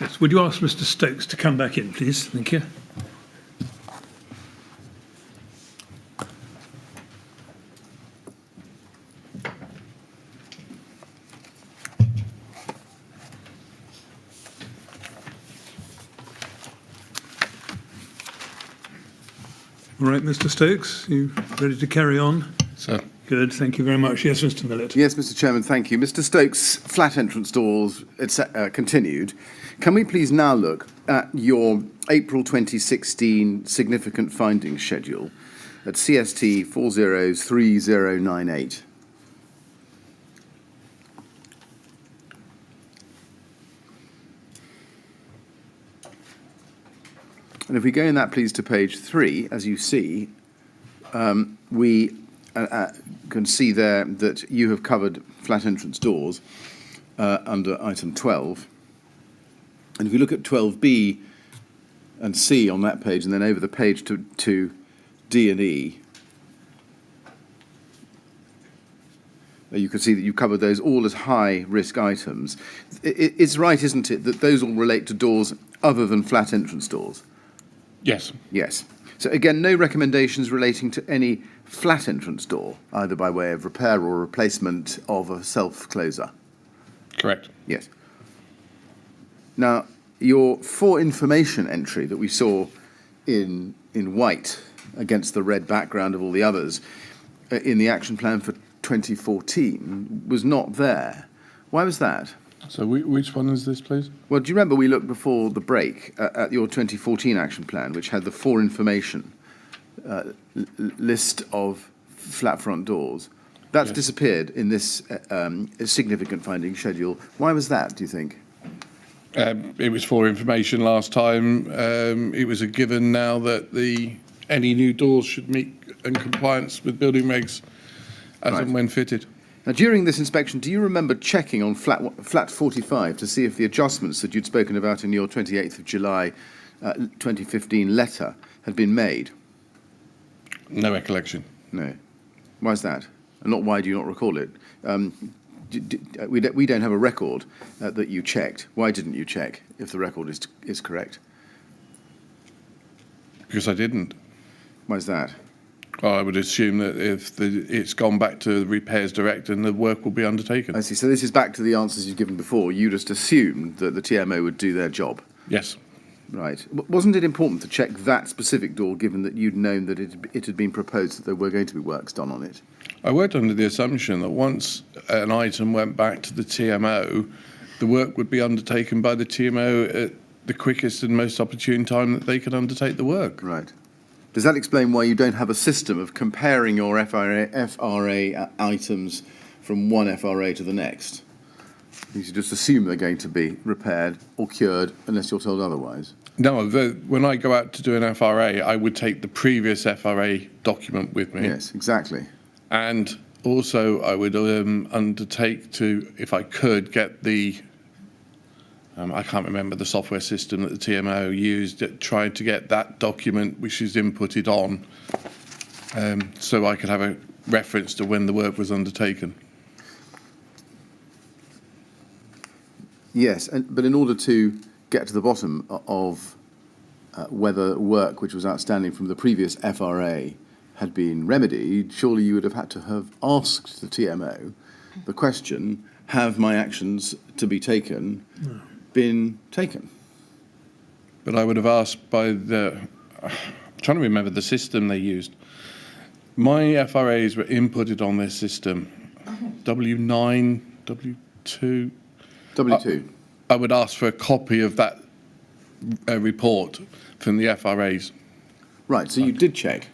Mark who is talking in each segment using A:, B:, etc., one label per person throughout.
A: Yes. Would you ask Mr. Stokes to come back in, please? Thank you. All right, Mr. Stokes, you ready to carry on?
B: Sir.
A: Good, thank you very much. Yes, Mr. Millett.
C: Yes, Mr. Chairman, thank you. Mr. Stokes, flat entrance doors, continued. Can we please now look at your April 2016 significant findings schedule at CST 403098? And if we go in that, please, to page 3, as you see, we can see there that you have covered flat entrance doors under item 12. And if you look at 12B and C on that page, and then over the page to D and E, you can see that you covered those all as high-risk items. It's right, isn't it, that those all relate to doors other than flat entrance doors?
B: Yes.
C: Yes. So again, no recommendations relating to any flat entrance door, either by way of repair or replacement of a self-closer?
B: Correct.
C: Yes. Now, your for information entry that we saw in white against the red background of all the others in the action plan for 2014 was not there. Why was that?
B: So which one is this, please?
C: Well, do you remember we looked before the break at your 2014 action plan, which had the for information list of flat front doors? That's
B: Yes.
C: disappeared in this significant finding schedule. Why was that, do you think?
B: It was for information last time. It was a given now that any new doors should meet in compliance with building regs as and when fitted.
C: Now, during this inspection, do you remember checking on flat 45 to see if the adjustments that you'd spoken about in your 28th of July 2015 letter had been made?
B: No recollection.
C: No. Why is that? And not why do you not recall it? We don't have a record that you checked. Why didn't you check if the record is correct?
B: Because I didn't.
C: Why is that?
B: Well, I would assume that if it's gone back to the repairs director and the work will be undertaken.
C: I see. So this is back to the answers you've given before. You just assumed that the TMO would do their job.
B: Yes.
C: Right. Wasn't it important to check that specific door, given that you'd known that it had been proposed that there were going to be works done on it?
B: I worked under the assumption that once an item went back to the TMO, the work would be undertaken by the TMO at the quickest and most opportune time that they could undertake the work.
C: Right. Does that explain why you don't have a system of comparing your FRA items from one FRA to the next? You just assume they're going to be repaired or cured unless you're told otherwise.
B: No, when I go out to do an FRA, I would take the previous FRA document with me.
C: Yes, exactly.
B: And also I would undertake to, if I could, get the, I can't remember the software system that the TMO used, trying to get that document which is inputted on, so I could have a reference to when the work was undertaken.
C: Yes, but in order to get to the bottom of whether work which was outstanding from the previous FRA had been remedied, surely you would have had to have asked the TMO the question, have my actions to be taken been taken?
B: But I would have asked by I'm trying to remember the system they used. My FRAs were inputted on this system, W9, W2.
C: W2.
B: I would ask for a copy of that report from the FRAs.
C: Right, so you did check.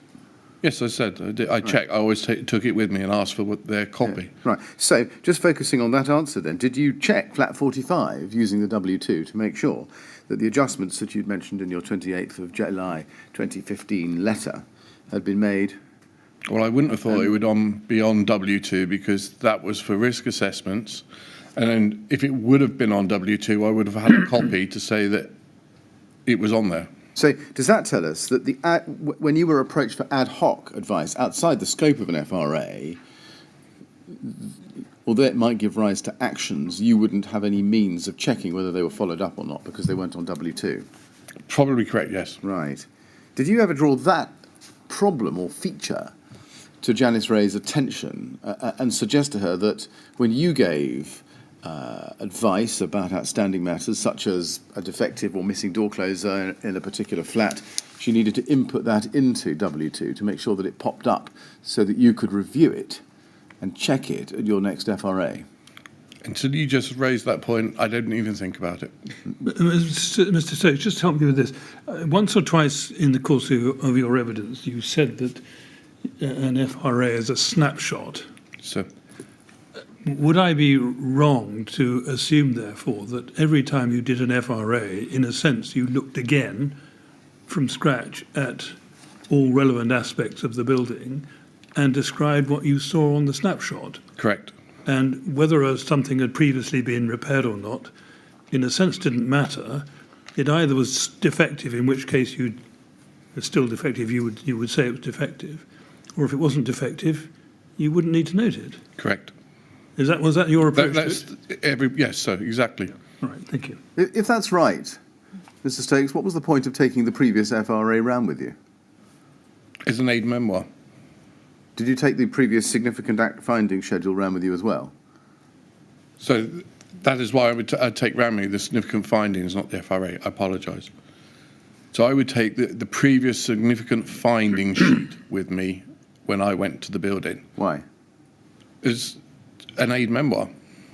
B: Yes, I said I did. I checked. I always took it with me and asked for their copy.
C: Yeah. Right, so just focusing on that answer then, did you check flat 45 using the W2 to make sure that the adjustments that you'd mentioned in your 28th of July 2015 letter had been made?
B: Well, I wouldn't have thought it would be on W2 because that was for risk assessments. And then if it would have been on W2, I would have had a copy to say that it was on there.
C: So does that tell us that when you were approached for ad hoc advice outside the scope of an FRA, although it might give rise to actions, you wouldn't have any means of checking whether they were followed up or not because they weren't on W2.
B: Probably correct, yes.
C: Right. Did you ever draw that problem or feature to Janice Ray's attention and suggest to her that when you gave advice about outstanding matters, such as a defective or missing door closer in a particular flat, she needed to input that into W2 to make sure that it popped up so that you could review it and check it at your next FRA?
B: Until you just raised that point, I didn't even think about it.
A: Mr. Stokes, just help me with this. Once or twice in the course of your evidence, you said that an FRA is a snapshot.
B: So,
A: Would I be wrong to assume, therefore, that every time you did an FRA, in a sense, you looked again from scratch at all relevant aspects of the building and described what you saw on the snapshot?
B: correct.
A: And whether something had previously been repaired or not, in a sense, didn't matter. It either was defective, in which case it's still defective, you would say it was defective, or if it wasn't defective, you wouldn't need to note it.
B: Correct.
A: Was that your approach to it?
B: Yes, so exactly.
A: All right, thank you.
C: If that's right, Mr. Stokes, what was the point of taking the previous FRA round with you?
B: It's an aid memoir.
C: Did you take the previous significant act finding schedule round with you as well?
B: So that is why I'd take round me the significant findings, not the FRA. I apologise. So I would take the previous significant finding sheet with me when I went to the building.
C: Why?
B: It's an aid memoir.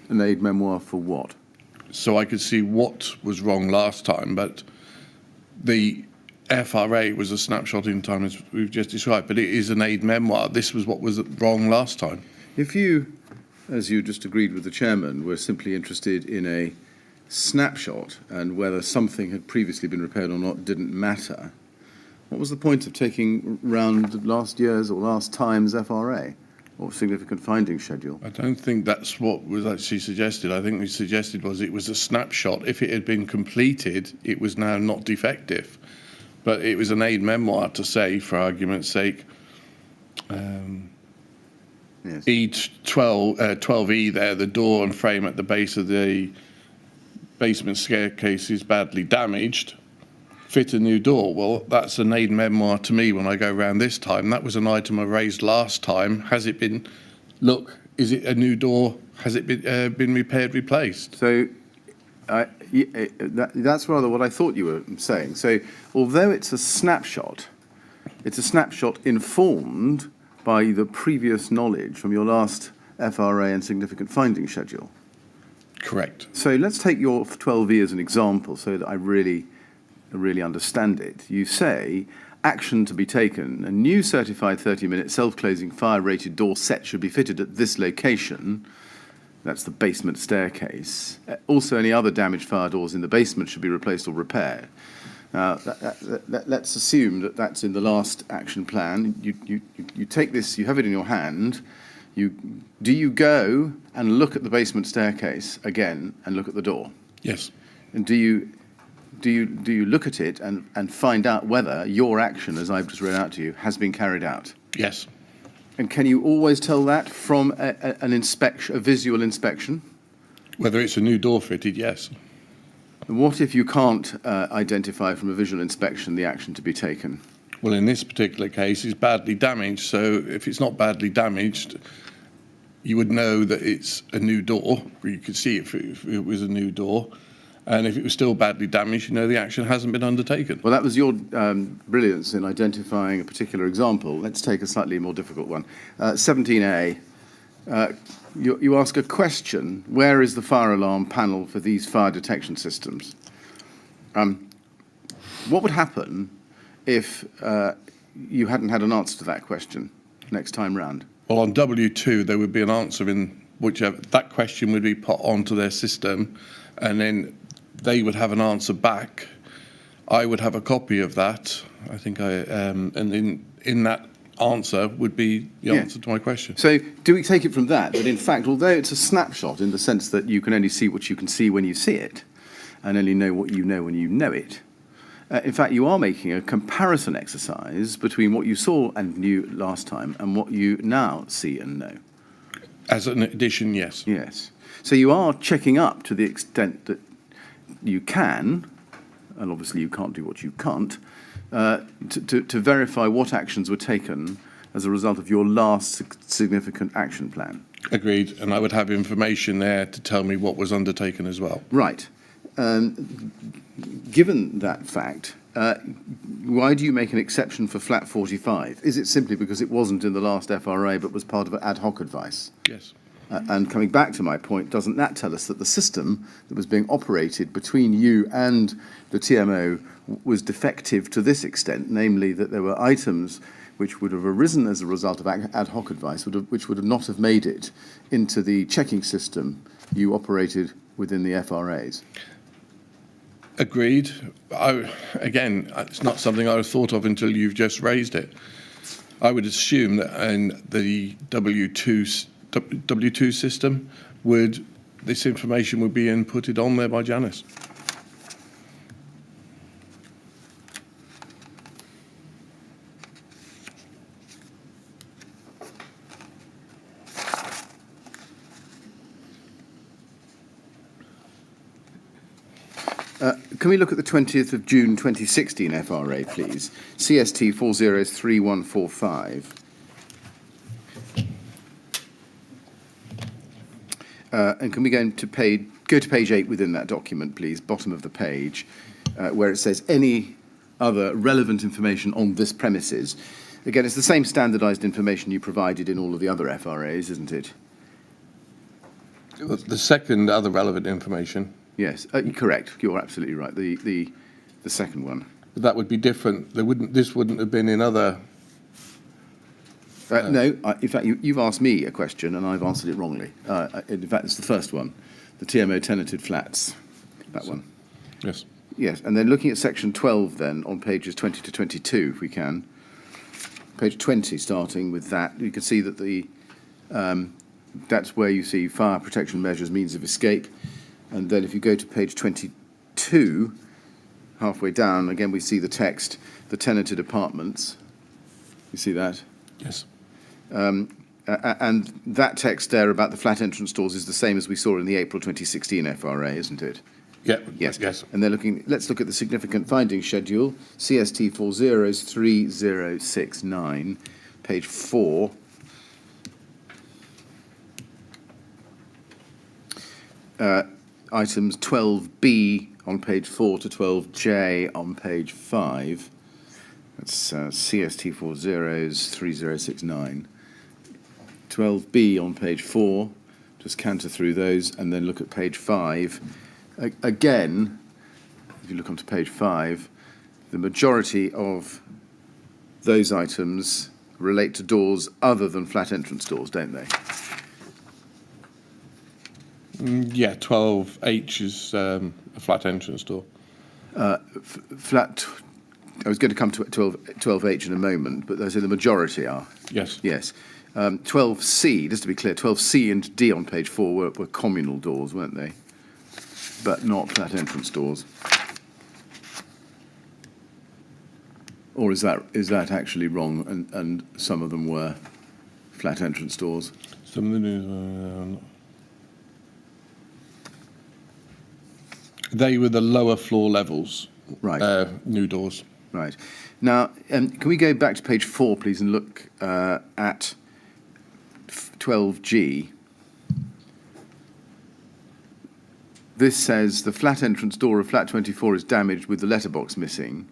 C: An aid memoir for what?
B: So I could see what was wrong last time, but the FRA was a snapshot in time as we've just described, but it is an aid memoir. This was what was wrong last time.
C: If you, as you just agreed with the chairman, were simply interested in a snapshot and whether something had previously been repaired or not didn't matter, what was the point of taking round last year's or last time's FRA or significant finding schedule?
B: I don't think that's what was actually suggested. I think we suggested was it was a snapshot. If it had been completed, it was now not defective. But it was an aid memoir to say, for argument's sake,
C: Yes.
B: E12E there, the door and frame at the base of the basement staircase is badly damaged. Fit a new door. Well, that's an aid memoir to me when I go round this time. That was an item I raised last time. Has it been, look, is it a new door? Has it been repaired, replaced?
C: So that's rather what I thought you were saying. So although it's a snapshot informed by the previous knowledge from your last FRA and significant finding schedule.
B: Correct.
C: So let's take your 12E as an example so that I really understand it. You say, action to be taken, a new certified 30-minute self-closing fire-rated door set should be fitted at this location. That's the basement staircase. Also, any other damaged fire doors in the basement should be replaced or repaired. Now, let's assume that that's in the last action plan. You take this, you have it in your hand. Do you go and look at the basement staircase again and look at the door?
B: Yes.
C: And do you look at it and find out whether your action, as I've just read out to you, has been carried out?
B: Yes.
C: And can you always tell that from a visual inspection?
B: Whether it's a new door fitted, yes.
C: And what if you can't identify from a visual inspection the action to be taken?
B: Well, in this particular case, it's badly damaged. So if it's not badly damaged, you would know that it's a new door. You could see if it was a new door. And if it was still badly damaged, you know the action hasn't been undertaken.
C: Well, that was your brilliance in identifying a particular example. Let's take a slightly more difficult one. 17A, you ask a question, where is the fire alarm panel for these fire detection systems? What would happen if you hadn't had an answer to that question next time round?
B: Well, on W2, there would be an answer in whichever, that question would be put onto their system, and then they would have an answer back. I would have a copy of that. I think and in that answer would be the answer to my question.
C: So do we take it from that in fact, although it's a snapshot in the sense that you can only see what you can see when you see it, and only know what you know when you know it, in fact, you are making a comparison exercise between what you saw and knew last time and what you now see and know?
B: As an addition, yes.
C: Yes. So you are checking up to the extent that you can, and obviously you can't do what you can't, to verify what actions were taken as a result of your last significant action plan.
B: Agreed. And I would have information there to tell me what was undertaken as well.
C: Right. Given that fact, why do you make an exception for flat 45? Is it simply because it wasn't in the last FRA but was part of ad hoc advice?
B: Yes.
C: And coming back to my point, doesn't that tell us that the system that was being operated between you and the TMO was defective to this extent, namely that there were items which would have arisen as a result of ad hoc advice, which would have not have made it into the checking system you operated within the FRAs?
B: Agreed. Again, it's not something I thought of until you've just raised it. I would assume that in the W2 system, this information would be inputted on there by Janice.
C: Can we look at the 20th of June 2016 FRA, please? CST 403145. And can we go to page 8 within that document, please, bottom of the page, where it says any other relevant information on this premises. Again, it's the same standardised information you provided in all of the other FRAs, isn't it?
B: The second other relevant information.
C: Yes, correct. You're absolutely right. The second one.
B: That would be different. This wouldn't have been in other.
C: No, in fact, you've asked me a question and I've answered it wrongly. In fact, it's the first one, the TMO tenanted flats. That one.
B: Yes.
C: Yes, and then looking at section 12 then on pages 20 to 22, if we can. Page 20, starting with that, you can see that that's where you see fire protection measures, means of escape. And then if you go to page 22, halfway down, again we see the text, the tenanted apartments. You see that?
B: Yes.
C: And that text there about the flat entrance doors is the same as we saw in the April 2016 FRA, isn't it?
B: Yeah.
C: Yes.
B: Yes.
C: And let's look at the significant findings schedule, CST 403069, page 4. Items 12B on page 4 to 12J on page 5. That's CST 403069. 12B on page 4. Just canter through those and then look at page 5. Again, if you look onto page 5, the majority of those items relate to doors other than flat entrance doors, don't they?
B: Yeah, 12H is a flat entrance door.
C: I was going to come to 12H in a moment, but those are the majority are.
B: Yes.
C: Yes. 12C, just to be clear, 12C and D on page 4 were communal doors, weren't they? But not flat entrance doors. Or is that actually wrong and some of them were flat entrance doors?
B: Some of them they were the lower floor levels.
C: Right.
B: New doors.
C: Right. Now, can we go back to page 4, please, and look at 12G? This says the flat entrance door of flat 24 is damaged with the letterbox missing.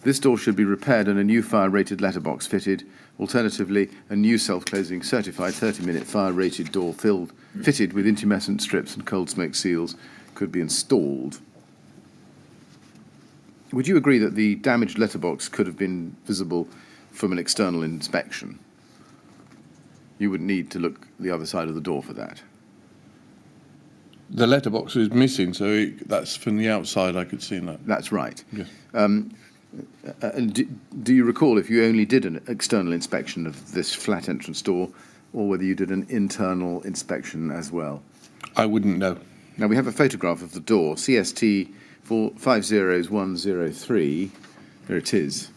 C: This door should be repaired and a new fire-rated letterbox fitted. Alternatively, a new self-closing certified 30-minute fire-rated door fitted with intumescent strips and cold smoke seals could be installed. Would you agree that the damaged letterbox could have been visible from an external inspection? You would need to look the other side of the door for that.
B: The letterbox is missing, so that's from the outside I could see that.
C: That's right.
B: Yes.
C: Do you recall if you only did an external inspection of this flat entrance door or whether you did an internal inspection as well?
B: I wouldn't know.
C: Now, we have a photograph of the door, CST 500103. There it is.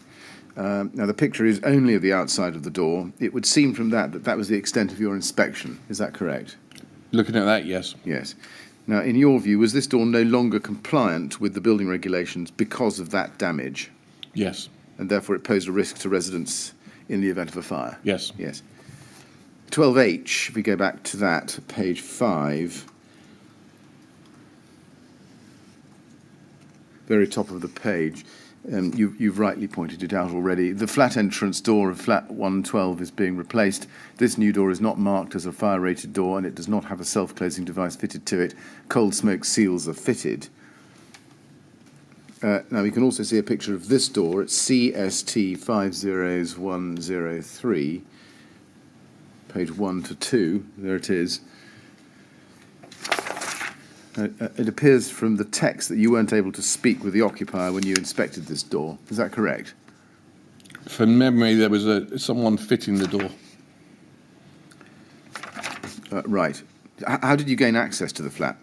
C: Now, the picture is only of the outside of the door. It would seem from that that that was the extent of your inspection. Is that correct?
B: Looking at that, yes.
C: Yes. Now, in your view, was this door no longer compliant with the building regulations because of that damage?
B: Yes.
C: And therefore it posed a risk to residents in the event of a fire?
B: Yes.
C: Yes. 12H, if we go back to that, page 5, very top of the page, you've rightly pointed it out already. The flat entrance door of flat 112 is being replaced. This new door is not marked as a fire-rated door, and it does not have a self-closing device fitted to it. Cold smoke seals are fitted. Now, we can also see a picture of this door. It's CST 50103, page 1 to 2. There it is. It appears from the text that you weren't able to speak with the occupier when you inspected this door. Is that correct?
B: From memory, there was someone fitting the door.
C: Right. How did you gain access to the flat?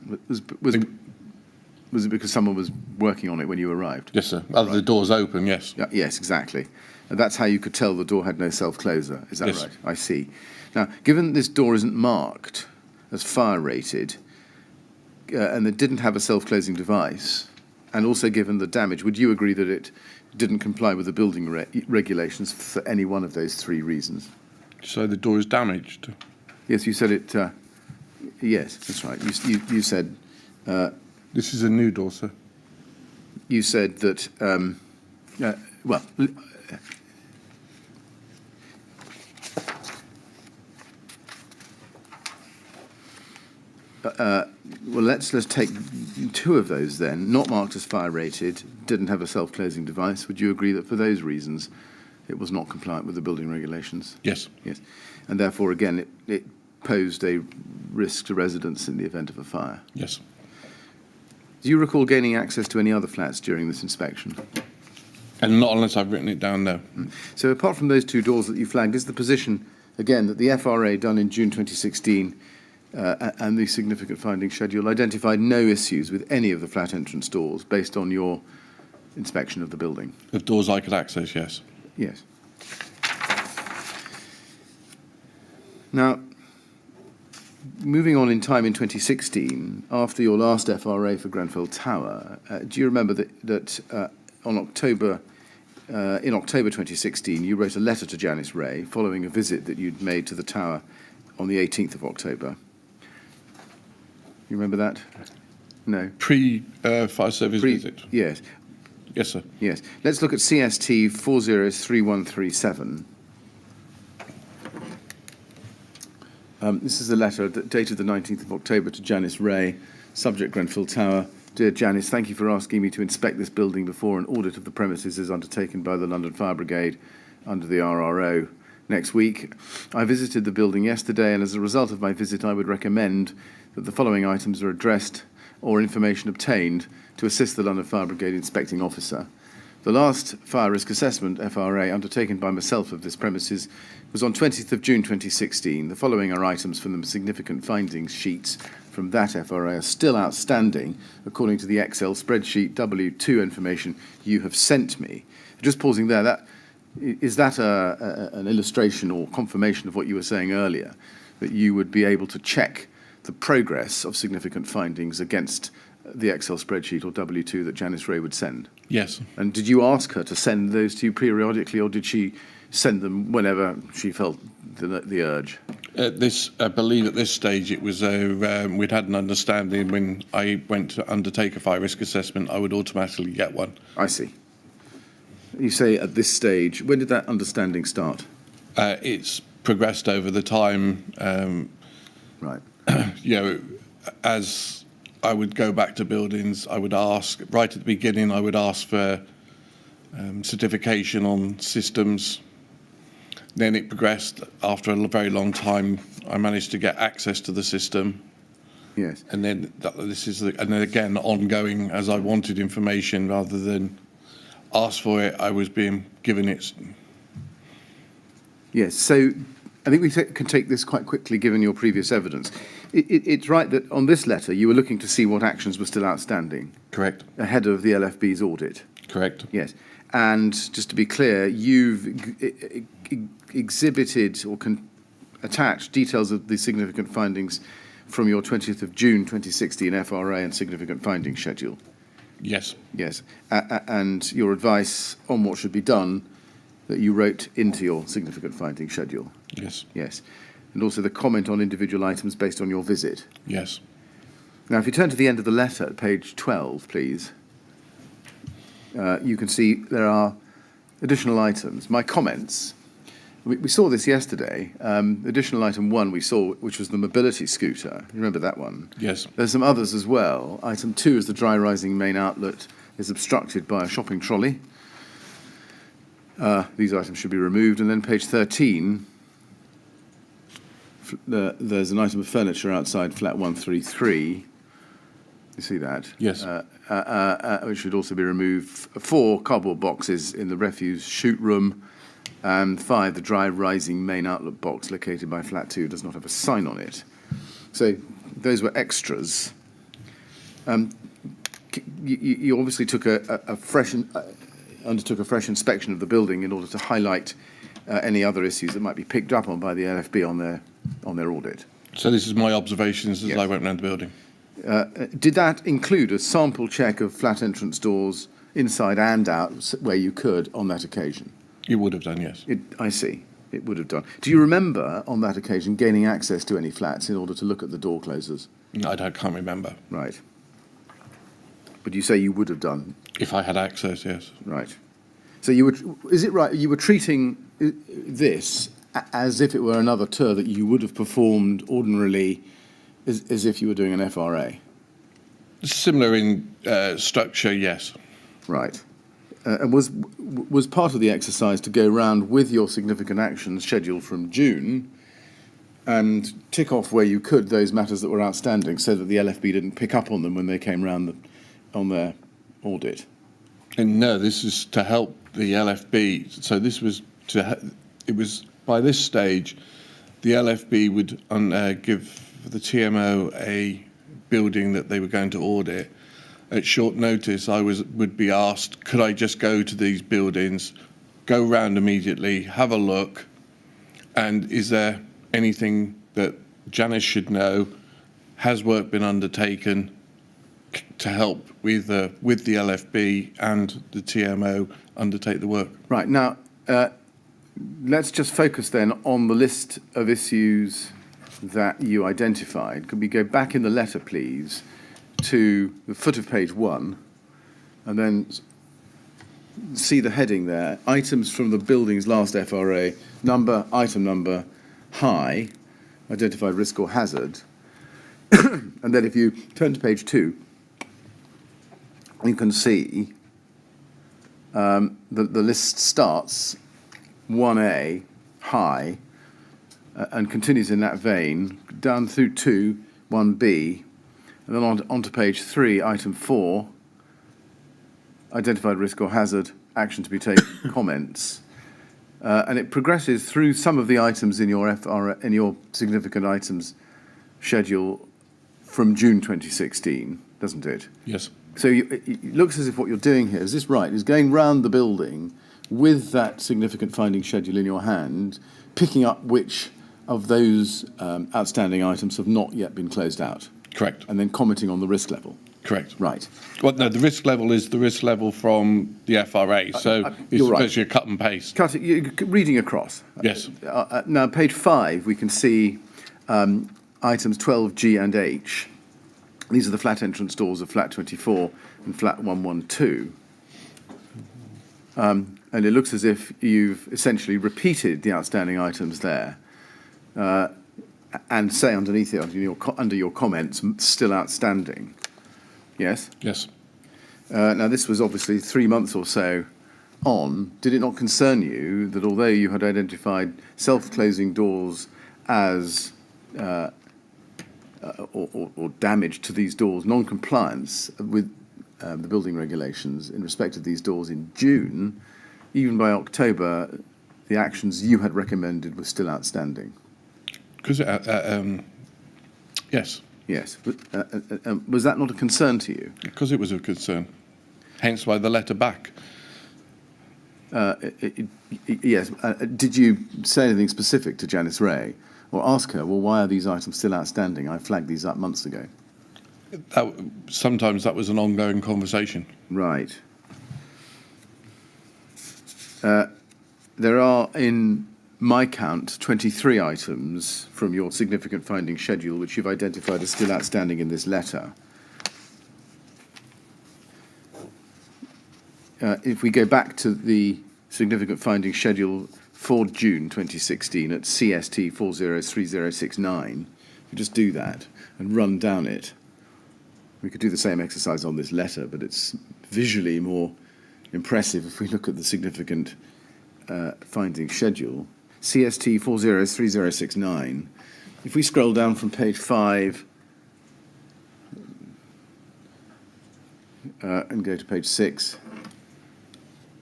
C: Was it because someone was working on it when you arrived?
B: Yes, sir. The door's open, yes.
C: Yes, exactly. And that's how you could tell the door had no self-closer. Is that
B: Yes.
C: right? I see. Now, given this door isn't marked as fire-rated, and it didn't have a self-closing device, and also given the damage, would you agree that it didn't comply with the building regulations for any one of those three reasons?
B: So the door is damaged.
C: Yes, you said it. Yes, that's right. You said.
B: This is a new door, sir.
C: You said that. Well. Well, let's take two of those then. Not marked as fire-rated, didn't have a self-closing device. Would you agree that for those reasons it was not compliant with the building regulations?
B: Yes.
C: Yes. And therefore, again, it posed a risk to residents in the event of a fire?
B: Yes.
C: Do you recall gaining access to any other flats during this inspection?
B: And not unless I've written it down, no.
C: So apart from those two doors that you flagged, is the position, again, that the FRA done in June 2016 and the significant findings schedule identified no issues with any of the flat entrance doors based on your inspection of the building?
B: The doors I could access, yes.
C: Yes. Now, moving on in time in 2016, after your last FRA for Grenfell Tower, do you remember that in October 2016, you wrote a letter to Janice Ray following a visit that you'd made to the tower on the 18th of October? You remember that? No.
B: Fire service visit?
C: Yes.
B: Yes, sir.
C: Yes. Let's look at CST 403137. This is a letter dated the 19th of October to Janice Ray, subject Grenfell Tower. Dear Janice, thank you for asking me to inspect this building before an audit of the premises is undertaken by the London Fire Brigade under the RRO next week. I visited the building yesterday, and as a result of my visit, I would recommend that the following items are addressed or information obtained to assist the London Fire Brigade inspecting officer. The last fire risk assessment, FRA, undertaken by myself of this premises was on 20th of June 2016. The following are items from the significant findings sheets from that FRA are still outstanding, according to the Excel spreadsheet W2 information you have sent me. Just pausing there, is that an illustration or confirmation of what you were saying earlier, that you would be able to check the progress of significant findings against the Excel spreadsheet or W2 that Janice Ray would send?
B: Yes.
C: And did you ask her to send those to you periodically, or did she send them whenever she felt the urge?
B: I believe at this stage it was we'd had an understanding when I went to undertake a fire risk assessment, I would automatically get one.
C: I see. You say at this stage. When did that understanding start?
B: It's progressed over the time.
C: Right.
B: As I would go back to buildings, I would ask, right at the beginning, I would ask for certification on systems. Then it progressed. After a very long time, I managed to get access to the system.
C: Yes.
B: And then and then again, ongoing, as I wanted information rather than ask for it, I was being given it.
C: Yes, so I think we can take this quite quickly given your previous evidence. It's right that on this letter you were looking to see what actions were still outstanding.
B: Correct.
C: Ahead of the LFB's audit.
B: Correct.
C: Yes. And just to be clear, you've exhibited or attached details of the significant findings from your 20th of June 2016 FRA and significant findings schedule.
B: Yes.
C: Yes. And your advice on what should be done that you wrote into your significant findings schedule.
B: Yes.
C: Yes. And also the comment on individual items based on your visit.
B: Yes.
C: Now, if you turn to the end of the letter, page 12, please, you can see there are additional items. My comments, we saw this yesterday. Additional item 1 we saw, which was the mobility scooter. You remember that one?
B: Yes.
C: There's some others as well. Item 2 is the dry rising main outlet is obstructed by a shopping trolley. These items should be removed. And then page 13, there's an item of furniture outside flat 133. You see that?
B: Yes.
C: Which should also be removed. 4 cardboard boxes in the refuse chute room. And 5, the dry rising main outlet box located by flat 2 does not have a sign on it. So those were extras. You obviously took undertook a fresh inspection of the building in order to highlight any other issues that might be picked up on by the LFB on their audit.
B: So this is my observations as
C: Yes.
B: I went around the building.
C: Did that include a sample check of flat entrance doors inside and out where you could on that occasion?
B: You would have done, yes.
C: I see. It would have done. Do you remember on that occasion gaining access to any flats in order to look at the door closers?
B: I can't remember.
C: Right. But you say you would have done.
B: If I had access, yes.
C: Right. So is it right, you were treating this as if it were another tour that you would have performed ordinarily as if you were doing an FRA?
B: Similar in structure, yes.
C: Right. And was part of the exercise to go round with your significant actions scheduled from June and tick off where you could those matters that were outstanding so that the LFB didn't pick up on them when they came round on their audit?
B: And no, this is to help the LFB. So this was it was by this stage, the LFB would give the TMO a building that they were going to audit. At short notice, I would be asked, could I just go to these buildings, go round immediately, have a look, and is there anything that Janice should know? Has work been undertaken to help with the LFB and the TMO undertake the work?
C: Right. Now, let's just focus then on the list of issues that you identified. Could we go back in the letter, please, to the foot of page 1, and then see the heading there, items from the building's last FRA, item number, high, identified risk or hazard. And then if you turn to page 2, you can see the list starts 1A, high, and continues in that vein, down through 2, 1B, and then on to page 3, item 4, identified risk or hazard, action to be taken, comments. And it progresses through some of the items in your significant items schedule from June 2016, doesn't it?
B: Yes.
C: So it looks as if what you're doing here, is this right, is going round the building with that significant finding schedule in your hand, picking up which of those outstanding items have not yet been closed out.
B: Correct.
C: And then commenting on the risk level.
B: Correct.
C: Right.
B: Well, no, the risk level is the risk level from the FRA, so it's
C: you're right.
B: basically a cut and paste.
C: Reading across.
B: Yes.
C: Now, page 5, we can see items 12G and H. These are the flat entrance doors of flat 24 and flat 112. And it looks as if you've essentially repeated the outstanding items there. And say underneath it, under your comments, still outstanding. Yes?
B: Yes.
C: Now, this was obviously 3 months or so on. Did it not concern you that although you had identified self-closing doors as, or damage to these doors, non-compliance with the building regulations in respect of these doors in June, even by October, the actions you had recommended were still outstanding?
B: Because, yes.
C: Yes. Was that not a concern to you?
B: Because it was a concern. Hence why the letter back.
C: Yes. Did you say anything specific to Janice Ray, or ask her, well, why are these items still outstanding? I flagged these up months ago.
B: Sometimes that was an ongoing conversation.
C: Right. There are, in my count, 23 items from your significant findings schedule which you've identified as still outstanding in this letter. If we go back to the significant findings schedule for June 2016 at CST 403069, we just do that and run down it. We could do the same exercise on this letter, but it's visually more impressive if we look at the significant findings schedule. CST 403069. If we scroll down from page 5 and go to page 6,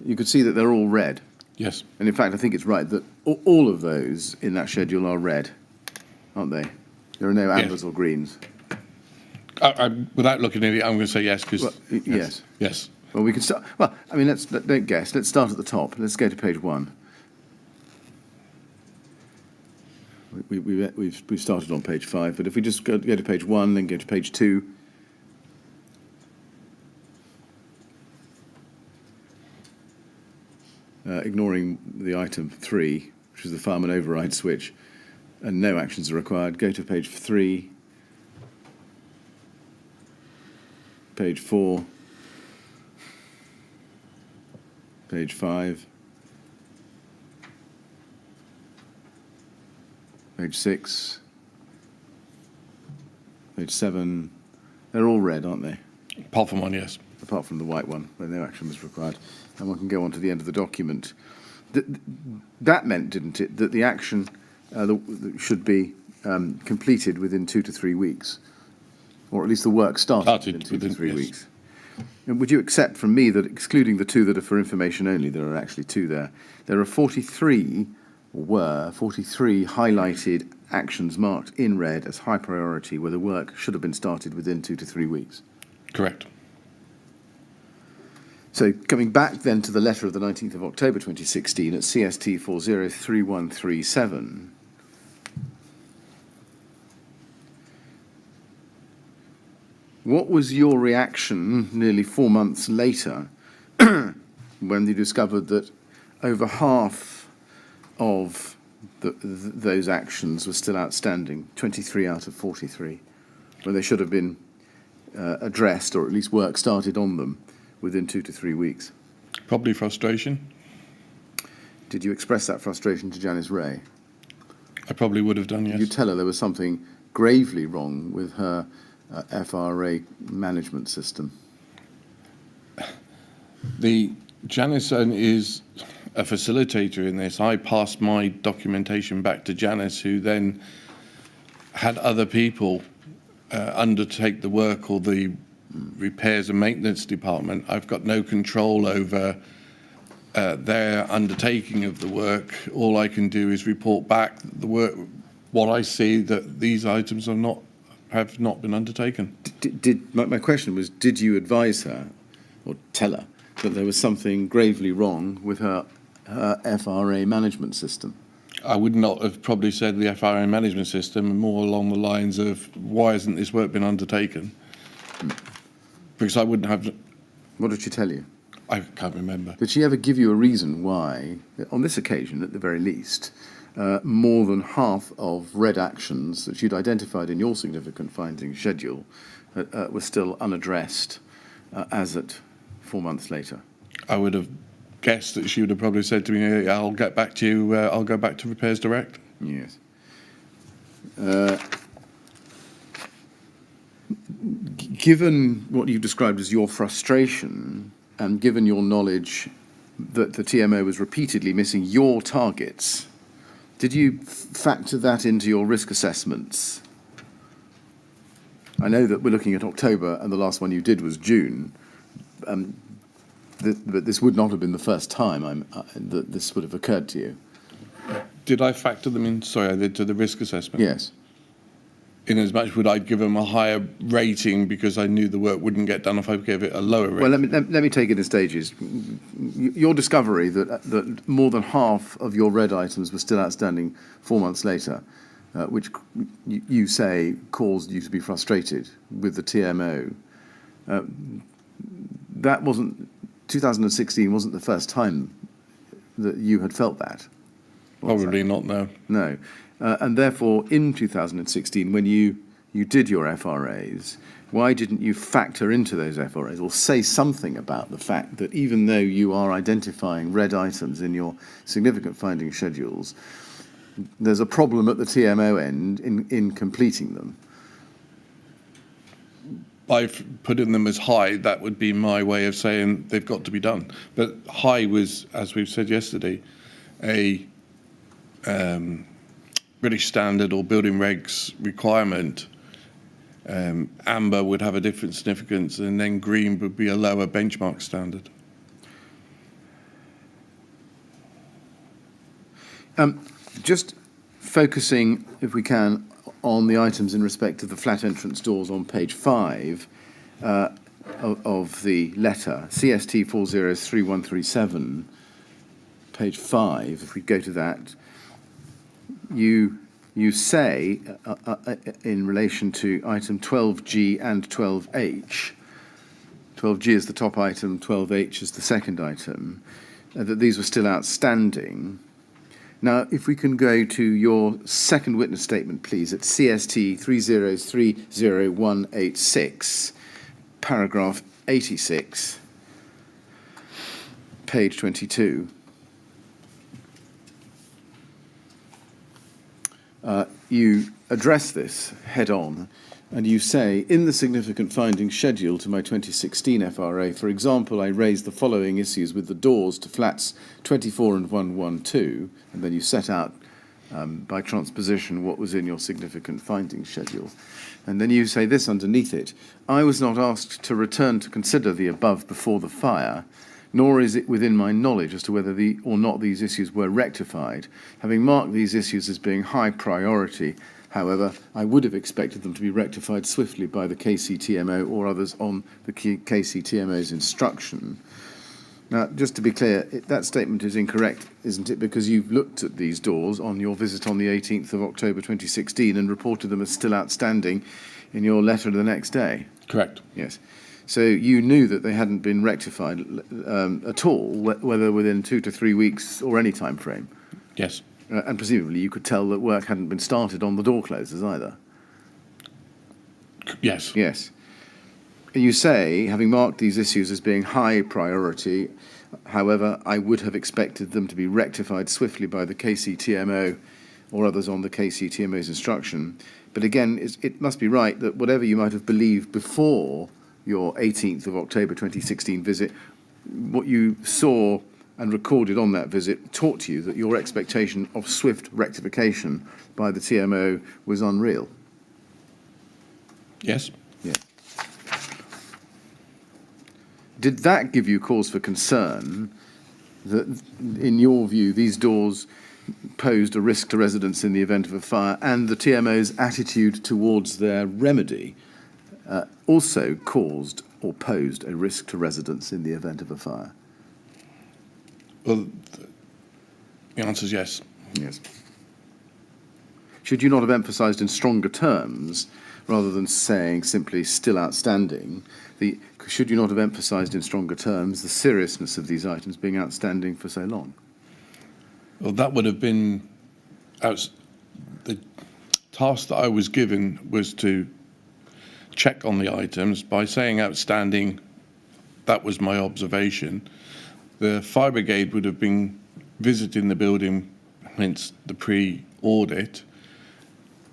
C: you could see that they're all red.
B: Yes.
C: And in fact, I think it's right that all of those in that schedule are red, aren't they? There are no ambers or greens.
B: Without looking at it, I'm going to say yes, because...
C: Well, yes.
B: Yes.
C: Well, we can start... Well, I mean, don't guess. Let's start at the top. Let's go to page 1. We've started on page 5, but if we just go to page 1, then go to page 2... ignoring the item 3, which is the fireman override switch, and no actions are required. Go to page 3, page 4, page 5, page 6, page 7. They're all red, aren't they?
B: Apart from one, yes.
C: Apart from the white one, where no action was required. And one can go on to the end of the document. That meant, didn't it, that the action should be completed within 2 to 3 weeks, or at least the work started within 2 to 3 weeks. And would you accept from me that, excluding the 2 that are for information only, there are actually 2 there, there are 43, or were 43 highlighted actions marked in red as high priority where the work should have been started within 2 to 3 weeks?
B: Correct.
C: So coming back then to the letter of the 19th of October 2016 at CST 403137, what was your reaction nearly 4 months later when you discovered that over half of those actions were still outstanding, 23 out of 43, when they should have been addressed, or at least work started on them within 2 to 3 weeks?
B: Probably frustration.
C: Did you express that frustration to Janice Ray?
B: I probably would have done, yes.
C: You tell her there was something gravely wrong with her FRA management system.
B: Janice is a facilitator in this. I passed my documentation back to Janice, who then had other people undertake the work, or the repairs and maintenance department. I've got no control over their undertaking of the work. All I can do is report back the work, what I see, that these items have not been undertaken.
C: My question was, did you advise her or tell her that there was something gravely wrong with her FRA management system?
B: I would not have probably said the FRA management system, more along the lines of, why hasn't this work been undertaken? Because I wouldn't have...
C: What did she tell you?
B: I can't remember.
C: Did she ever give you a reason why, on this occasion at the very least, more than half of red actions that you'd identified in your significant findings schedule were still unaddressed as at 4 months later?
B: I would have guessed that she would have probably said to me, I'll get back to you, I'll go back to Repairs Direct.
C: Yes. Given what you've described as your frustration, and given your knowledge that the TMO was repeatedly missing your targets, did you factor that into your risk assessments? I know that we're looking at October and the last one you did was June, but this would not have been the first time that this would have occurred to you.
B: Did I factor them in? Sorry, I did, to the risk assessment?
C: Yes.
B: in as much would I give them a higher rating because I knew the work wouldn't get done if I gave it a lower rating?
C: Well, let me take it in stages. Your discovery that more than half of your red items were still outstanding 4 months later, which you say caused you to be frustrated with the TMO. That wasn't 2016. Wasn't the first time that you had felt that.
B: Probably not, no.
C: No. And therefore, in 2016, when you did your FRAs, why didn't you factor into those FRAs or say something about the fact that even though you are identifying red items in your significant finding schedules, there's a problem at the TMO end in completing them?
B: By putting them as high, that would be my way of saying they've got to be done. But high was, as we've said yesterday, a British Standard or building regs requirement. Amber would have a different significance, and then green would be a lower benchmark standard.
C: Just focusing, if we can, on the items in respect of the flat entrance doors on page 5 of the letter, CST 403137, page 5, if we go to that, you say, in relation to item 12G and 12H, 12G is the top item, 12H is the second item, that these were still outstanding. Now, if we can go to your second witness statement, please, at CST 3030186, paragraph 86, page 22. You address this head on, and you say, in the significant findings schedule to my 2016 FRA, for example, I raised the following issues with the doors to flats 24 and 112, and then you set out by transposition what was in your significant findings schedule. And then you say this underneath it, I was not asked to return to consider the above before the fire, nor is it within my knowledge as to whether or not these issues were rectified. Having marked these issues as being high priority, however, I would have expected them to be rectified swiftly by the KCTMO or others on the KCTMO's instruction. Now, just to be clear, that statement is incorrect, isn't it? Because you've looked at these doors on your visit on the 18th of October 2016 and reported them as still outstanding in your letter the next day.
B: Correct.
C: Yes. So you knew that they hadn't been rectified at all, whether within 2 to 3 weeks or any time frame.
B: Yes.
C: And presumably you could tell that work hadn't been started on the door closers either.
B: Yes.
C: Yes. You say, having marked these issues as being high priority, however, I would have expected them to be rectified swiftly by the KCTMO or others on the KCTMO's instruction. But again, it must be right that whatever you might have believed before your 18th of October 2016 visit, what you saw and recorded on that visit taught you that your expectation of swift rectification by the TMO was unreal.
B: Yes.
C: Yeah. Did that give you cause for concern that, in your view, these doors posed a risk to residents in the event of a fire, and the TMO's attitude towards their remedy also caused or posed a risk to residents in the event of a fire?
B: Well, the answer is yes.
C: Yes. Should you not have emphasised in stronger terms, rather than saying simply still outstanding, should you not have emphasised in stronger terms the seriousness of these items being outstanding for so long?
B: Well, that would have been the task that I was given was to check on the items. By saying outstanding, that was my observation. The fire brigade would have been visiting the building, hence the pre-audit.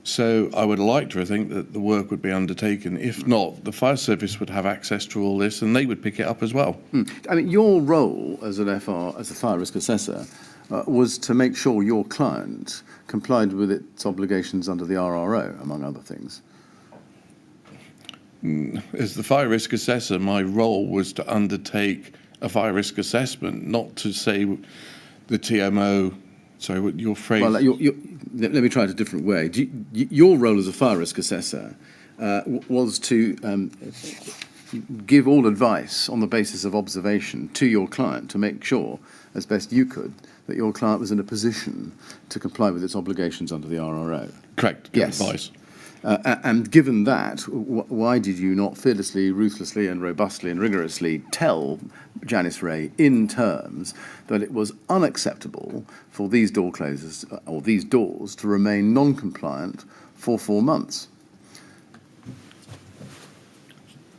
B: So I would like to think that the work would be undertaken. If not, the fire service would have access to all this and they would pick it up as well.
C: I mean, your role as an as a fire risk assessor, was to make sure your client complied with its obligations under the RRO, among other things.
B: As the fire risk assessor, my role was to undertake a fire risk assessment, not to say the TMO Sorry, what your phrase?
C: Well, let me try it a different way. Your role as a fire risk assessor was to give all advice on the basis of observation to your client to make sure, as best you could, that your client was in a position to comply with its obligations under the RRO.
B: Correct. Good
C: Yes.
B: advice.
C: And given that, why did you not fearlessly, ruthlessly, and robustly and rigorously tell Janice Ray in terms that it was unacceptable for these door closers or these doors to remain non-compliant for 4 months?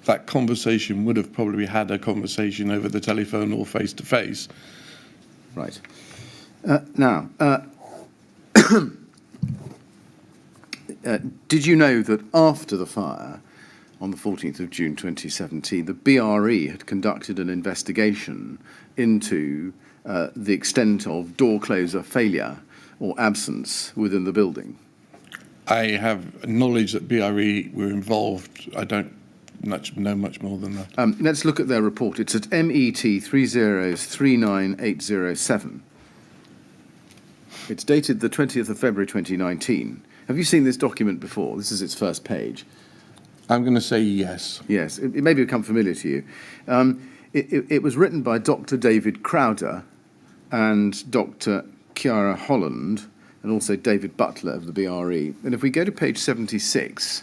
B: That conversation would have probably had a conversation over the telephone or face to face.
C: Right. Now, did you know that after the fire on the 14th of June 2017, the BRE had conducted an investigation into the extent of door closer failure or absence within the building? I
B: have knowledge that BRE were involved. I don't know much more than that.
C: Let's look at their report. It's at MET 3039807. It's dated the 20th of February 2019. Have you seen this document before? This is its first page.
B: I'm going to say yes.
C: Yes, it may become familiar to you. It was written by Dr. David Crowder and Dr. Chiara Holland and also David Butler of the BRE. And if we go to page 76,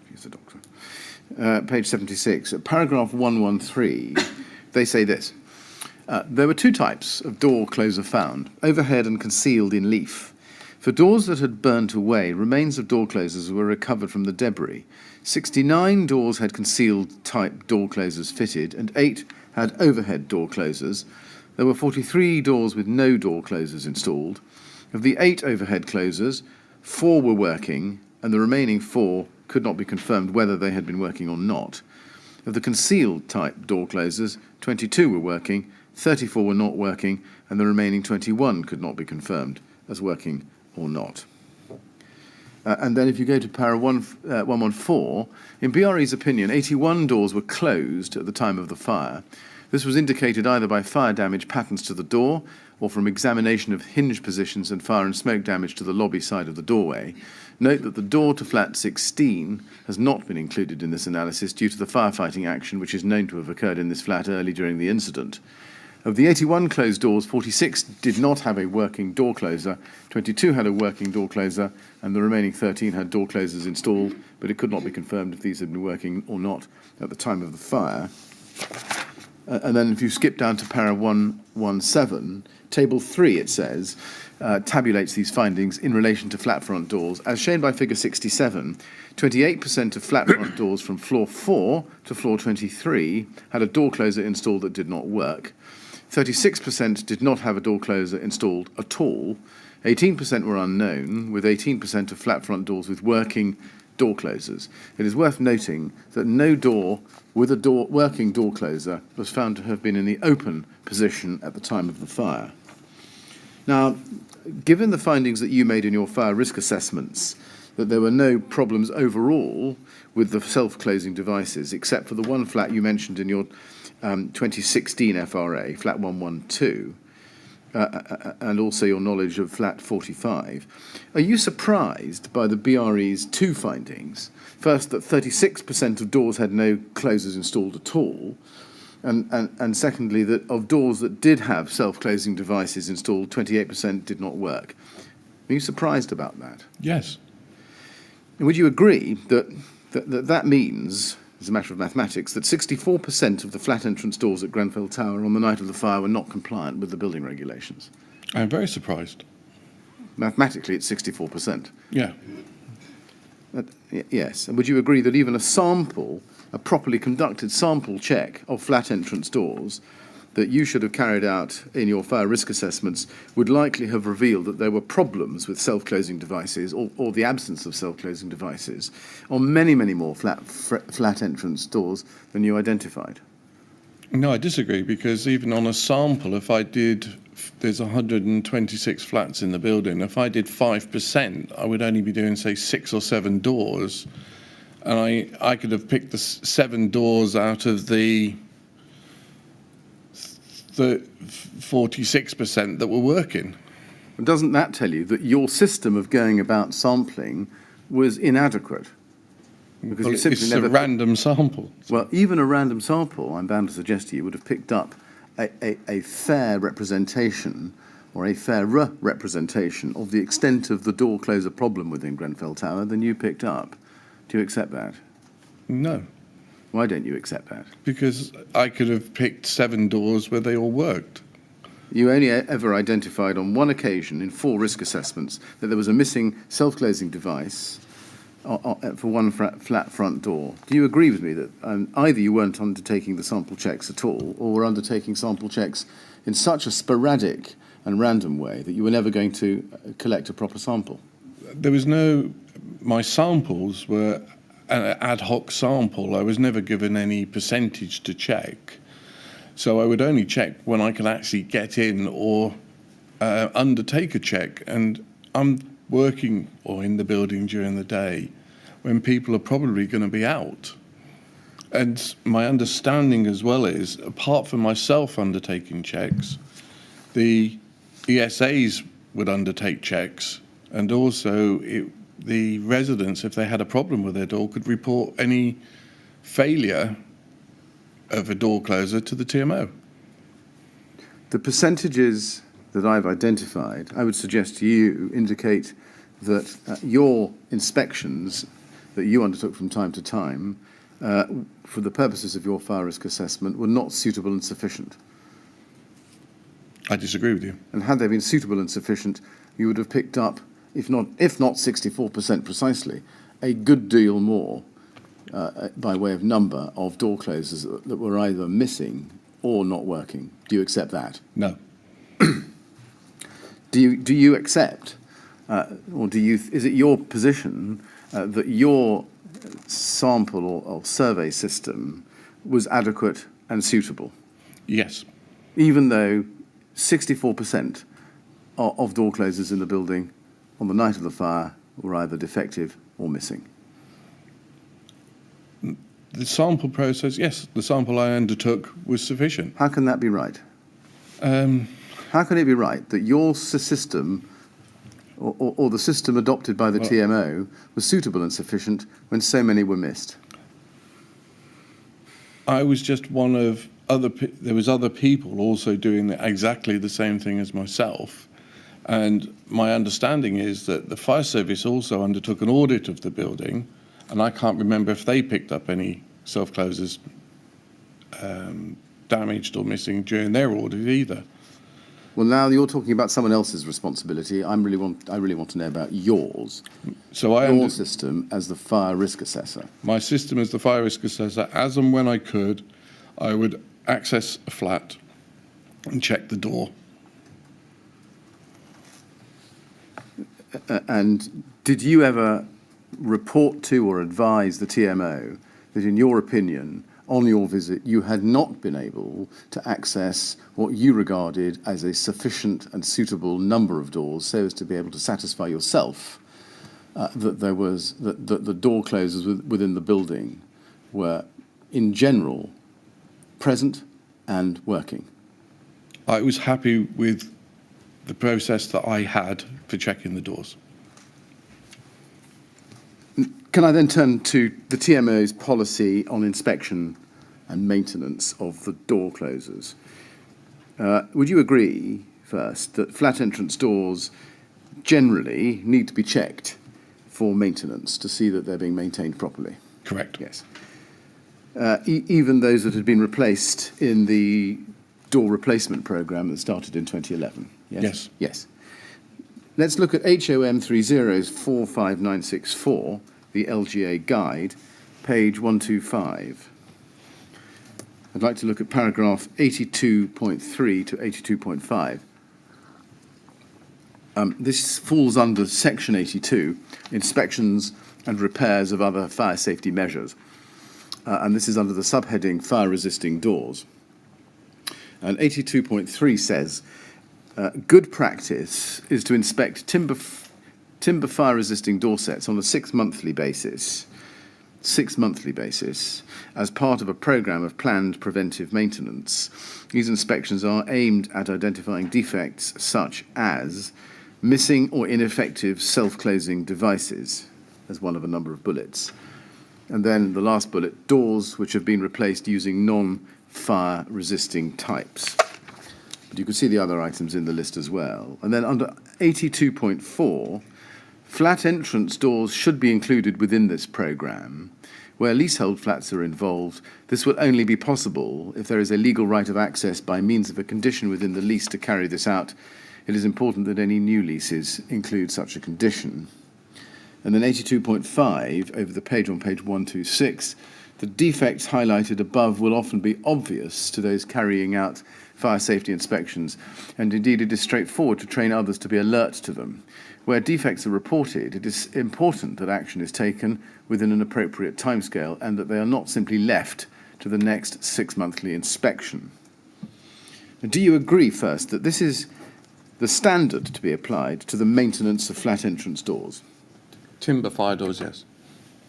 C: here's the doctor. Page 76, paragraph 113, they say this. There were 2 types of door closer found, overhead and concealed in leaf. For doors that had burnt away, remains of door closers were recovered from the debris. 69 doors had concealed type door closers fitted and 8 had overhead door closers. There were 43 doors with no door closers installed. Of the 8 overhead closers, 4 were working and the remaining 4 could not be confirmed whether they had been working or not. Of the concealed type door closers, 22 were working, 34 were not working, and the remaining 21 could not be confirmed as working or not. And then if you go to para 114, in BRE's opinion, 81 doors were closed at the time of the fire. This was indicated either by fire damage patterns to the door or from examination of hinge positions and fire and smoke damage to the lobby side of the doorway. Note that the door to flat 16 has not been included in this analysis due to the firefighting action which is known to have occurred in this flat early during the incident. Of the 81 closed doors, 46 did not have a working door closer, 22 had a working door closer, and the remaining 13 had door closers installed, but it could not be confirmed if these had been working or not at the time of the fire. And then if you skip down to para 117, table 3, it says, tabulates these findings in relation to flat front doors. As shown by figure 67, 28% of flat front doors from floor 4 to floor 23 had a door closer installed that did not work. 36% did not have a door closer installed at all. 18% were unknown, with 18% of flat front doors with working door closers. It is worth noting that no door with a working door closer was found to have been in the open position at the time of the fire. Now, given the findings that you made in your fire risk assessments, that there were no problems overall with the self-closing devices, except for the one flat you mentioned in your 2016 FRA, flat 112, and also your knowledge of flat 45. Are you surprised by the BRE's 2 findings? First, that 36% of doors had no closers installed at all, and secondly, that of doors that did have self-closing devices installed, 28% did not work. Are you surprised about that?
B: Yes.
C: And would you agree that means, as a matter of mathematics, that 64% of the flat entrance doors at Grenfell Tower on the night of the fire were not compliant with the building regulations?
B: I'm very surprised.
C: Mathematically, it's 64%.
B: Yeah.
C: Yes. And would you agree that even a properly conducted sample check of flat entrance doors that you should have carried out in your fire risk assessments would likely have revealed that there were problems with self-closing devices or the absence of self-closing devices on many, many more flat entrance doors than you identified?
B: No, I disagree, because even on a sample, there's 126 flats in the building. If I did 5%, I would only be doing, say, 6 or 7 doors. And I could have picked the 7 doors out of the the 46% that were working.
C: Doesn't that tell you that your system of going about sampling was inadequate? Because
B: Well,
C: you simply
B: it's
C: never
B: a random sample.
C: Well, even a random sample, I'm bound to suggest to you, would have picked up a fair representation or a fairer representation of the extent of the door closer problem within Grenfell Tower than you picked up. Do you accept that?
B: No,
C: Why don't you accept that?
B: because I could have picked 7 doors where they all worked.
C: You only ever identified on one occasion in 4 risk assessments that there was a missing self-closing device for one flat front door. Do you agree with me that either you weren't undertaking the sample checks at all, or were undertaking sample checks in such a sporadic and random way that you were never going to collect a proper sample?
B: There was my samples were an ad hoc sample. I was never given any percentage to check. So I would only check when I could actually get in or undertake a check. And I'm working or in the building during the day when people are probably going to be out. And my understanding as well is, apart from myself undertaking checks, the ESAs would undertake checks, and also the residents, if they had a problem with their door, could report any failure of a door closer to the TMO.
C: The percentages that I've identified, I would suggest to you, indicate that your inspections that you undertook from time to time for the purposes of your fire risk assessment were not suitable and sufficient.
B: I disagree with you.
C: And had they been suitable and sufficient, you would have picked up, if not 64% precisely, a good deal more by way of number of door closers that were either missing or not working. Do you accept that?
B: No.
C: Do you accept, or is it your position that your sample or survey system was adequate and suitable,
B: Yes.
C: even though 64% of door closers in the building on the night of the fire were either defective or missing?
B: The sample process, yes, the sample I undertook was sufficient.
C: How can that be right? How can it be right that your system or the system adopted by the TMO was suitable and sufficient when so many were missed?
B: I was just one of there was other people also doing exactly the same thing as myself. And my understanding is that the fire service also undertook an audit of the building, and I can't remember if they picked up any self-closers damaged or missing during their audit either.
C: Well, now you're talking about someone else's responsibility. I really want to know about yours.
B: So
C: your system as the fire risk assessor.
B: My system as the fire risk assessor, as and when I could, I would access a flat and check the door.
C: And did you ever report to or advise the TMO that, in your opinion, on your visit, you had not been able to access what you regarded as a sufficient and suitable number of doors so as to be able to satisfy yourself that the door closers within the building were, in general, present and working?
B: I was happy with the process that I had for checking the doors.
C: Can I then turn to the TMO's policy on inspection and maintenance of the door closers? Would you agree, first, that flat entrance doors generally need to be checked for maintenance to see that they're being maintained properly?
B: Correct.
C: Yes. Even those that had been replaced in the door replacement programme that started in 2011? Yes?
B: Yes.
C: Yes. Let's look at HOM 30's 45964, the LGA guide, page 125. I'd like to look at paragraph 82.3 to 82.5. This falls under section 82, inspections and repairs of other fire safety measures. And this is under the subheading fire resisting doors. And 82.3 says, good practice is to inspect timber fire resisting door sets on a 6 monthly basis 6-monthly basis as part of a programme of planned preventive maintenance. These inspections are aimed at identifying defects such as missing or ineffective self-closing devices, as one of a number of bullets. And then the last bullet, doors which have been replaced using non-fire resisting types. But you can see the other items in the list as well. And then under 82.4, flat entrance doors should be included within this programme. Where leasehold flats are involved, this will only be possible if there is a legal right of access by means of a condition within the lease to carry this out. It is important that any new leases include such a condition. And then 82.5, over the page on page 126, the defects highlighted above will often be obvious to those carrying out fire safety inspections, and indeed it is straightforward to train others to be alert to them. Where defects are reported, it is important that action is taken within an appropriate timescale and that they are not simply left to the next 6-monthly inspection. Now, do you agree first that this is the standard to be applied to the maintenance of flat entrance doors?
B: Timber fire doors, yes.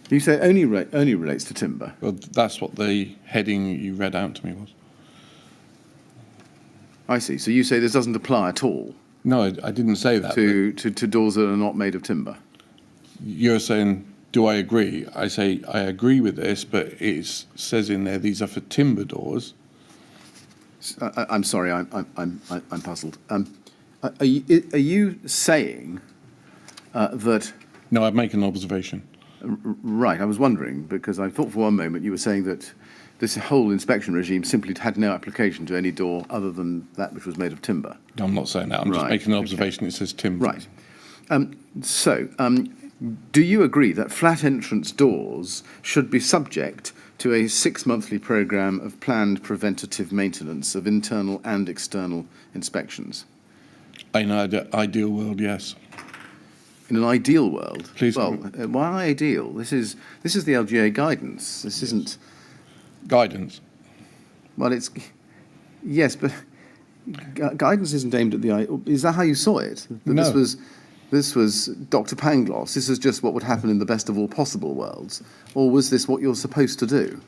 C: You say only relates to timber.
B: Well, that's what the heading you read out to me was.
C: I see. So you say this doesn't apply at all
B: No, I didn't say that.
C: to doors that are not made of timber.
B: You're saying, do I agree? I say I agree with this, but it says in there these are for timber doors.
C: I'm sorry. I'm puzzled. Are you saying that?
B: No, I make an observation.
C: Right. I was wondering because I thought for one moment you were saying that this whole inspection regime simply had no application to any door other than that which was made of timber.
B: No, I'm not saying that. I'm just
C: Right,
B: making an observation. It says timber.
C: Right. Do you agree that flat entrance doors should be subject to a 6-monthly programme of planned preventative maintenance of internal and external inspections?
B: In an ideal world, yes.
C: In an ideal world?
B: Please.
C: Well, why ideal? This is the LGA guidance. This isn't...
B: Guidance.
C: Well, it's... Yes, but guidance isn't aimed at the... Is that how you saw it? That
B: No.
C: This was Dr. Pangloss. This is just what would happen in the best of all possible worlds. Or was this what you're supposed to do?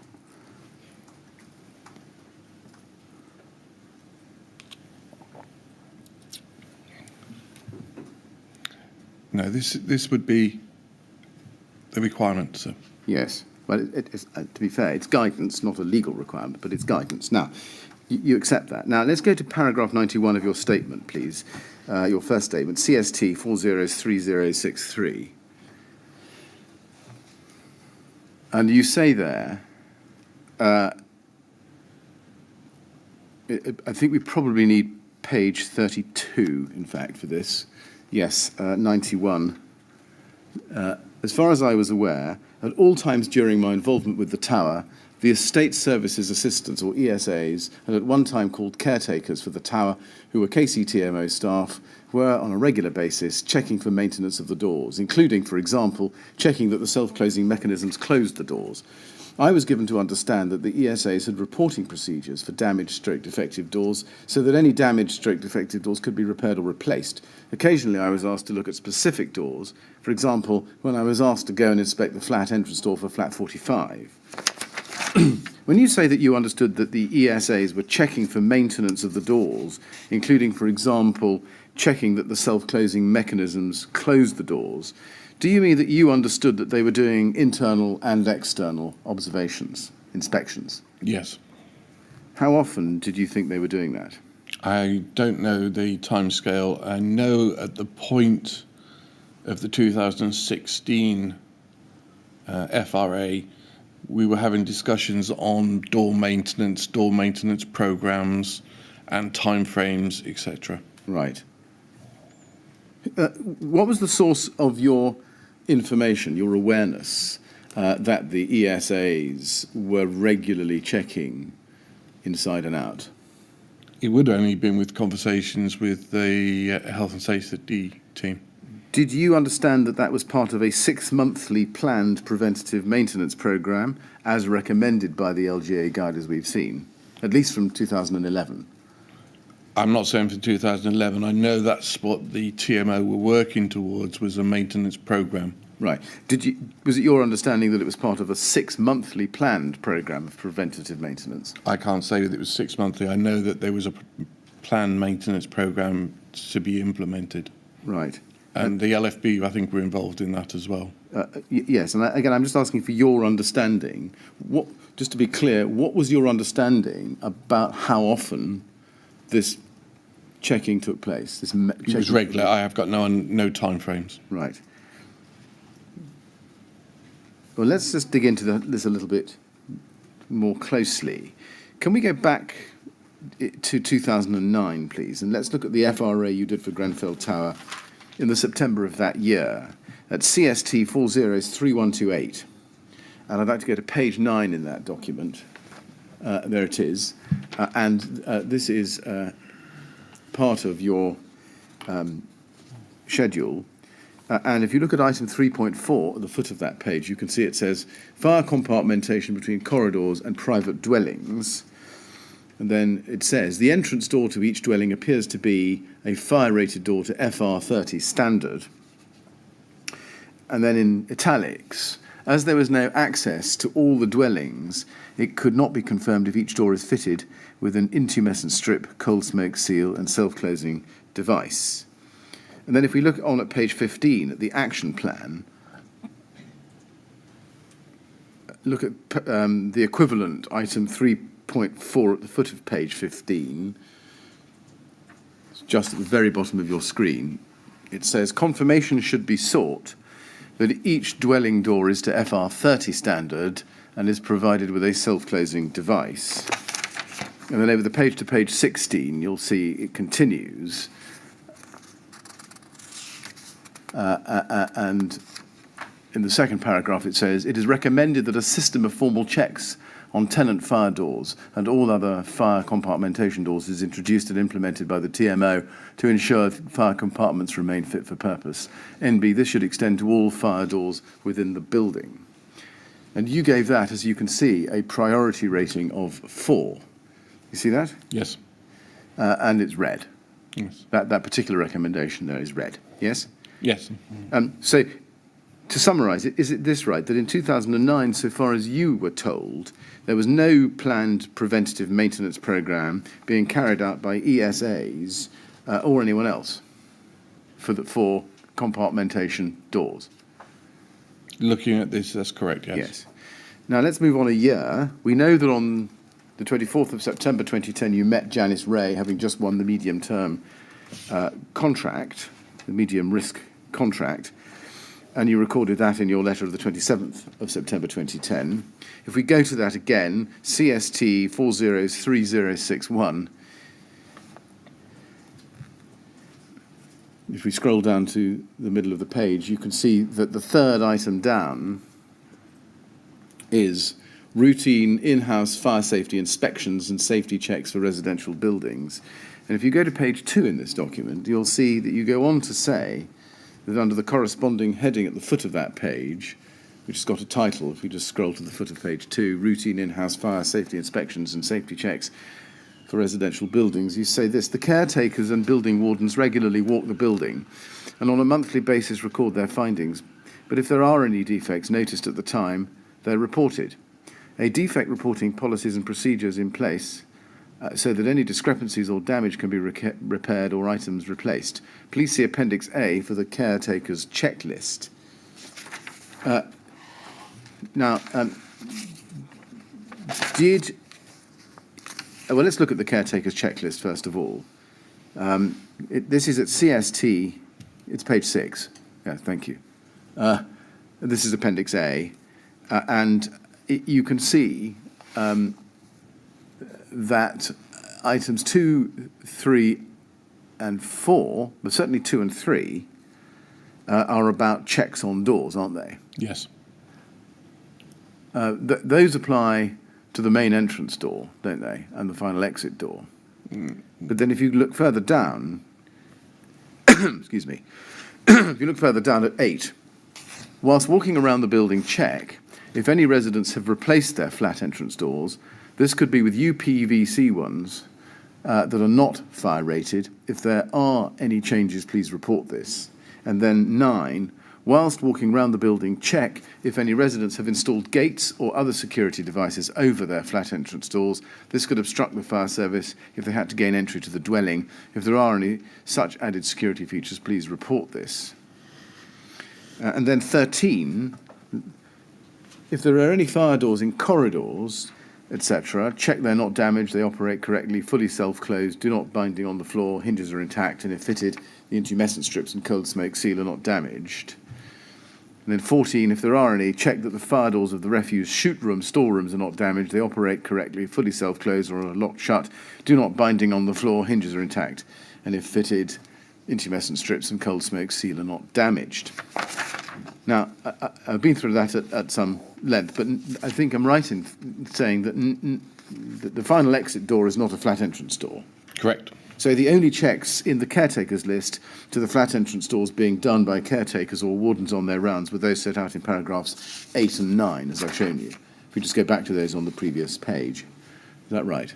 B: No, this would be the requirement, sir.
C: Yes. Well, to be fair, it's guidance, not a legal requirement, but it's guidance. Now, you accept that. Now, let's go to paragraph 91 of your statement, please. Your first statement, CST 403063. And you say there, I think we probably need page 32, in fact, for this. Yes, 91. As far as I was aware, at all times during my involvement with the tower, the Estate Services Assistants, or ESAs, and at one time called caretakers for the tower, who were KCTMO staff, were on a regular basis checking for maintenance of the doors, including, for example, checking that the self-closing mechanisms closed the doors. I was given to understand that the ESAs had reporting procedures for damaged/defective doors, so that any damaged/defective doors could be repaired or replaced. Occasionally, I was asked to look at specific doors. For example, when I was asked to go and inspect the flat entrance door for flat 45. When you say that you understood that the ESAs were checking for maintenance of the doors, including, for example, checking that the self-closing mechanisms closed the doors, do you mean that you understood that they were doing internal and external observations, inspections?
B: Yes.
C: How often did you think they were doing that?
B: I don't know the timescale. I know at the point of the 2016 FRA, we were having discussions on door maintenance programs and timeframes, etc.
C: Right. What was the source of your information, your awareness, that the ESAs were regularly checking inside and out?
B: It would only have been with conversations with the health and safety team.
C: Did you understand that that was part of a 6-monthly planned preventative maintenance programme, as recommended by the LGA guide as we've seen, at least from 2011?
B: I'm not saying for 2011. I know that's what the TMO were working towards, was a maintenance programme.
C: Right. Was it your understanding that it was part of a 6-monthly planned programme of preventative maintenance?
B: I can't say that it was 6 monthly. I know that there was a planned maintenance programme to be implemented.
C: Right.
B: And the LFB, I think, were involved in that as well.
C: Yes, and again, I'm just asking for your understanding. Just to be clear, what was your understanding about how often this checking took place?
B: It was regular. I have got no time frames.
C: Right. Well, let's just dig into this a little bit more closely. Can we go back to 2009, please? And let's look at the FRA you did for Grenfell Tower in the September of that year at CST 403128. And I'd like to go to page 9 in that document. There it is. This is part of your schedule. And if you look at item 3.4 at the foot of that page, you can see it says fire compartmentation between corridors and private dwellings. And then it says the entrance door to each dwelling appears to be a fire-rated door to FR30 standard. And then in italics, as there was no access to all the dwellings, it could not be confirmed if each door is fitted with an intumescent strip, cold smoke seal, and self-closing device. And then if we look on at page 15 at the action plan, look at the equivalent, item 3.4 at the foot of page 15, it's just at the very bottom of your screen. It says confirmation should be sought that each dwelling door is to FR30 standard and is provided with a self-closing device. And then over the page to page 16, you'll see it continues. And in the second paragraph it says, it is recommended that a system of formal checks on tenant fire doors and all other fire compartmentation doors is introduced and implemented by the TMO to ensure fire compartments remain fit for purpose. NB, this should extend to all fire doors within the building. And you gave that, as you can see, a priority rating of 4. You see that?
B: Yes.
C: And it's red.
B: Yes.
C: That particular recommendation there is red. Yes?
B: Yes.
C: So, to summarise it, is it this right, that in 2009, so far as you were told, there was no planned preventative maintenance programme being carried out by ESAs or anyone else for compartmentation doors?
B: Looking at this, that's correct, yes.
C: Yes. Now, let's move on a year. We know that on the 24th of September 2010, you met Janice Ray, having just won the medium-term contract, the medium risk contract, and you recorded that in your letter of the 27th of September 2010. If we go to that again, CST 403061, if we scroll down to the middle of the page, you can see that the third item down is routine in-house fire safety inspections and safety checks for residential buildings. And if you go to page 2 in this document, you'll see that you go on to say that under the corresponding heading at the foot of that page, which has got a title, if we just scroll to the foot of page 2, routine in-house fire safety inspections and safety checks for residential buildings, you say this: the caretakers and building wardens regularly walk the building and on a monthly basis record their findings. But if there are any defects noticed at the time, they're reported. A defect reporting policies and procedures in place so that any discrepancies or damage can be repaired or items replaced. Please see Appendix A for the caretaker's checklist. Well, let's look at the caretaker's checklist first of all. This is at CST, it's page 6. Yeah, thank you. This is Appendix A, and you can see that items 2, 3, and 4, but certainly 2 and 3, are about checks on doors, aren't they?
B: Yes.
C: Those apply to the main entrance door, don't they, and the final exit door. But then if you look further down, excuse me, if you look further down at 8, whilst walking around the building, check if any residents have replaced their flat entrance doors. This could be with UPVC ones that are not fire rated. If there are any changes, please report this. And then 9, Whilst walking round the building, check if any residents have installed gates or other security devices over their flat entrance doors. This could obstruct the fire service if they had to gain entry to the dwelling. If there are any such added security features, please report this. And then 13, if there are any fire doors in corridors, etc., check they're not damaged, they operate correctly, fully self-closed, do not binding on the floor, hinges are intact, and if fitted, the intumescent strips and cold smoke seal are not damaged. And then 14, if there are any, check that the fire doors of the refuse chute room, storerooms are not damaged, they operate correctly, fully self-closed or are locked shut, do not binding on the floor, hinges are intact, and if fitted, intumescent strips and cold smoke seal are not damaged. Now, I've been through that at some length, but I think I'm right in saying that the final exit door is not a flat entrance door.
B: Correct.
C: So the only checks in the caretakers list to the flat entrance doors being done by caretakers or wardens on their rounds were those set out in paragraphs 8 and 9, as I've shown you. If we just go back to those on the previous page. Is that right?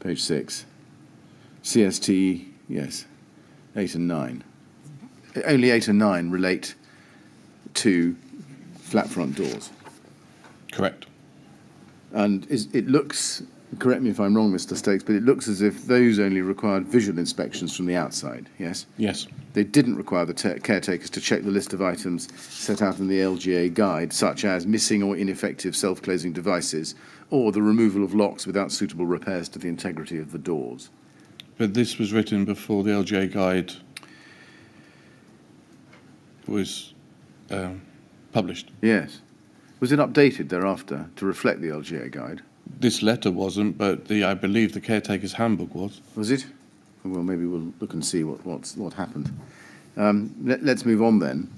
C: Page 6. CST, yes, 8 and 9. Only 8 and 9 relate to flat front doors.
B: Correct.
C: And it looks, correct me if I'm wrong, Mr. Stokes, but it looks as if those only required visual inspections from the outside, yes?
B: Yes.
C: They didn't require the caretakers to check the list of items set out in the LGA guide, such as missing or ineffective self-closing devices, or the removal of locks without suitable repairs to the integrity of the doors.
B: But this was written before the LGA guide was published.
C: Yes. Was it updated thereafter to reflect the LGA guide?
B: This letter wasn't, but I believe the caretaker's handbook was.
C: Was it? Well, maybe we'll look and see what happened. Let's move on then.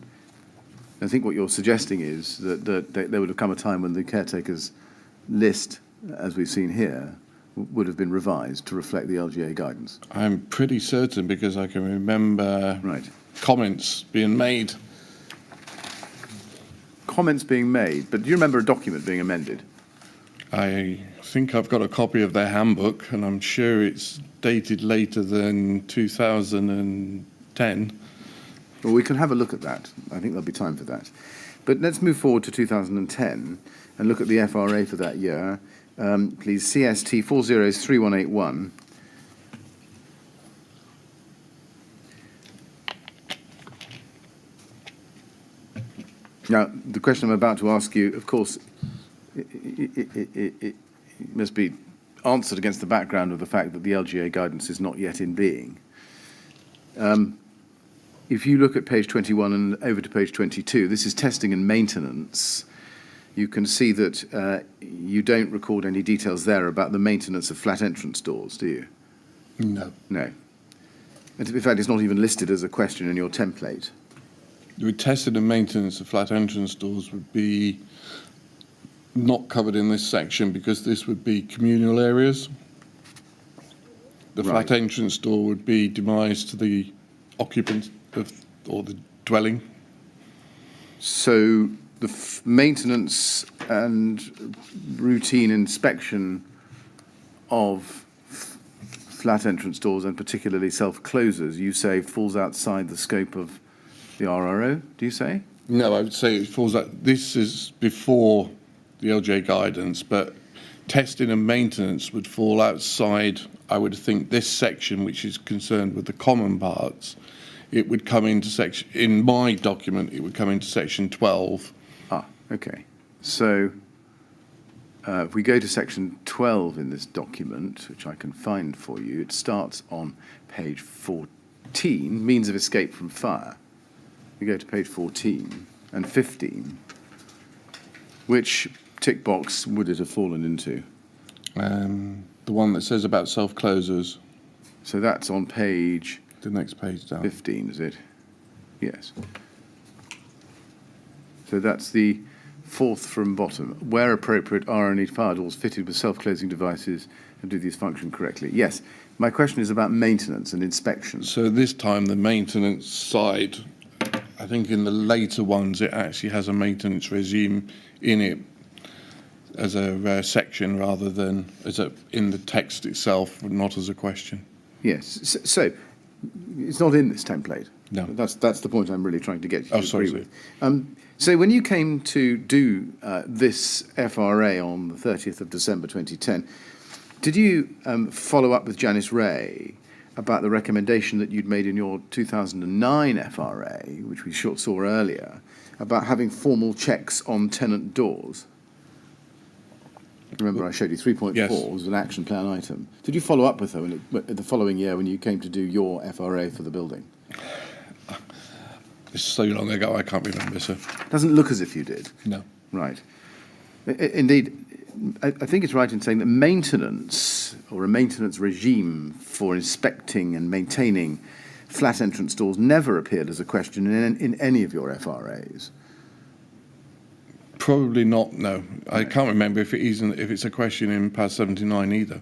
C: I think what you're suggesting is that there would have come a time when the caretaker's list, as we've seen here, would have been revised to reflect the LGA guidance.
B: I'm pretty certain because I can remember comments being made.
C: Comments being made, but do you remember a document being amended?
B: I think I've got a copy of their handbook, and I'm sure it's dated later than 2010.
C: Well, we can have a look at that. I think there'll be time for that. But let's move forward to 2010 and look at the FRA for that year. Please, CST 403181. Now, the question I'm about to ask you, of course, it must be answered against the background of the fact that the LGA guidance is not yet in being. If you look at page 21 and over to page 22, this is testing and maintenance. You can see that you don't record any details there about the maintenance of flat entrance doors, do you?
B: No.
C: No. And in fact, it's not even listed as a question in your template.
B: The testing and maintenance of flat entrance doors would be not covered in this section because this would be communal areas. The flat entrance door would be demised to the occupant or the dwelling.
C: So the maintenance and routine inspection of flat entrance doors, and particularly self-closers, you say falls outside the scope of the RRO, do you say?
B: No, I would say it falls out. This is before the LJ guidance, but testing and maintenance would fall outside, I would think, this section, which is concerned with the common parts. It would come into section, in my document, it would come into section 12.
C: Ah, okay. So if we go to section 12 in this document, which I can find for you, it starts on page 14, means of escape from fire. We go to page 14 and 15. Which tick box would it have fallen into?
B: The one that says about self-closers.
C: So that's on page...
B: The next page down.
C: 15, is it? Yes. So that's the fourth from bottom. Where appropriate, R&E fire doors fitted with self-closing devices and do these function correctly. Yes. My question is about maintenance and inspection.
B: So this time the maintenance side, I think in the later ones it actually has a maintenance regime in it. section rather than in the text itself, not as a question.
C: Yes. So it's not in this template.
B: No.
C: That's the point I'm really trying to get you to
B: sorry,
C: agree with. So when you came to do this FRA on the 30th of December 2010, did you follow up with Janice Ray about the recommendation that you'd made in your 2009 FRA, which we saw earlier, about having formal checks on tenant doors? Remember, I showed you 3.4
B: Yes.
C: was an action plan item. Did you follow up with her the following year when you came to do your FRA for the building?
B: It's so long ago, I can't remember, sir.
C: Doesn't look as if you did.
B: No.
C: Right. Indeed, I think it's right in saying that maintenance, or a maintenance regime for inspecting and maintaining flat entrance doors, never appeared as a question in any of your FRAs.
B: Probably not, no. I can't remember if it's a question in PAS 79 either.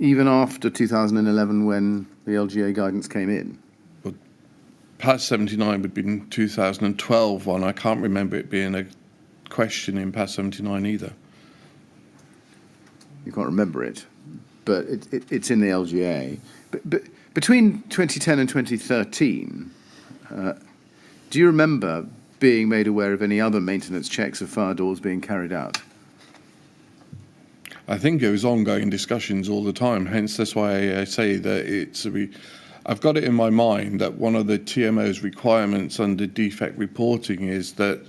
C: Even after 2011 when the LGA guidance came in?
B: PAS 79 would be in 2012 one. I can't remember it being a question in PAS 79 either.
C: You can't remember it, but it's in the LGA. But between 2010 and 2013, do you remember being made aware of any other maintenance checks of fire doors being carried out?
B: I think there was ongoing discussions all the time, hence that's why I say that I've got it in my mind that one of the TMO's requirements under defect reporting is that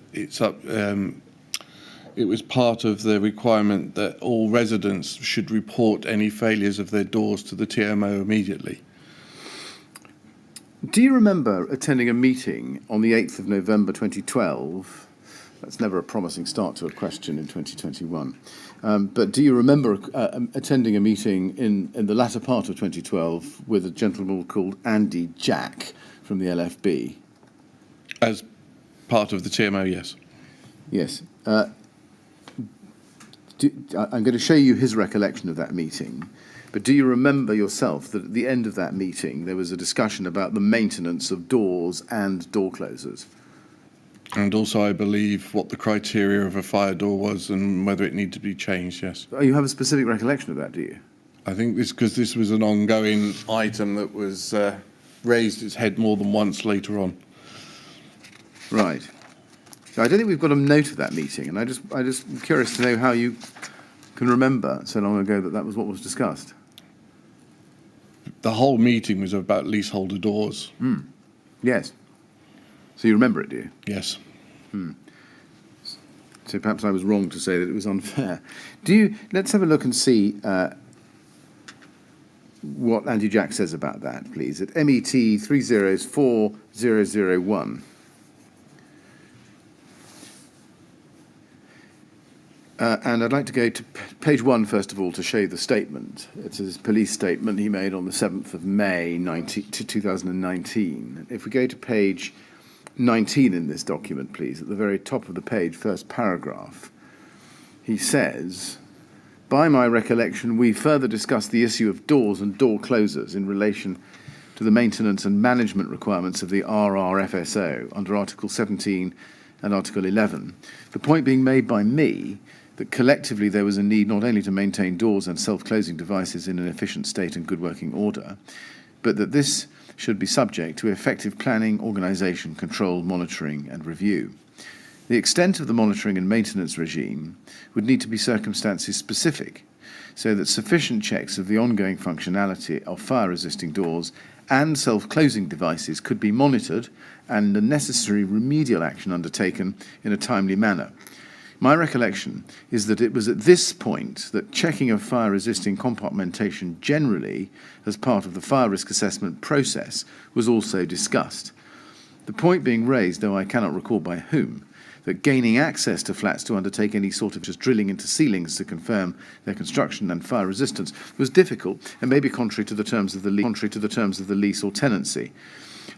B: it was part of the requirement that all residents should report any failures of their doors to the TMO immediately.
C: Do you remember attending a meeting on the 8th of November 2012? That's never a promising start to a question in 2021. But do you remember attending a meeting in the latter part of 2012 with a gentleman called Andy Jack from the LFB?
B: As part of the TMO, yes.
C: Yes. I'm going to show you his recollection of that meeting. But do you remember yourself that at the end of that meeting there was a discussion about the maintenance of doors and door closers?
B: And also, I believe, what the criteria of a fire door was and whether it needed to be changed, yes.
C: Oh, you have a specific recollection of that, do you?
B: I think because this was an ongoing item that was raised its head more than once later on.
C: Right. So I don't think we've got a note of that meeting, and I just am curious to know how you can remember so long ago that was what was discussed.
B: The whole meeting was about leaseholder doors.
C: Yes. So you remember it, do you?
B: Yes.
C: So perhaps I was wrong to say that it was unfair. Let's have a look and see what Andy Jack says about that, please. At MET 304001. And I'd like to go to page 1, first of all, to show you the statement. It's his police statement he made on the 7th of May 2019. If we go to page 19 in this document, please, at the very top of the page, first paragraph, he says, "By my recollection, we further discussed the issue of doors and door closers in relation to the maintenance and management requirements of the RRFSO under Article 17 and Article 11. The point being made by me that collectively there was a need not only to maintain doors and self-closing devices in an efficient state and good working order, but that this should be subject to effective planning, organisation, control, monitoring and review. The extent of the monitoring and maintenance regime would need to be circumstances specific, so that sufficient checks of the ongoing functionality of fire-resisting doors and self-closing devices could be monitored and the necessary remedial action undertaken in a timely manner. My recollection is that it was at this point that checking of fire-resisting compartmentation generally, as part of the fire risk assessment process, was also discussed. The point being raised, though I cannot recall by whom, that gaining access to flats to undertake any sort of just drilling into ceilings to confirm their construction and fire resistance was difficult and may be contrary to the terms of the lease or tenancy.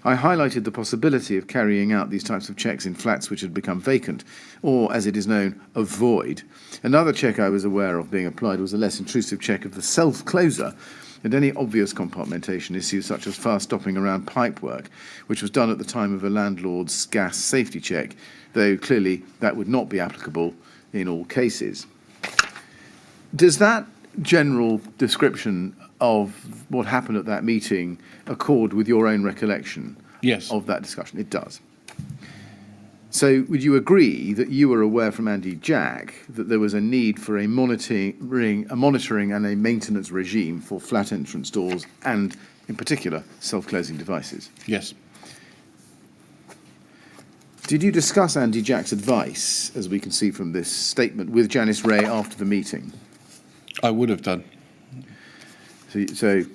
C: I highlighted the possibility of carrying out these types of checks in flats which had become vacant, or, as it is known, a void. Another check I was aware of being applied was a less intrusive check of the self-closer and any obvious compartmentation issues such as fast stopping around pipework, which was done at the time of a landlord's gas safety check, though clearly that would not be applicable in all cases. Does that general description of what happened at that meeting accord with your own recollection
B: Yes.
C: of that discussion? It does. So would you agree that you were aware from Andy Jack that there was a need for a monitoring and a maintenance regime for flat entrance doors and, in particular, self-closing devices?
B: Yes.
C: Did you discuss Andy Jack's advice, as we can see from this statement, with Janice Ray after the meeting?
B: I would have done.
C: So you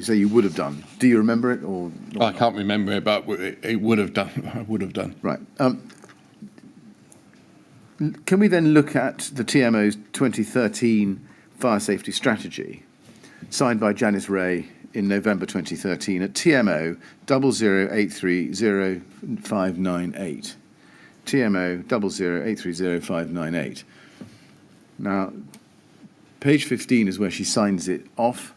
C: say you would have done. Do you remember it or not?
B: I can't remember it, but it would have done. I would have done.
C: Right. Can we then look at the TMO's 2013 fire safety strategy, signed by Janice Ray in November 2013 at TMO 00830598. TMO 00830598. Now, page 15 is where she signs it off,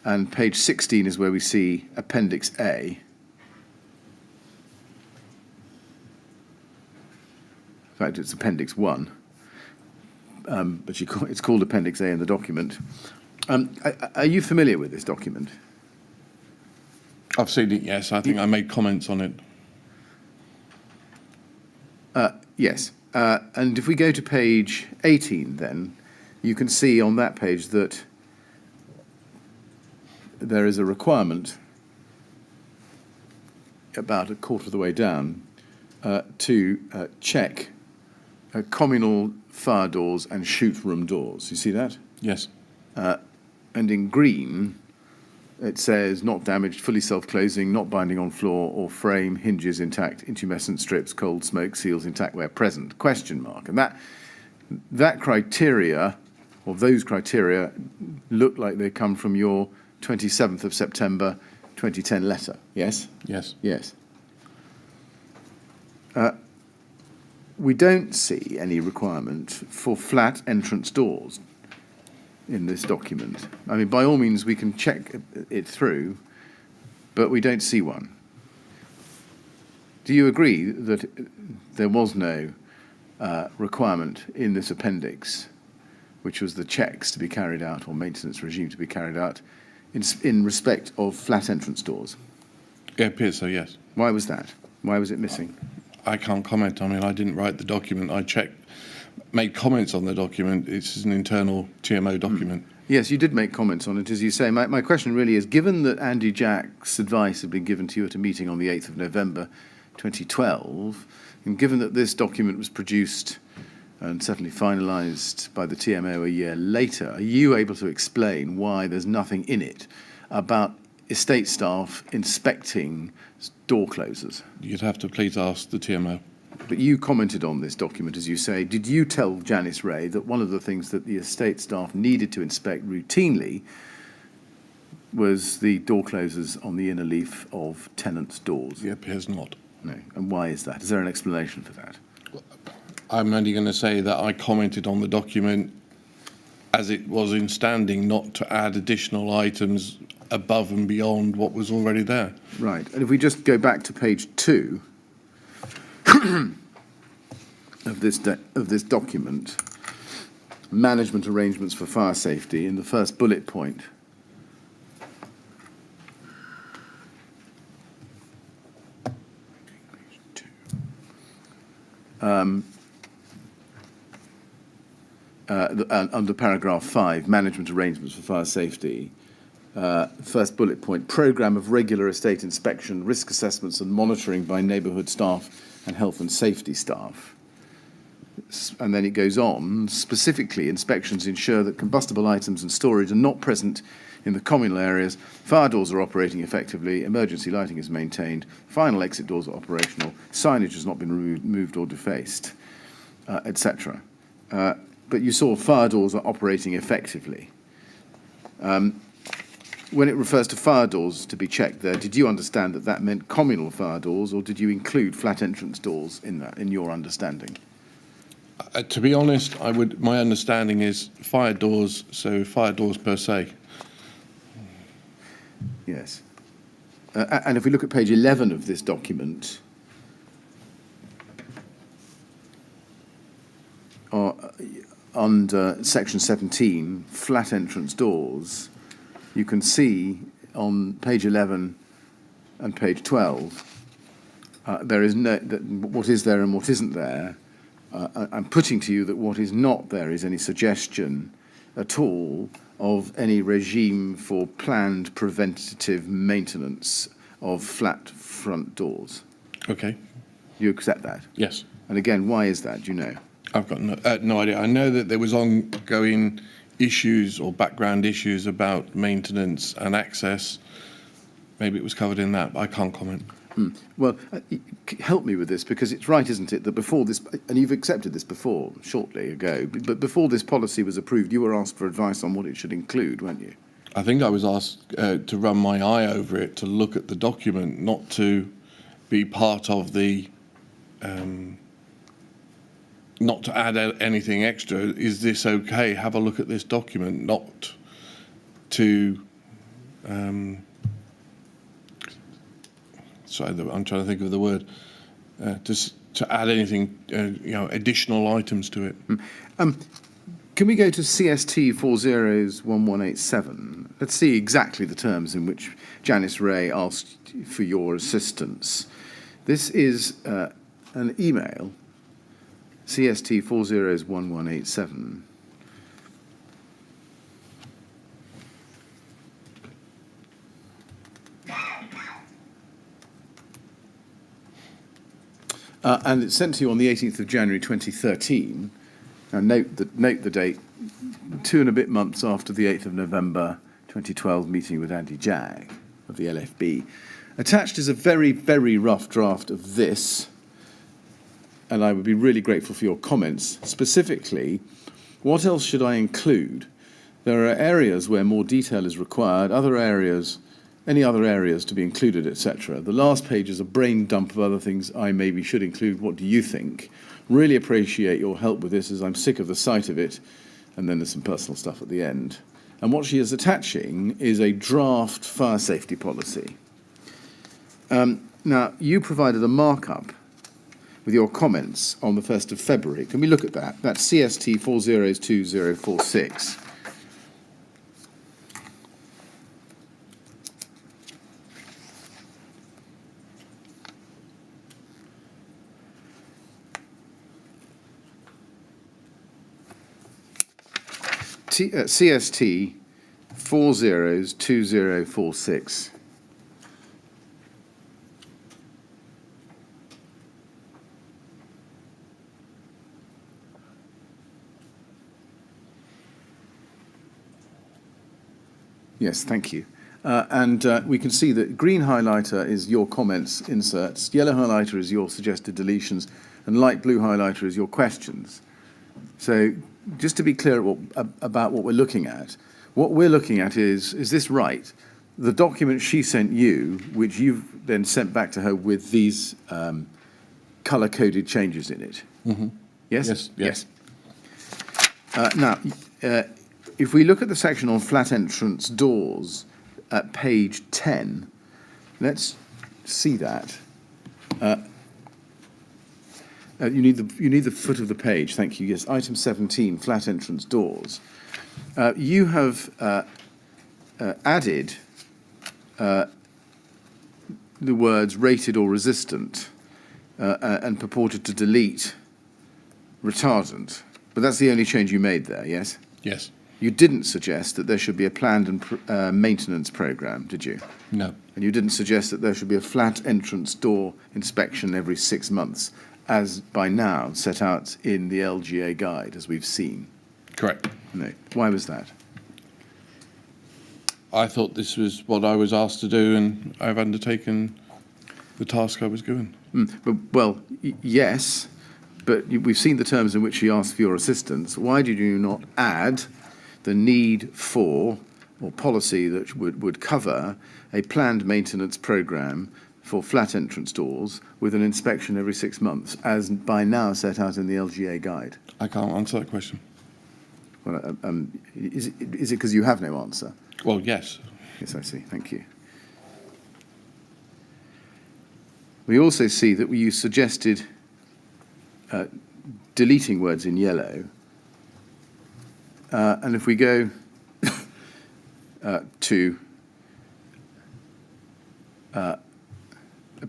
C: and page 16 is where we see Appendix A. In fact, it's Appendix 1, but it's called Appendix A in the document. Are you familiar with this document?
B: I've seen it, yes. I think I made comments on it.
C: Yes. And if we go to page 18 then, you can see on that page that there is a requirement about a quarter of the way down to check communal fire doors and chute room doors. You see that?
B: Yes.
C: And in green, it says not damaged, fully self-closing, not binding on floor or frame, hinges intact, intumescent strips, cold smoke, seals intact where present, question mark. And that criteria, or those criteria, look like they come from your 27th of September 2010 letter, yes?
B: Yes.
C: Yes. We don't see any requirement for flat entrance doors in this document. I mean, by all means, we can check it through, but we don't see one. Do you agree that there was no requirement in this appendix, which was the checks to be carried out or maintenance regime to be carried out in respect of flat entrance doors?
B: It appears so, yes.
C: Why was that? Why was it missing?
B: I can't comment on it. I didn't write the document. I made comments on the document. It's an internal TMO document.
C: Yes, you did make comments on it, as you say. My question really is, given that Andy Jack's advice had been given to you at a meeting on the 8th of November 2012, and given that this document was produced and certainly finalised by the TMO a year later, are you able to explain why there's nothing in it about estate staff inspecting door closers?
B: You'd have to please ask the TMO.
C: But you commented on this document, as you say. Did you tell Janice Ray that one of the things that the estate staff needed to inspect routinely was the door closers on the inner leaf of tenants' doors?
B: It appears not.
C: No. And why is that? Is there an explanation for that?
B: I'm only going to say that I commented on the document as it was in standing, not to add additional items above and beyond what was already there.
C: Right. And if we just go back to page 2 of this document, management arrangements for fire safety, in the first bullet point, under paragraph 5, management arrangements for fire safety, first bullet point, programme of regular estate inspection, risk assessments and monitoring by neighbourhood staff and health and safety staff. And then it goes on, specifically inspections ensure that combustible items and storage are not present in the communal areas, fire doors are operating effectively, emergency lighting is maintained, final exit doors are operational, signage has not been removed or defaced, etc. But you saw fire doors are operating effectively. When it refers to fire doors to be checked there, did you understand that that meant communal fire doors, or did you include flat entrance doors in that, in your understanding?
B: To be honest, my understanding is fire doors, so fire doors per se.
C: Yes. And if we look at page 11 of this document, under section 17, flat entrance doors, you can see on page 11 and page 12, there is no, what is there and what isn't there. I'm putting to you that what is not there is any suggestion at all of any regime for planned preventative maintenance of flat front doors.
B: Okay.
C: You accept that?
B: Yes.
C: And again, why is that? Do you know?
B: I've got no idea. I know that there was ongoing issues or background issues about maintenance and access. Maybe it was covered in that, but I can't comment.
C: Well, help me with this, because it's right, isn't it, that before this, and you've accepted this before, shortly ago, but before this policy was approved, you were asked for advice on what it should include, weren't you?
B: I think I was asked to run my eye over it, to look at the document, not to be part of the, not to add anything extra. Is this okay? Have a look at this document, not to, sorry, I'm trying to think of the word, to add anything, additional items to it.
C: Can we go to CST 401187? Let's see exactly the terms in which Janice Ray asked for your assistance. This is an email, CST 401187. And it's sent to you on the 18th of January 2013. Now note the date, 2 and a bit months after the 8th of November 2012 meeting with Andy Jag of the LFB. Attached is a very, very rough draft of this, and I would be really grateful for your comments. Specifically, what else should I include? There are areas where more detail is required, other areas, any other areas to be included, etc. The last page is a brain dump of other things I maybe should include. What do you think? Really appreciate your help with this, as I'm sick of the sight of it. And then there's some personal stuff at the end. And what she is attaching is a draft fire safety policy. Now, you provided a markup with your comments on the 1st of February. Can we look at that? That's CST 402046. CST 402046. Yes, thank you. And we can see that green highlighter is your comments, inserts, yellow highlighter is your suggested deletions, and light blue highlighter is your questions. So just to be clear about what we're looking at is this right? The document she sent you, which you've then sent back to her with these colour-coded changes in it.
B: Mm-hmm.
C: Yes?
B: Yes.
C: Now, if we look at the section on flat entrance doors at page 10, let's see that. You need the foot of the page. Thank you. Yes, item 17, flat entrance doors. You have added the words rated or resistant and purported to delete retardant. But that's the only change you made there. Yes.
B: Yes.
C: You didn't suggest that there should be a planned and maintenance programme, did you?
B: No.
C: And you didn't suggest that there should be a flat entrance door inspection every 6 months, as by now set out in the LGA guide, as we've seen.
B: Correct.
C: No. Why was that?
B: I thought this was what I was asked to do, and I've undertaken the task I was given.
C: Yes, but we've seen the terms in which she asked for your assistance. Why did you not add the need for, or policy that would cover, a planned maintenance programme for flat entrance doors with an inspection every 6 months, as by now set out in the LGA guide?
B: I can't answer that question.
C: Well, is it because you have no answer?
B: Well, yes.
C: Yes, I see. Thank you. We also see that you suggested deleting words in yellow And if we go to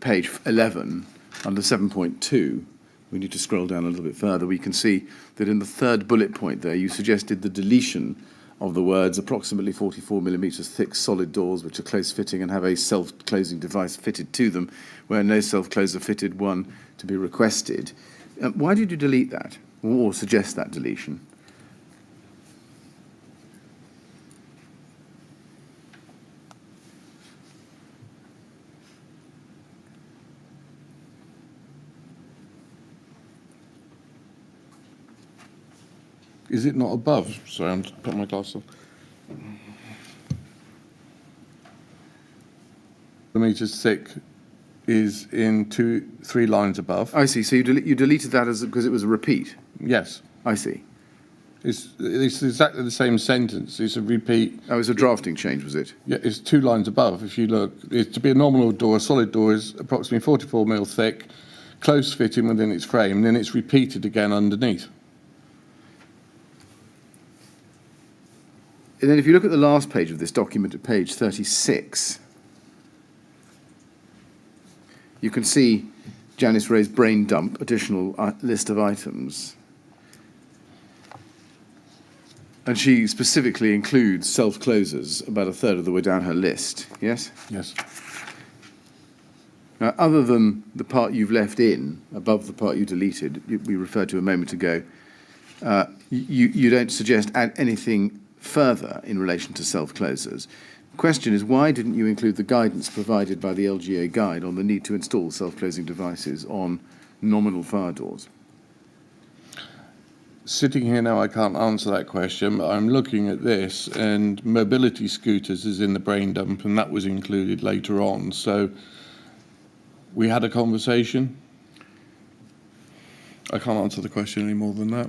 C: page 11, under 7.2, we need to scroll down a little bit further, we can see that in the third bullet point there, you suggested the deletion of the words approximately 44 millimetres thick solid doors which are close-fitting and have a self-closing device fitted to them, where no self-closer fitted one to be requested. Why did you delete that, or suggest that deletion?
B: Is it not above? Sorry, I'm just putting my glasses on. Millimeters thick is in 3 lines above.
C: I see. So you deleted that because it was a repeat?
B: Yes.
C: I see.
B: It's exactly the same sentence. It's a repeat.
C: Oh, it was a drafting change, was it?
B: Yeah, it's 2 lines above. If you look, to be a nominal door, a solid door is approximately 44 mil thick, close fitting within its frame, then it's repeated again underneath.
C: And then if you look at the last page of this document at page 36, you can see Janice Ray's brain dump, additional list of items. And she specifically includes self-closers about a third of the way down her list, yes?
B: Yes.
C: Now, other than the part you've left in, above the part you deleted, we referred to a moment ago, you don't suggest add anything further in relation to self-closers. The question is, why didn't you include the guidance provided by the LGA guide on the need to install self-closing devices on nominal fire doors?
B: Sitting here now, I can't answer that question, but I'm looking at this, and mobility scooters is in the brain dump, and that was included later on. So we had a conversation. I can't answer the question any more than that.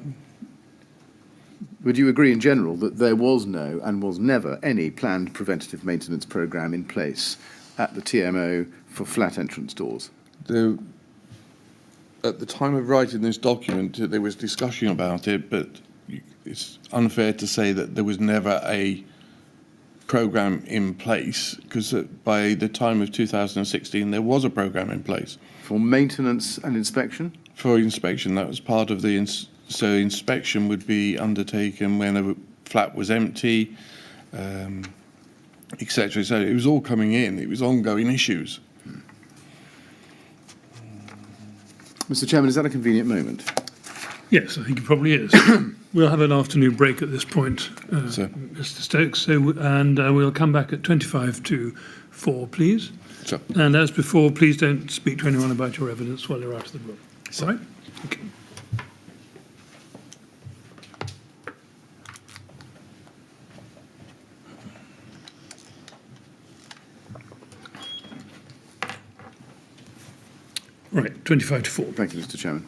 C: Would you agree in general that there was no and was never any planned preventative maintenance programme in place at the TMO for flat entrance doors?
B: At the time of writing this document, there was discussion about it, but it's unfair to say that there was never a programme in place, because by the time of 2016, there was a programme in place.
C: For maintenance and inspection?
B: For inspection, that was part of the... So inspection would be undertaken when a flat was empty, etc. So it was all coming in. It was ongoing issues.
C: Mr. Chairman, is that a convenient moment?
A: Yes, I think it probably is. We'll have an afternoon break at this point, Mr. Stokes, and we'll come back at 25 to 4, please.
B: Sure.
A: And as before, please don't speak to anyone about your evidence while you're out of the room.
B: Sure.
A: All right? Okay. Right, 25 to 4.
C: Thank you, Mr. Chairman.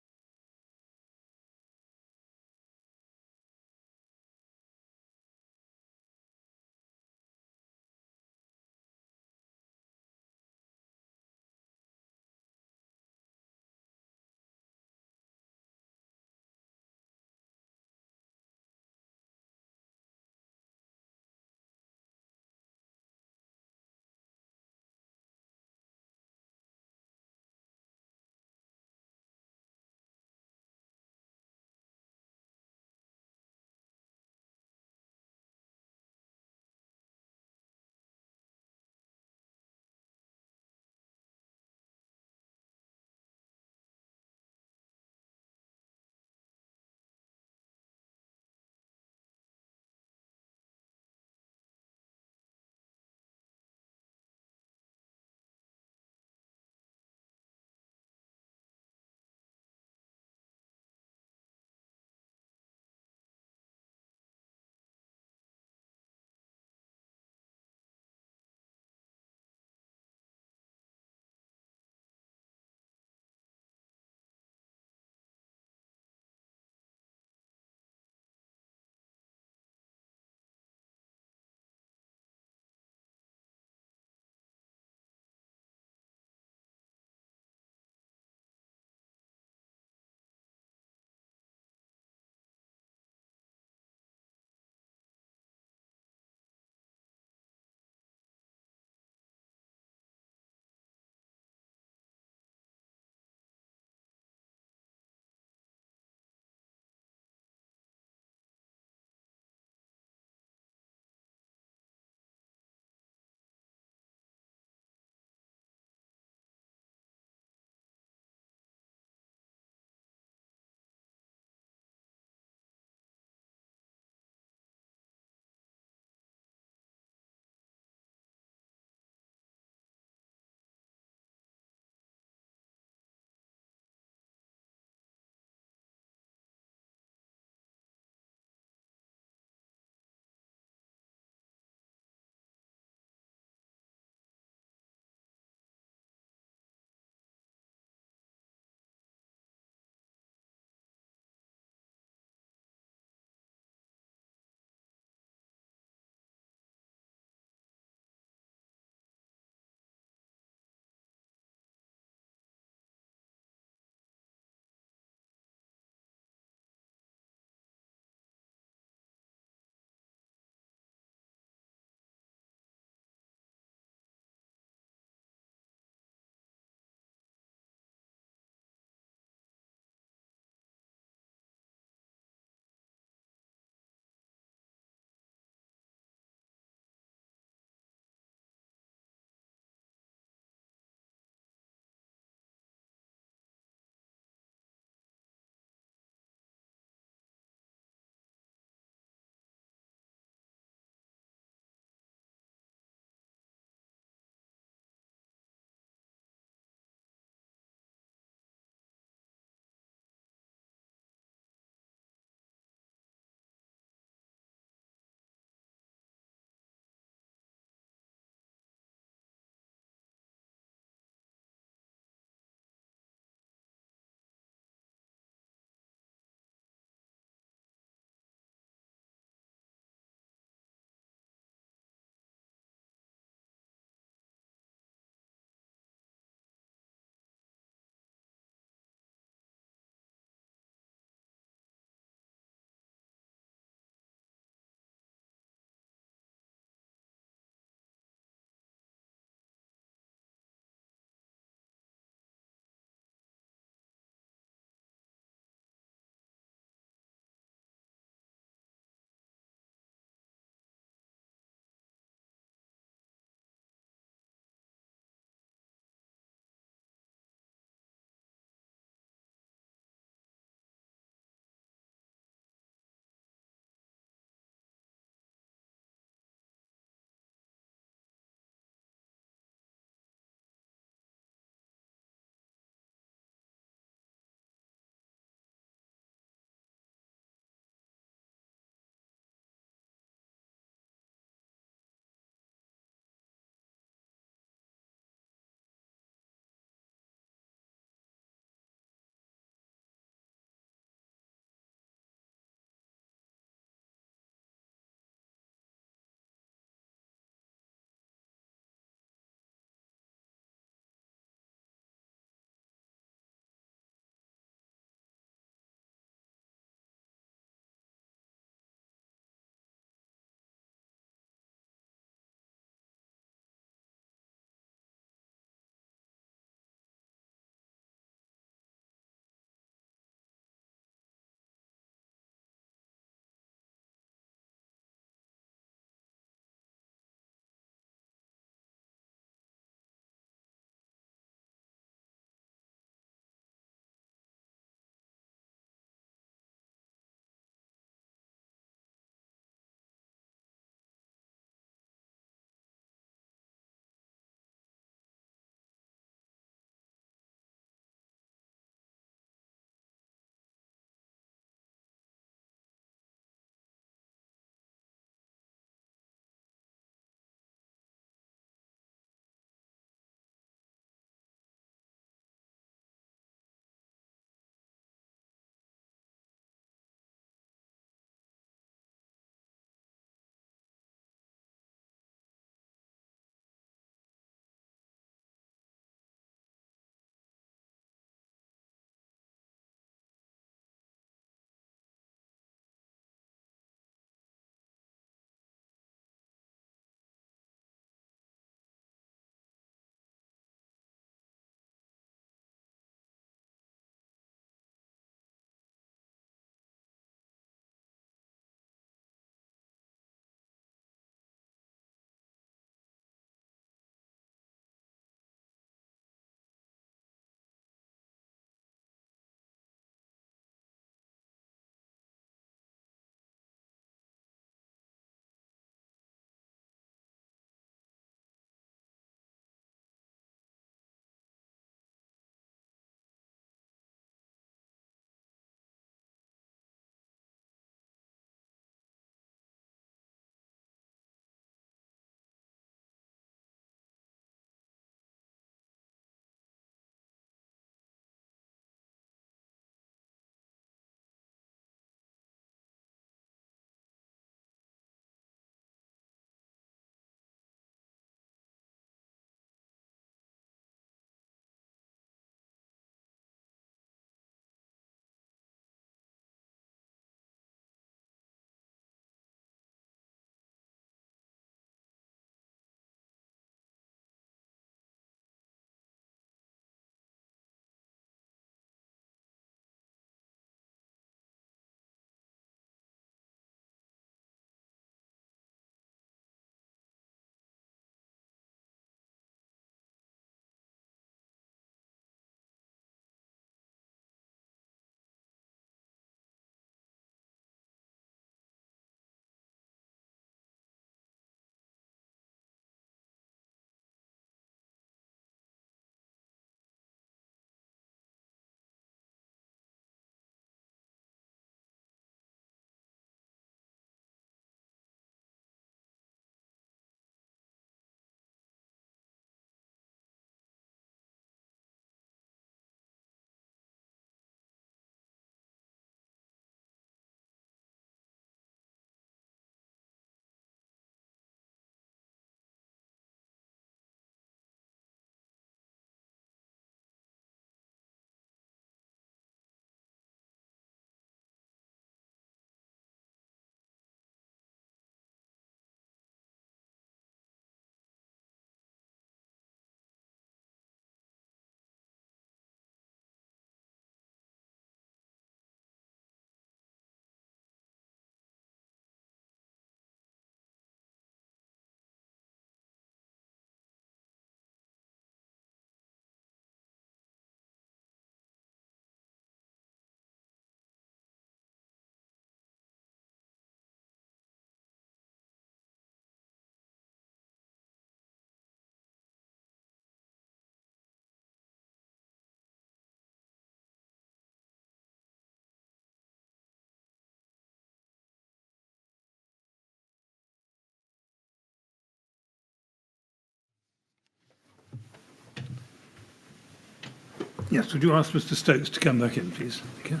A: Yes, would you ask Mr. Stokes to come back in, please? Thank you.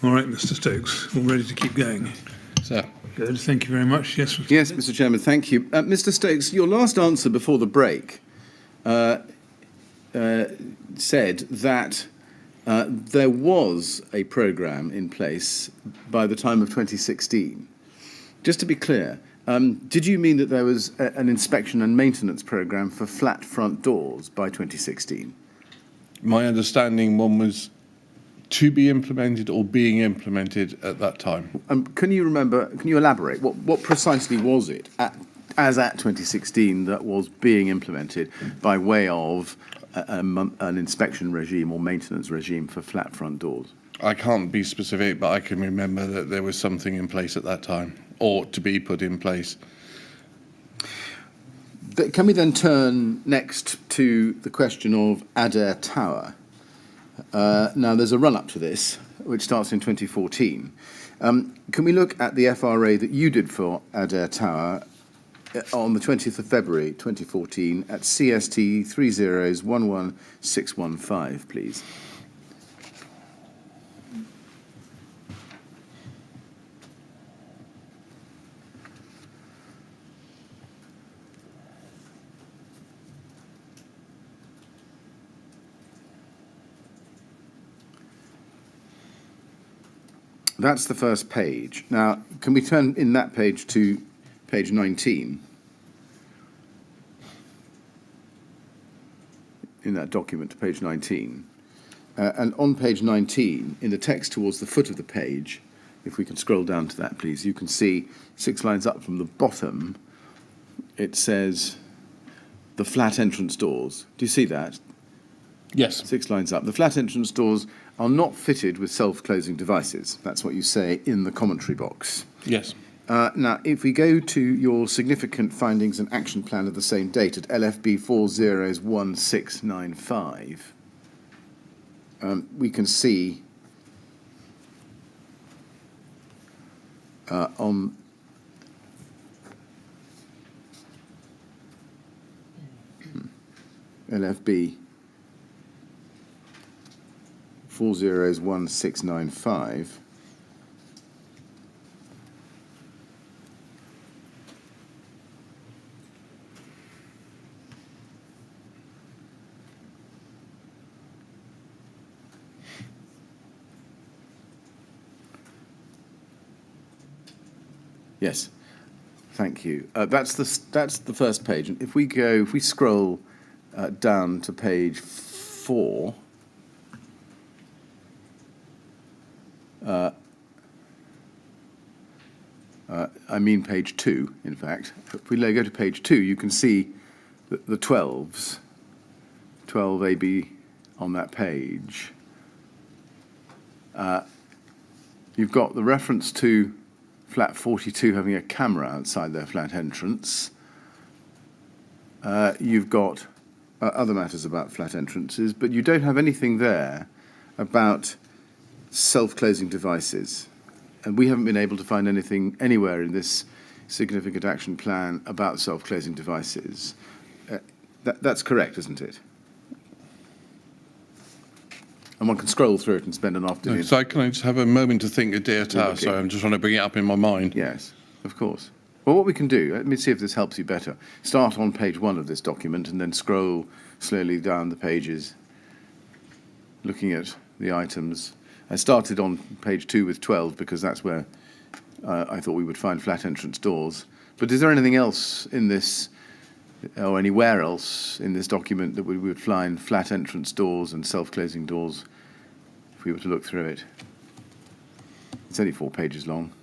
A: All right, Mr. Stokes, all ready to keep going?
B: So,
A: Good, thank you very much. Yes,
C: Yes, Mr. Chairman, thank you. Mr. Stokes, your last answer before the break said that there was a programme in place by the time of 2016. Just to be clear, did you mean that there was an inspection and maintenance programme for flat front doors by 2016?
B: my understanding one was to be implemented or being implemented at that time.
C: Can you elaborate? What precisely was it as at 2016 that was being implemented by way of an inspection regime or maintenance regime for flat front doors?
B: I can't be specific, but I can remember that there was something in place at that time, or to be put in place.
C: Can we then turn next to the question of Adair Tower? Now, there's a run-up to this, which starts in 2014. Can we look at the FRA that you did for Adair Tower on the 20th of February 2014 at CST 3011615, please? That's the first page. Now, can we turn in that page to page 19? In that document to page 19. And on page 19, in the text towards the foot of the page, if we can scroll down to that, please, you can see 6 lines up from the bottom, it says the flat entrance doors. Do you see that?
B: Yes.
C: 6 lines up. The flat entrance doors are not fitted with self-closing devices. That's what you say in the commentary box.
B: Yes.
C: Now, if we go to your significant findings and action plan of the same date at LFB 401695, we can see on LFB 401695. Yes, thank you. That's the first page. And if we scroll down to page 4. I mean page 2, in fact. If we go to page 2, you can see the 12s, 12AB on that page. You've got the reference to flat 42 having a camera outside their flat entrance. You've got other matters about flat entrances, but you don't have anything there about self-closing devices. And we haven't been able to find anything anywhere in this significant action plan about self-closing devices. That's correct, isn't it? And one can scroll through it and spend an afternoon.
B: No, so can I just have a moment to think of Adair Tower? Sorry, I'm just trying to bring it up in my mind.
C: Yes, of course. Well, what we can do, let me see if this helps you better. Start on page 1 of this document and then scroll slowly down the pages, looking at the items. I started on page 2 with 12 because that's where I thought we would find flat entrance doors. But is there anything else in this, or anywhere else in this document, that we would find flat entrance doors and self-closing doors if we were to look through it? It's only 4 pages long.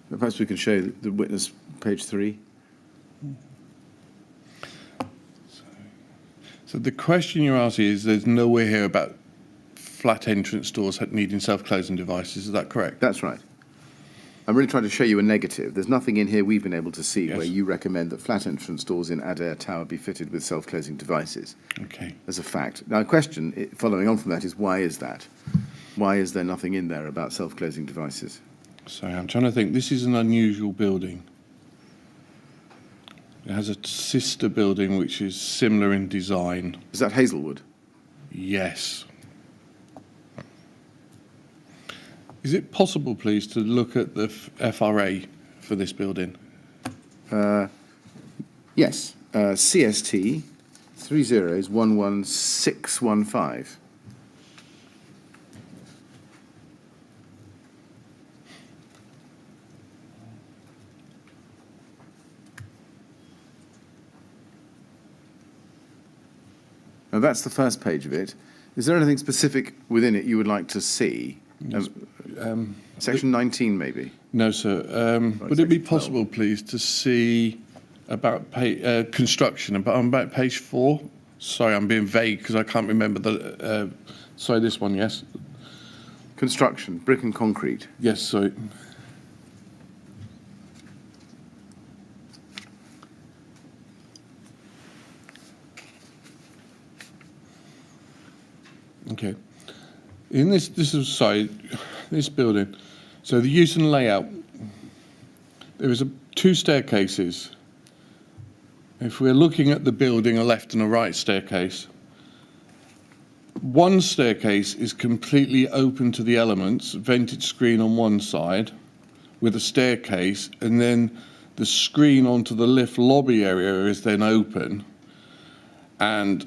C: Perhaps we can show the witness page 3.
B: So the question you're asking is there's nowhere here about flat entrance doors needing self-closing devices, is that correct?
C: That's right. I'm really trying to show you a negative. There's nothing in here we've been able to see
B: Yes.
C: where you recommend that flat entrance doors in Adair Tower be fitted with self-closing devices.
B: Okay.
C: As a fact. Now, a question following on from that is, why is that? Why is there nothing in there about self-closing devices?
B: Sorry, I'm trying to think. This is an unusual building. It has a sister building which is similar in design.
C: Is that Hazelwood?
B: Yes. Is it possible, please, to look at the FRA for this building?
C: Yes. CST 11615. Now that's the first page of it. Is there anything specific within it you would like to see?
B: Yes.
C: Section 19, maybe?
B: No, sir. Would it be possible, please, to see about construction, about page 4? Sorry, I'm being vague because I can't remember the... sorry, this one, yes?
C: Construction, brick and concrete.
B: Yes, sorry. Okay. In this building, so the use and layout, there is 2 staircases. If we're looking at the building, a left and a right staircase, one staircase is completely open to the elements, vented screen on one side with a staircase, and then the screen onto the lift lobby area is then open. And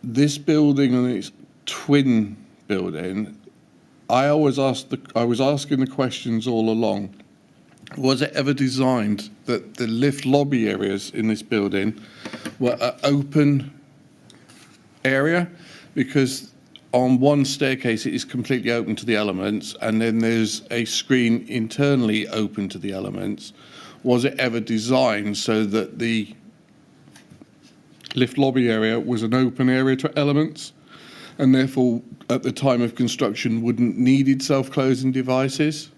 B: this building and its twin building, I was asking the questions all along. Was it ever designed that the lift lobby areas in this building were an open area? Because on one staircase it is completely open to the elements, and then there's a screen internally open to the elements. Was it ever designed so that the lift lobby area was an open area to elements, and therefore at the time of construction wouldn't needed self-closing devices?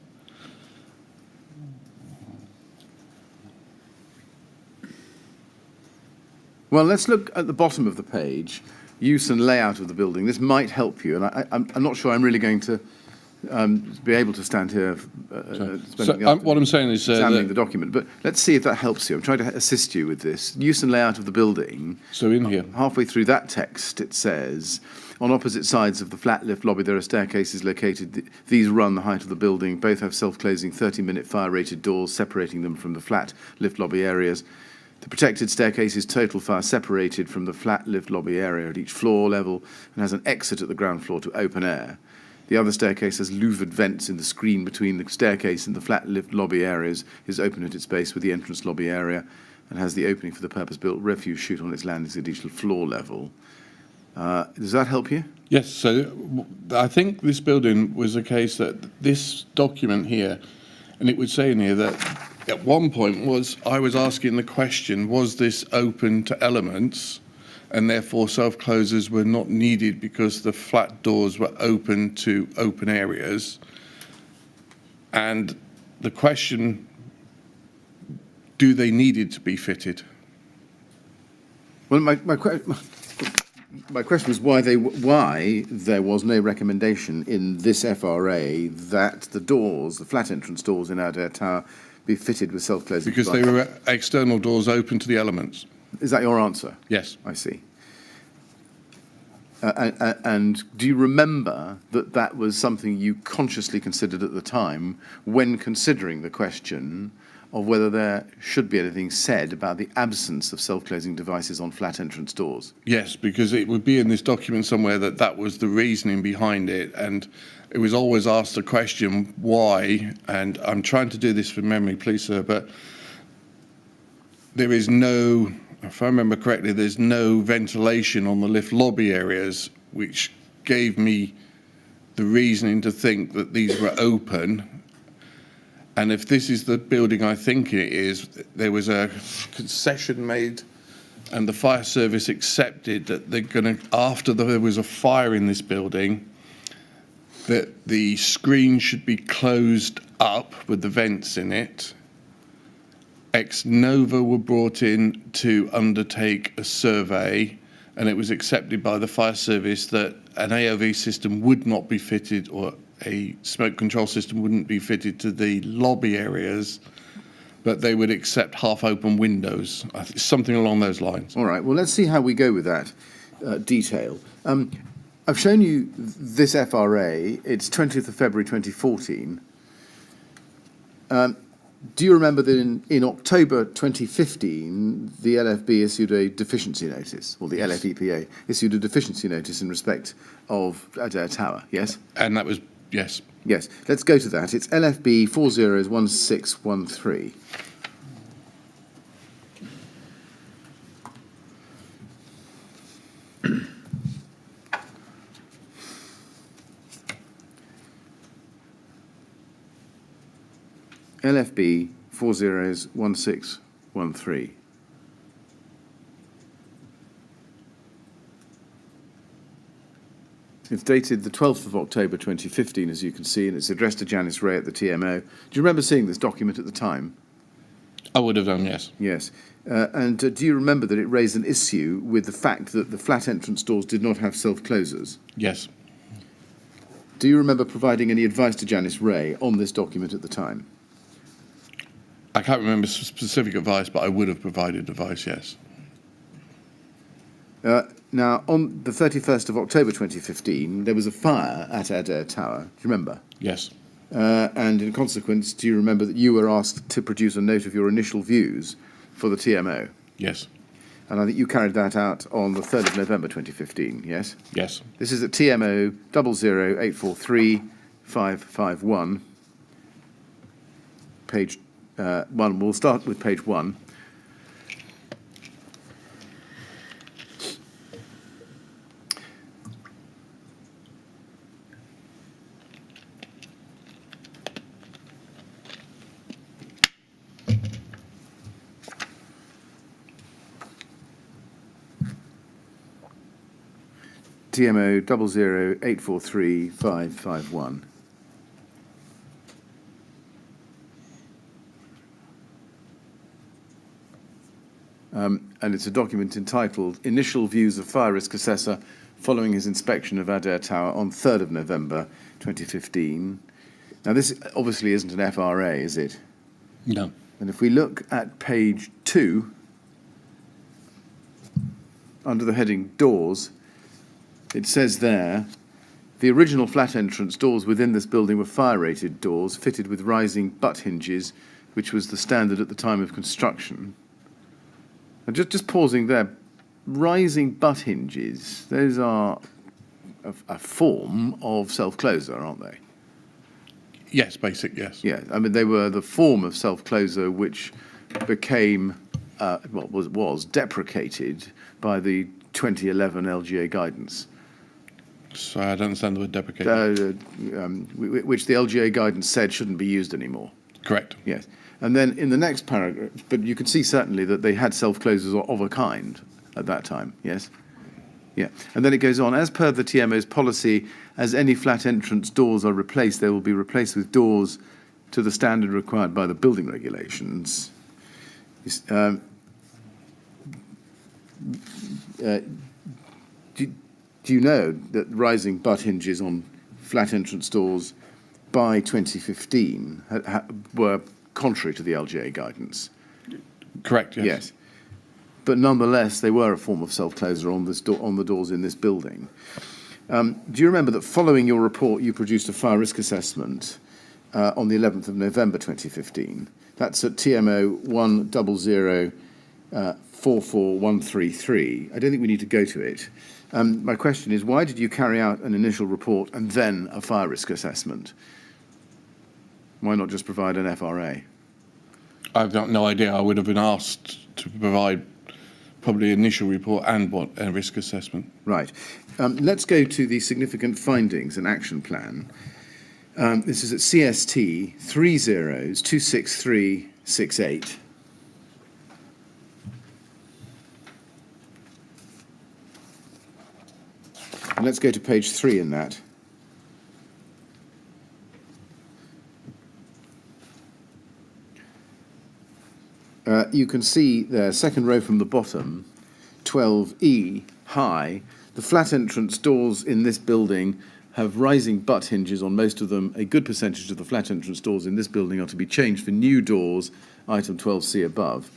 C: Well, let's look at the bottom of the page, use and layout of the building. This might help you, and I'm not sure I'm really going to be able to stand here
B: What I'm saying is
C: examining the document, but let's see if that helps you. I'm trying to assist you with this. Use and layout of the building.
B: So in here.
C: Halfway through that text, it says, on opposite sides of the flat lift lobby, there are staircases located. These run the height of the building. Both have self-closing 30-minute fire-rated doors separating them from the flat lift lobby areas. The protected staircase is total fire separated from the flat lift lobby area at each floor level and has an exit at the ground floor to open air. The other staircase has louvered vents in the screen between the staircase and the flat lift lobby areas, is open at its base with the entrance lobby area, and has the opening for the purpose-built refuse chute on its landings at each floor level. Does that help you?
B: Yes, so I think this building was a case that this document here, and it would say in here that at one point I was asking the question, was this open to elements, and therefore self-closers were not needed because the flat doors were open to open areas. And the question, do they needed to be fitted?
C: Well, my question was why there was no recommendation in this FRA that the doors, the flat entrance doors in Adair Tower, be fitted with self-closing
B: Because they were external doors open to the elements.
C: Is that your answer?
B: Yes.
C: I see. And do you remember that that was something you consciously considered at the time when considering the question of whether there should be anything said about the absence of self-closing devices on flat entrance doors?
B: Yes, because it would be in this document somewhere that was the reasoning behind it, and it was always asked the question, why? And I'm trying to do this from memory, please, sir, but there is no, if I remember correctly, there's no ventilation on the lift lobby areas, which gave me the reasoning to think that these were open. And if this is the building I think it is, there was a concession made and the fire service accepted that they're going to, after there was a fire in this building, that the screen should be closed up with the vents in it. Ex Nova were brought in to undertake a survey, and it was accepted by the fire service that an AOV system would not be fitted, or a smoke control system wouldn't be fitted to the lobby areas, but they would accept half-open windows, something along those lines.
C: All right, well, let's see how we go with that detail. I've shown you this FRA. It's 20th of February 2014. Do you remember that in October 2015, the LFB issued a deficiency notice, or the LFEPA issued a deficiency notice in respect of Adair Tower, yes?
B: And that was, yes.
C: Yes, let's go to that. It's LFB 401613. LFB 401613. It's dated the 12th of October 2015, as you can see, and it's addressed to Janice Ray at the TMO. Do you remember seeing this document at the time?
B: I would have done, yes.
C: Yes. And do you remember that it raised an issue with the fact that the flat entrance doors did not have self-closers?
B: Yes.
C: Do you remember providing any advice to Janice Ray on this document at the time?
B: I can't remember specific advice, but I would have provided advice, yes.
C: Now, on the 31st of October 2015, there was a fire at Adair Tower. Do you remember?
B: Yes.
C: And in consequence, do you remember that you were asked to produce a note of your initial views for the TMO?
B: Yes.
C: And I think you carried that out on the 3rd of November 2015, yes?
B: Yes.
C: This is at TMO 00843-551, page 1. We'll start with page 1. TMO 00843-551. And it's a document entitled Initial Views of Fire Risk Assessor Following His Inspection of Adair Tower on 3rd of November 2015. Now, this obviously isn't an FRA, is it?
B: No.
C: And if we look at page 2, under the heading Doors, it says there, the original flat entrance doors within this building were fire-rated doors fitted with rising butt hinges, which was the standard at the time of construction. And just pausing there, rising butt hinges, those are a form of self-closer, aren't they?
B: Yes, basic, yes.
C: Yeah, I mean, they were the form of self-closer which became, was deprecated by the 2011 LGA guidance.
B: So I don't understand the word deprecate.
C: Which the LGA guidance said shouldn't be used anymore.
B: Correct.
C: Yes. And then in the next paragraph, but you can see certainly that they had self-closers of a kind at that time, yes? Yeah. And then it goes on, as per the TMO's policy, as any flat entrance doors are replaced, they will be replaced with doors to the standard required by the building regulations. Do you know that rising butt hinges on flat entrance doors by 2015 were contrary to the LGA guidance?
B: Correct, yes.
C: Yes. But nonetheless, they were a form of self-closer on the doors in this building. Do you remember that following your report, you produced a fire risk assessment on the 11th of November 2015? That's at TMO 100-44133. I don't think we need to go to it. My question is, why did you carry out an initial report and then a fire risk assessment? Why not just provide an FRA?
B: I've got no idea. I would have been asked to provide probably initial report and a risk assessment.
C: Right. Let's go to the significant findings and action plan. This is at CST 26368. And let's go to page 3 in that. you can see there, second row from the bottom, 12E, high. The flat entrance doors in this building have rising butt hinges on most of them. A good percentage of the flat entrance doors in this building are to be changed for new doors, item 12C above.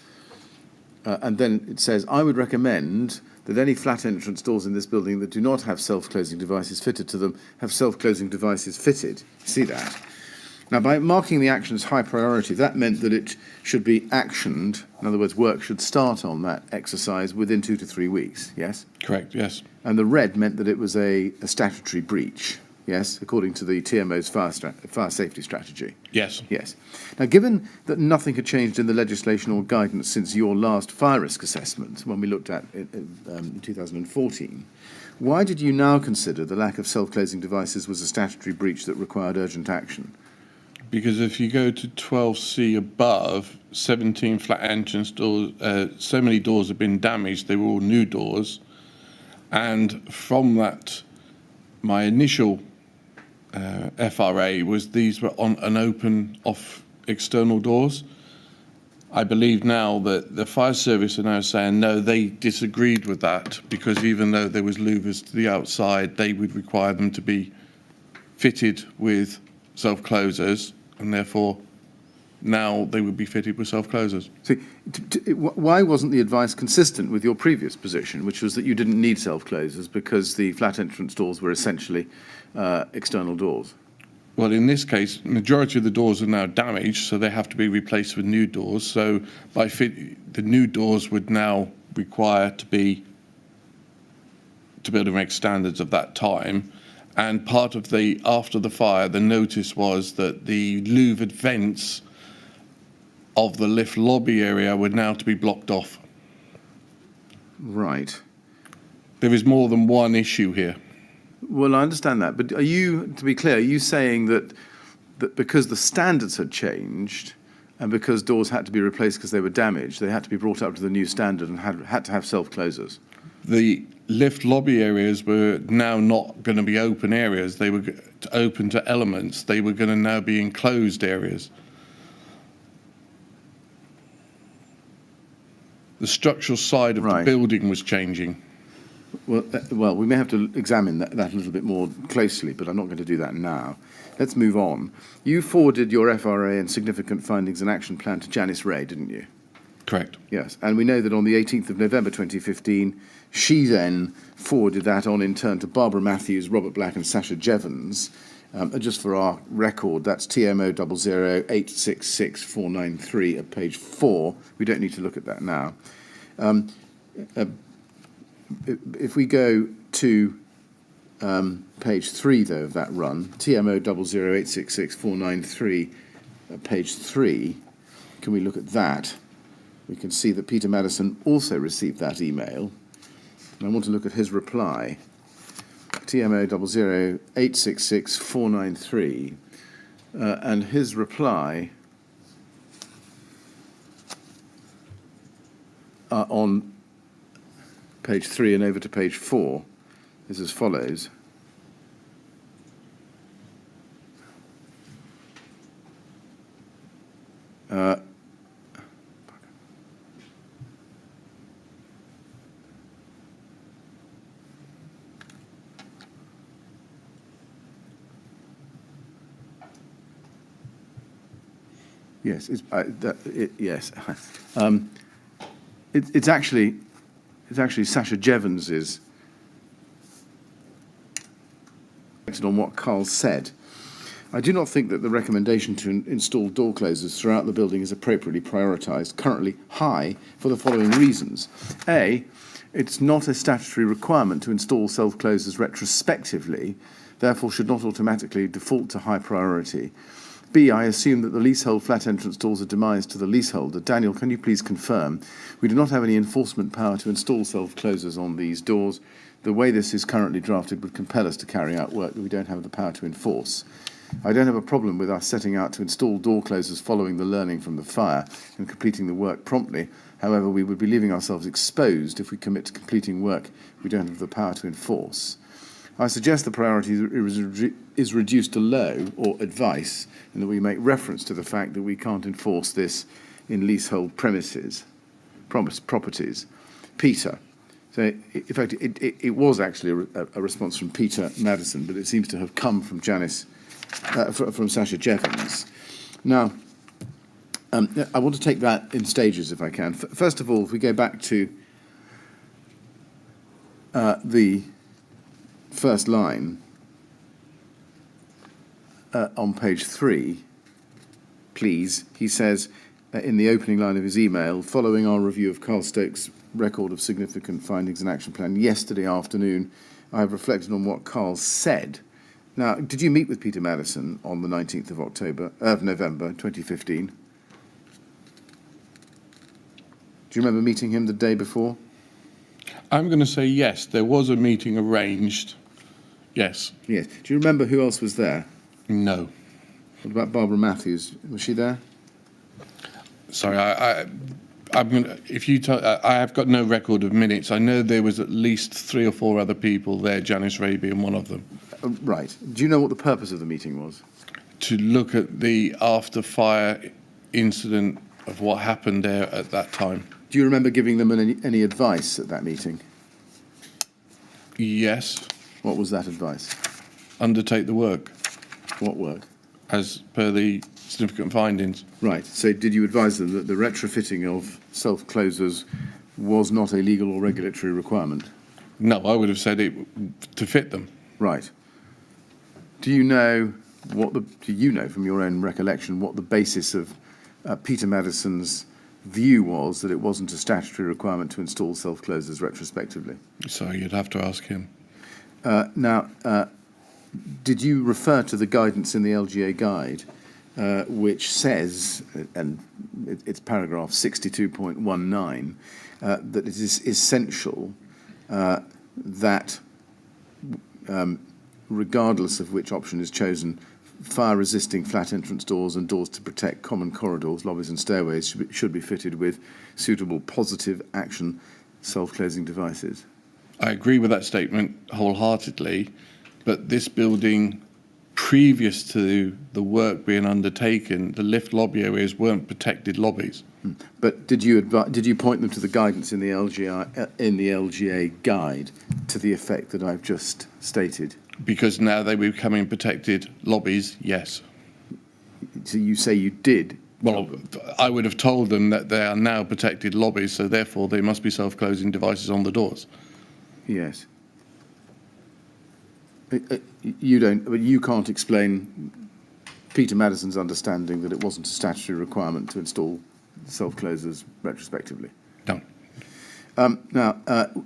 C: And then it says, I would recommend that any flat entrance doors in this building that do not have self-closing devices fitted to them have self-closing devices fitted. See that? Now, by marking the action as high priority, that meant that it should be actioned. In other words, work should start on that exercise within 2 to 3 weeks, yes?
B: Correct, yes.
C: And the red meant that it was a statutory breach, yes, according to the TMO's fire safety strategy.
B: Yes.
C: Yes. Now, given that nothing had changed in the legislation or guidance since your last fire risk assessment, when we looked at it in 2014, why did you now consider the lack of self-closing devices was a statutory breach that required urgent action?
B: Because if you go to 12C above, 17 flat entrance doors, so many doors have been damaged, they were all new doors. And from that, my initial FRA was these were on an open off external doors. I believe now that the fire service are now saying no, they disagreed with that, because even though there was louvers to the outside, they would require them to be fitted with self-closers, and therefore now they would be fitted with self-closers.
C: So, why wasn't the advice consistent with your previous position, which was that you didn't need self-closers because the flat entrance doors were essentially external doors?
B: Well, in this case, majority of the doors are now damaged, so they have to be replaced with new doors. So the new doors would now require to be able to make standards of that time. And part of after the fire, the notice was that the louvered vents of the lift lobby area were now to be blocked off.
C: Right.
B: There is more than one issue here.
C: Well, I understand that, but are you, to be clear, are you saying that because the standards had changed and because doors had to be replaced because they were damaged, they had to be brought up to the new standard and had to have self-closers?
B: The lift lobby areas were now not going to be open areas. They were open to elements. They were going to now be enclosed areas. The structural side of the building was changing.
C: Well, we may have to examine that a little bit more closely, but I'm not going to do that now. Let's move on. You forwarded your FRA and significant findings and action plan to Janice Ray, didn't you?
B: Correct.
C: Yes, and we know that on the 18th of November 2015, she then forwarded that on in turn to Barbara Matthews, Robert Black and Sasha Jevons. Just for our record, that's TMO 00866 at page 4. We don't need to look at that now. If we go to page 3, though, of that run, TMO 00866 page 3, can we look at that? We can see that Peter Madison also received that email. And I want to look at his reply. TMO 00866 and his reply on page 3 and over to page 4 is as follows. Yes, yes. It's actually Sasha Jevons's on what Carl said. I do not think that the recommendation to install door closers throughout the building is appropriately prioritised, currently high, for the following reasons. A, it's not a statutory requirement to install self-closers retrospectively, therefore should not automatically default to high priority. B, I assume that the leasehold flat entrance doors are demised to the leaseholder. Daniel, can you please confirm? We do not have any enforcement power to install self-closers on these doors. The way this is currently drafted would compel us to carry out work that we don't have the power to enforce. I don't have a problem with us setting out to install door closers following the learning from the fire and completing the work promptly. However, we would be leaving ourselves exposed if we commit to completing work we don't have the power to enforce. I suggest the priority is reduced to low, or advice, and that we make reference to the fact that we can't enforce this in leasehold premises. properties. Peter. So, in fact, it was actually a response from Peter Madison, but it seems to have come from from Sasha Jevons. Now, I want to take that in stages if I can. First of all, if we go back to the first line on page 3, please, he says in the opening line of his email, following our review of Carl Stokes' record of significant findings and action plan yesterday afternoon, I have reflected on what Carl said. Now, did you meet with Peter Madison on the 19th of November 2015? Do you remember meeting him the day before?
B: I'm going to say yes. There was a meeting arranged. Yes.
C: Yes. Do you remember who else was there?
B: No.
C: What about Barbara Matthews? Was she there?
B: Sorry, I'm gonna. If you tell, I have got no record of minutes. I know there was at least 3 or 4 other people there. Janice Raby and one of them.
C: Right. Do you know what the purpose of the meeting was?
B: To look at the after fire incident of what happened there at that time.
C: Do you remember giving them any advice at that meeting?
B: Yes.
C: What was that advice?
B: Undertake the work.
C: What work?
B: As per the significant findings.
C: Right. So did you advise them that the retrofitting of self-closers was not a legal or regulatory requirement?
B: No, I would have said it to fit them.
C: Right. Do you know from your own recollection what the basis of Peter Madison's view was that it wasn't a statutory requirement to install self-closers retrospectively?
B: So you'd have to ask him.
C: Now, did you refer to the guidance in the LGA guide, which says, and it's paragraph 62.19, that it is essential that, regardless of which option is chosen, fire-resisting flat entrance doors and doors to protect common corridors, lobbies and stairways should be fitted with suitable positive action self-closing devices?
B: I agree with that statement wholeheartedly, but this building, previous to the work being undertaken, the lift lobby areas weren't protected lobbies.
C: But did you point them to the guidance in the LGA guide to the effect that I've just stated?
B: Because now they were becoming protected lobbies, yes.
C: So you say you did?
B: Well, I would have told them that they are now protected lobbies, so therefore they must be self-closing devices on the doors.
C: Yes. You don't, but you can't explain Peter Madison's understanding that it wasn't a statutory requirement to install self-closers retrospectively.
B: No.
C: Now,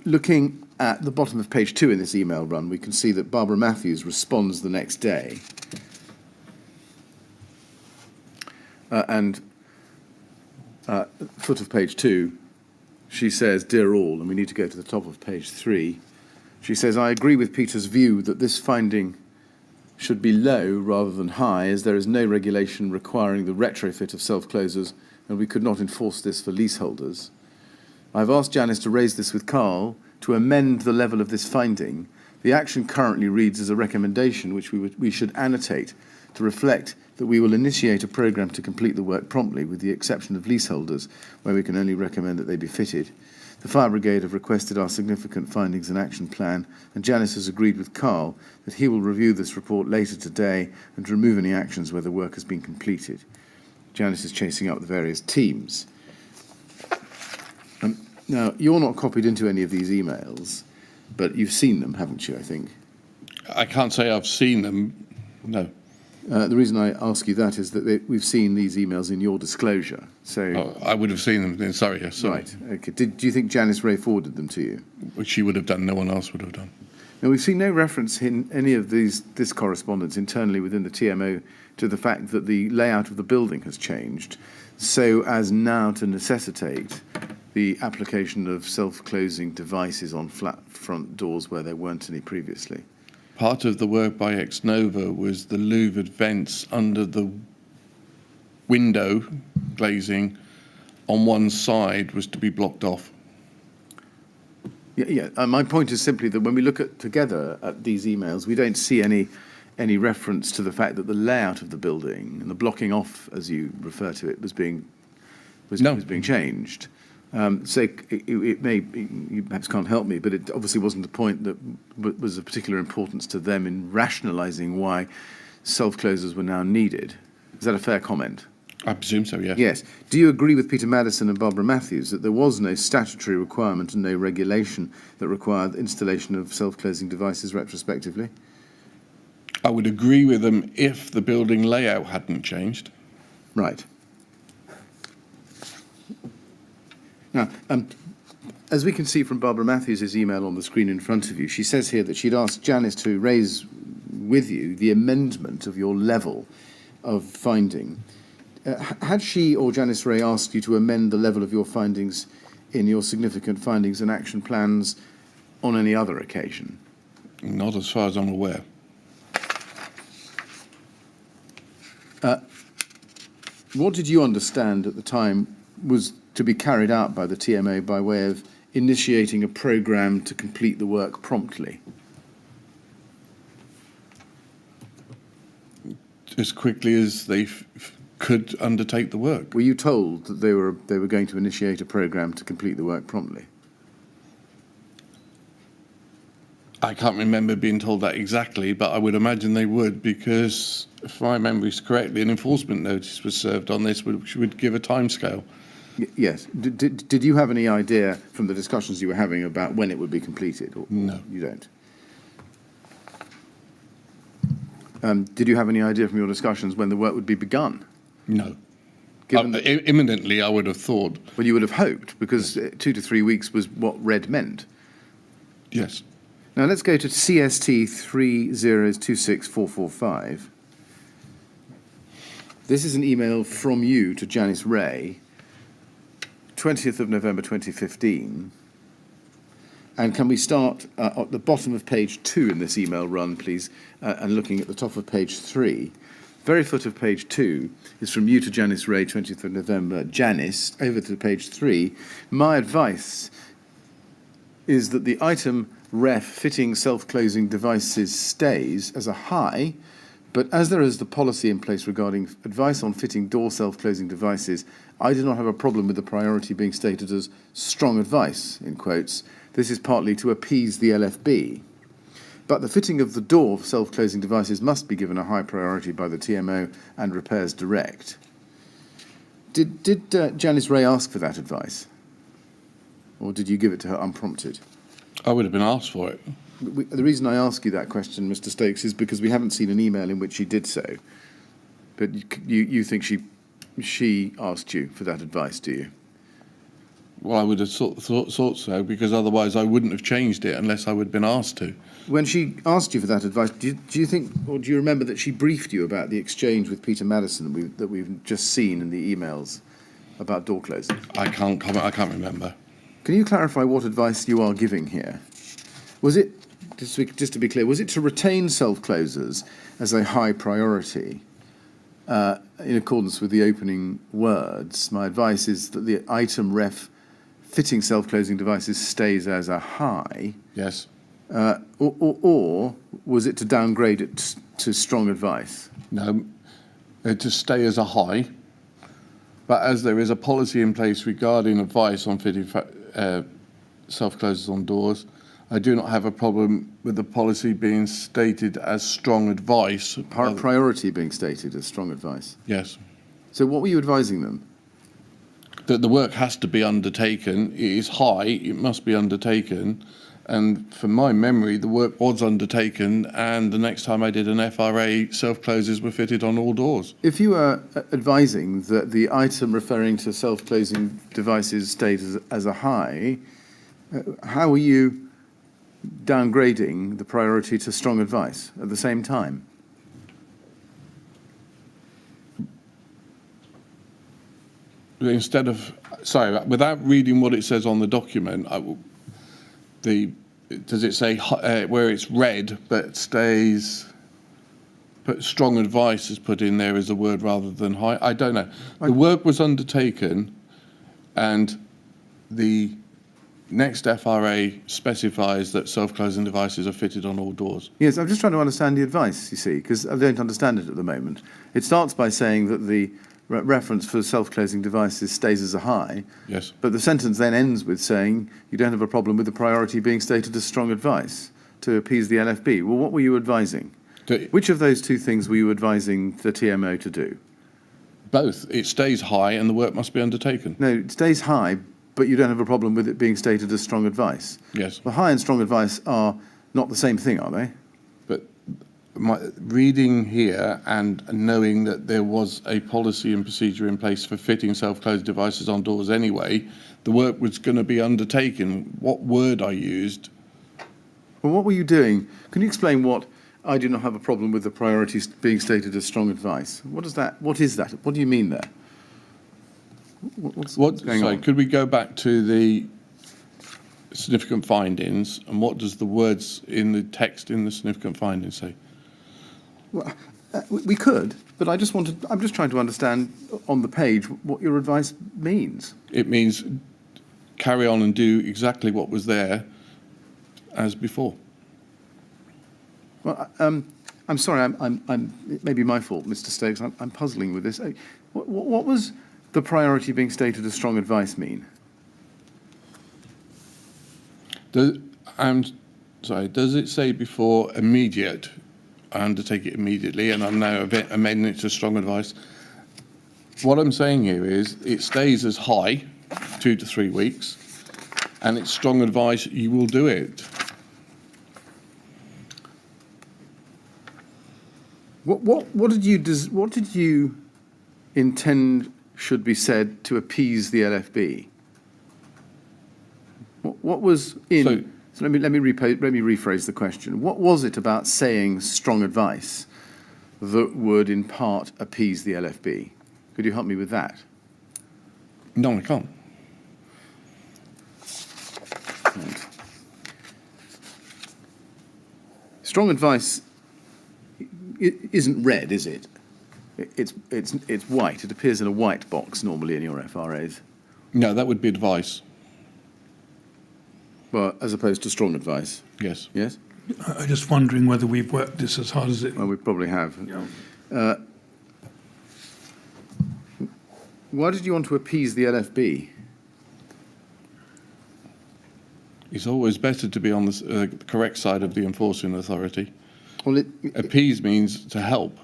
C: looking at the bottom of page 2 in this email run, we can see that Barbara Matthews responds the next day. Foot of page 2, she says, "Dear all," and we need to go to the top of page 3. She says, "I agree with Peter's view that this finding should be low rather than high, as there is no regulation requiring the retrofit of self-closers, and we could not enforce this for leaseholders. I've asked Janice to raise this with Carl to amend the level of this finding. The action currently reads as a recommendation which we should annotate to reflect that we will initiate a programme to complete the work promptly, with the exception of leaseholders, where we can only recommend that they be fitted. The Fire Brigade have requested our significant findings and action plan, and Janice has agreed with Carl that he will review this report later today and remove any actions where the work has been completed. Janice is chasing up the various teams." Now, you're not copied into any of these emails, but you've seen them, haven't you, I think?
B: I can't say I've seen them, no.
C: The reason I ask you that is that we've seen these emails in your disclosure. So
B: I would have seen them then, sorry, yes. Sorry.
C: Right, okay. Do you think Janice Ray forwarded them to you?
B: Which she would have done, no one else would have done.
C: Now, we've seen no reference in any of this correspondence internally within the TMO to the fact that the layout of the building has changed, so as now to necessitate the application of self-closing devices on flat front doors where there weren't any previously.
B: Part of the work by Ex Nova was the louvered vents under the window glazing on one side was to be blocked off.
C: Yeah. My point is simply that when we look together at these emails, we don't see any reference to the fact that the layout of the building and the blocking off, as you refer to it, was being changed. So it may, you perhaps can't help me, but it obviously wasn't a point that was of particular importance to them in rationalising why self-closers were now needed. Is that a fair comment?
B: I presume so, yes.
C: Yes. Do you agree with Peter Maddison and Barbara Matthews that there was no statutory requirement and no regulation that required installation of self-closing devices retrospectively?
B: I would agree with them if the building layout hadn't changed.
C: Right. Now, as we can see from Barbara Matthews' email on the screen in front of you, she says here that she'd asked Janice to raise with you the amendment of your level of finding. Had she or Janice Ray asked you to amend the level of your findings in your significant findings and action plans on any other occasion?
B: Not as far as I'm aware.
C: What did you understand at the time was to be carried out by the TMO by way of initiating a programme to complete the work promptly?
B: As quickly as they could undertake the work.
C: Were you told that they were going to initiate a programme to complete the work promptly?
B: I can't remember being told that exactly, but I would imagine they would, because if my memory is correctly, an enforcement notice was served on this, which would give a timescale.
C: Yes. Did you have any idea from the discussions you were having about when it would be completed? Or
B: No.
C: You don't? Did you have any idea from your discussions when the work would be begun?
B: No.
C: Given
B: Imminently, I would have thought.
C: Well, you would have hoped, because 2 to 3 weeks was what red meant.
B: Yes.
C: Now let's go to CST 3026445. This is an email from you to Janice Ray, 20th of November 2015. And can we start at the bottom of page 2 in this email run, please, and looking at the top of page 3. Very foot of page 2 is from you to Janice Ray, 20th of November. Janice, over to page 3. My advice is that the item ref fitting self-closing devices stays as a high, but as there is the policy in place regarding advice on fitting door self-closing devices, I do not have a problem with the priority being stated as strong advice, in quotes. This is partly to appease the LFB. But the fitting of the door self-closing devices must be given a high priority by the TMO and Repairs Direct. Did Janice Ray ask for that advice? Or did you give it to her unprompted?
B: I would have been asked for it.
C: The reason I ask you that question, Mr. Stokes, is because we haven't seen an email in which she did so. But you think she asked you for that advice, do you?
B: Well, I would have thought so, because otherwise I wouldn't have changed it unless I would have been asked to.
C: When she asked you for that advice, do you think, or do you remember that she briefed you about the exchange with Peter Maddison that we've just seen in the emails about door closing?
B: I can't comment. I can't remember.
C: Can you clarify what advice you are giving here? Was it, just to be clear, was it to retain self-closers as a high priority in accordance with the opening words? My advice is that the item ref fitting self-closing devices stays as a high.
B: Yes.
C: Or was it to downgrade it to strong advice?
B: No, to stay as a high. But as there is a policy in place regarding advice on fitting self-closers on doors, I do not have a problem with the policy being stated as strong advice.
C: Priority being stated as strong advice?
B: Yes.
C: So what were you advising them?
B: That the work has to be undertaken. It is high, it must be undertaken. And from my memory, the work was undertaken, and the next time I did an FRA, self-closers were fitted on all doors.
C: If you were advising that the item referring to self-closing devices stayed as a high, how were you downgrading the priority to strong advice at the same time?
B: Instead of, sorry, without reading what it says on the document, does it say where it's red but stays, but strong advice is put in there as a word rather than high? I don't know. The work was undertaken, and the next FRA specifies that self-closing devices are fitted on all doors.
C: Yes, I'm just trying to understand the advice, you see, because I don't understand it at the moment. It starts by saying that the reference for self-closing devices stays as a high.
B: Yes.
C: But the sentence then ends with saying you don't have a problem with the priority being stated as strong advice to appease the LFB. Well, what were you advising? Which of those two things were you advising the TMO to do?
B: Both. It stays high and the work must be undertaken.
C: No, it stays high, but you don't have a problem with it being stated as strong advice.
B: Yes.
C: Well, high and strong advice are not the same thing, are they?
B: But my reading here and knowing that there was a policy and procedure in place for fitting self-closed devices on doors anyway, the work was going to be undertaken. What word I used?
C: Well, what were you doing? Can you explain what I do not have a problem with the priorities being stated as strong advice? What is that? What do you mean there? What's going on?
B: Could we go back to the significant findings and what does the words in the text in the significant findings say?
C: Well, we could, but I'm just trying to understand on the page what your advice means.
B: It means carry on and do exactly what was there as before.
C: Well, I'm sorry. It may be my fault, Mr. Stokes. I'm puzzling with this. What was the priority being stated as strong advice mean?
B: Does it say before immediate? I undertake it immediately, and I'm now amending it to strong advice. What I'm saying here is it stays as high, 2 to 3 weeks, and it's strong advice. You will do it.
C: What did you intend should be said to appease the LFB? What was in? So let me rephrase the question. What was it about saying strong advice that would in part appease the LFB? Could you help me with that?
B: No, I can't.
C: Right. Strong advice isn't red, is it? It's white. It appears in a white box normally in your FRAs.
B: No, that would be advice.
C: Well, as opposed to strong advice.
B: Yes.
C: Yes?
A: I'm just wondering whether we've worked this as hard as it.
C: Well, we probably have.
A: Yeah.
C: Why did you want to appease the LFB?
B: It's always better to be on the correct side of the enforcing authority.
C: Well,
B: Appease means to help.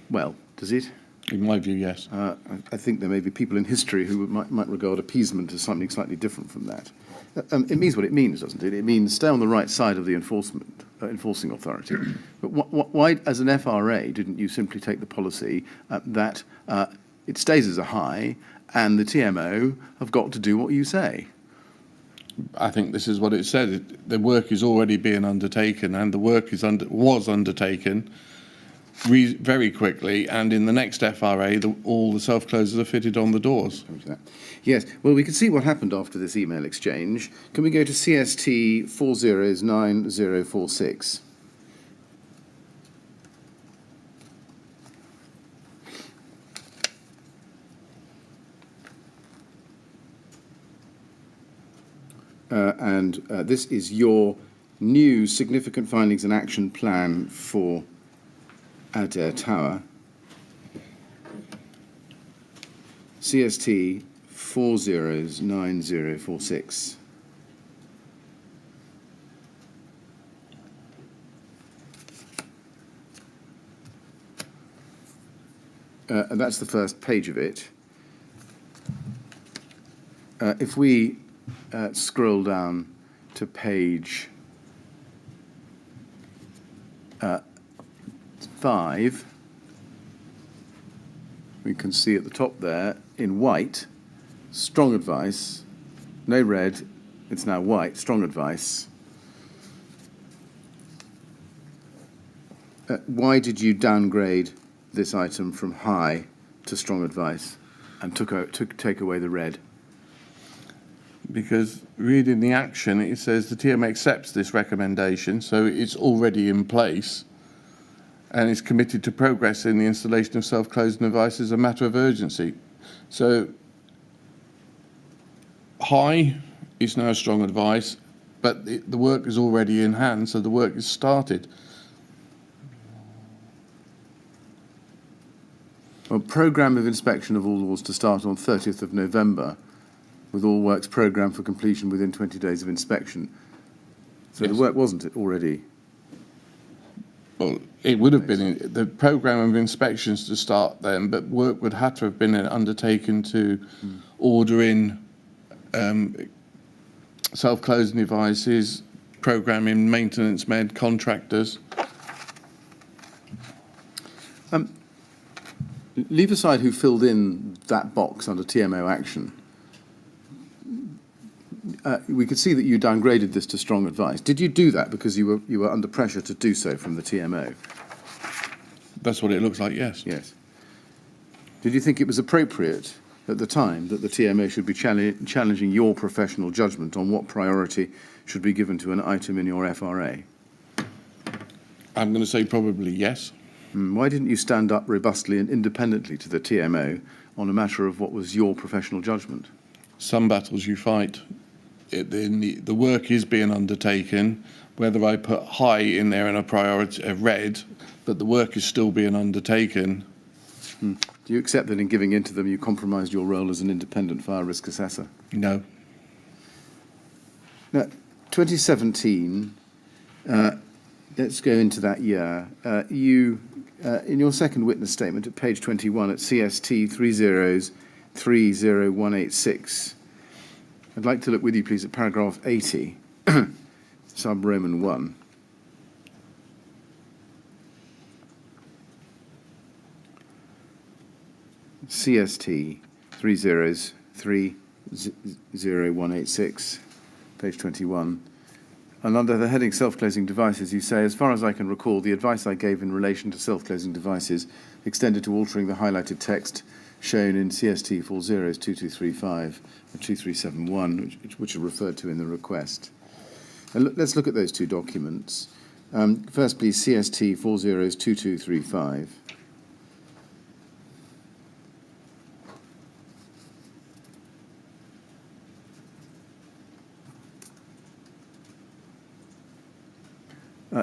C: well, does it?
B: In my view, yes.
C: I think there may be people in history who might regard appeasement as something slightly different from that. It means what it means, doesn't it? It means stay on the right side of the enforcing authority. But why, as an FRA, didn't you simply take the policy that it stays as a high and the TMO have got to do what you say?
B: I think this is what it said. The work is already being undertaken, and the work was undertaken very quickly. And in the next FRA, all the self-closers are fitted on the doors.
C: Yes. Well, we can see what happened after this email exchange. Can we go to CST 409046? This is your new significant findings and action plan for Adair Tower. CST 409046. And that's the first page of it. If we scroll down to page 5, we can see at the top there in white, strong advice, no red, it's now white, strong advice. Why did you downgrade this item from high to strong advice and take away the red?
B: Because reading the action, it says the TM accepts this recommendation, so it's already in place and is committed to progress in the installation of self-closing devices as a matter of urgency. So high is now strong advice, but the work is already in hand, so the work is started.
C: Well, programme of inspection of all doors to start on 30th of November, with all works programmed for completion within 20 days of inspection. So
B: Yes.
C: the work wasn't it already?
B: Well, it would have been in the programme of inspections to start then, but work would have to have been undertaken to order in self-closing devices, programming, maintenance men, contractors.
C: Leave aside who filled in that box under TMO action. We could see that you downgraded this to strong advice. Did you do that because you were under pressure to do so from the TMO?
B: That's what it looks like, yes.
C: Yes. Did you think it was appropriate at the time that the TMO should be challenging your professional judgment on what priority should be given to an item in your FRA?
B: I'm going to say probably yes.
C: Why didn't you stand up robustly and independently to the TMO on a matter of what was your professional judgment?
B: Some battles you fight. The work is being undertaken. Whether I put high in there in a priority, a red, but the work is still being undertaken.
C: Do you accept that in giving in to them you compromised your role as an independent fire risk assessor?
B: No.
C: Now, 2017, let's go into that year. You, in your second witness statement at page 21 at CST 3030186, I'd like to look with you, please, at paragraph 80, sub-Roman 1. CST 3030186, page 21. And under the heading self-closing devices, you say, as far as I can recall, the advice I gave in relation to self-closing devices extended to altering the highlighted text shown in CST 402235 and 2371, which are referred to in the request. And let's look at those two documents. First, please, CST 402235.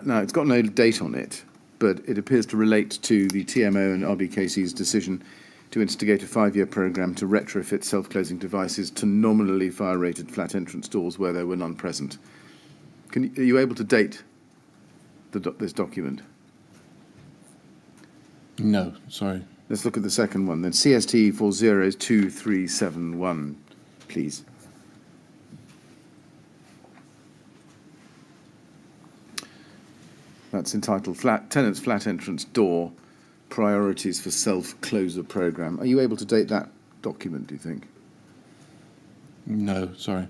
C: Now, it's got no date on it, but it appears to relate to the TMO and RBKC's decision to instigate a 5-year programme to retrofit self-closing devices to nominally fire-rated flat entrance doors where there were none present. Are you able to date this document?
B: No, sorry.
C: Let's look at the second one then. CST 402371, please. That's entitled Tenant's Flat Entrance Door, Priorities for Self-Closer Programme. Are you able to date that document, do you think?
B: No, sorry.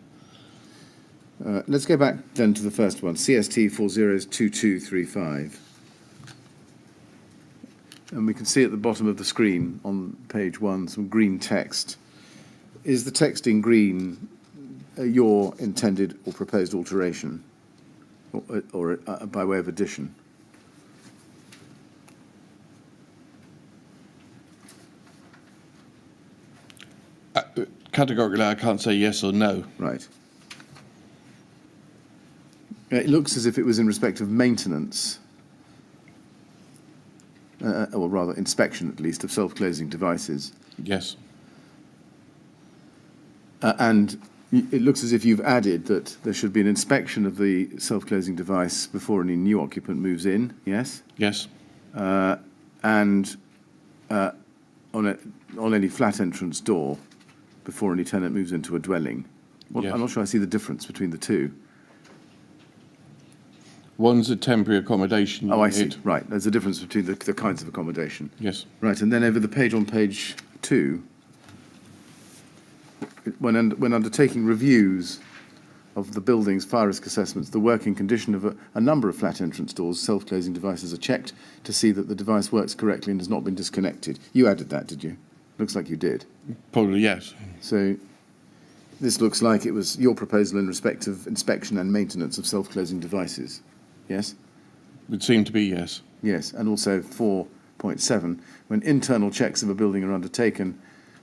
C: Let's go back then to the first one, CST 402235. And we can see at the bottom of the screen on page 1 some green text. Is the text in green your intended or proposed alteration? Or by way of addition?
B: Categorically, I can't say yes or no.
C: Right. It looks as if it was in respect of maintenance, or rather inspection at least, of self-closing devices.
B: Yes.
C: And it looks as if you've added that there should be an inspection of the self-closing device before any new occupant moves in, yes?
B: Yes.
C: And on any flat entrance door before any tenant moves into a dwelling. Well,
B: Yes.
C: I'm not sure I see the difference between the two.
B: One's a temporary accommodation.
C: Oh, I see.
B: unit.
C: Right. There's a difference between the kinds of accommodation.
B: Yes.
C: Right. And then over the page on page 2, when undertaking reviews of the building's fire risk assessments, the working condition of a number of flat entrance doors, self-closing devices are checked to see that the device works correctly and has not been disconnected. You added that, did you? Looks like you did.
B: Probably yes.
C: So this looks like it was your proposal in respect of inspection and maintenance of self-closing devices. Yes?
B: Would seem to be yes.
C: Yes, and also 4.7, when internal checks of a building are undertaken,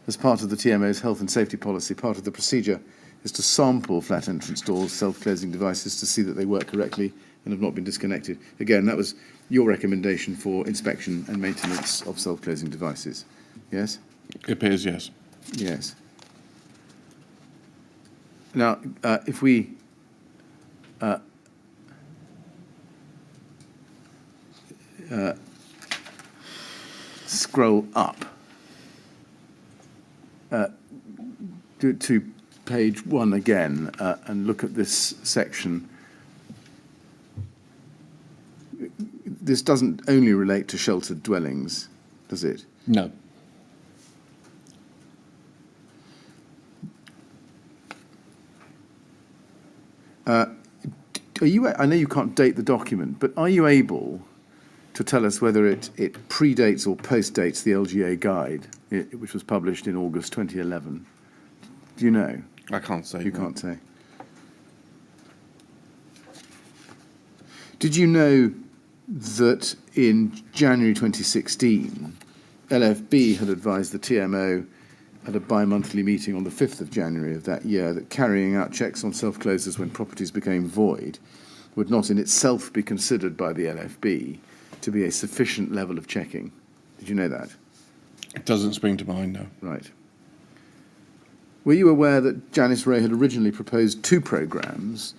C: as part of the TMO's health and safety policy, part of the procedure is to sample flat entrance doors, self-closing devices, to see that they work correctly and have not been disconnected. Again, that was your recommendation for inspection and maintenance of self-closing devices. Yes?
B: It appears yes.
C: Yes. Now, if we scroll up to page 1 again and look at this section, this doesn't only relate to sheltered dwellings, does it?
B: No.
C: Are you? I know you can't date the document, but are you able to tell us whether it predates or postdates the LGA guide, which was published in August 2011? Do you know?
B: I can't say.
C: You can't say. Did you know that in January 2016, LFB had advised the TMO at a bi-monthly meeting on the 5th of January of that year that carrying out checks on self-closers when properties became void would not in itself be considered by the LFB to be a sufficient level of checking? Did you know that?
B: It doesn't spring to mind, no.
C: Right. Were you aware that Janice Ray had originally proposed 2 programmes?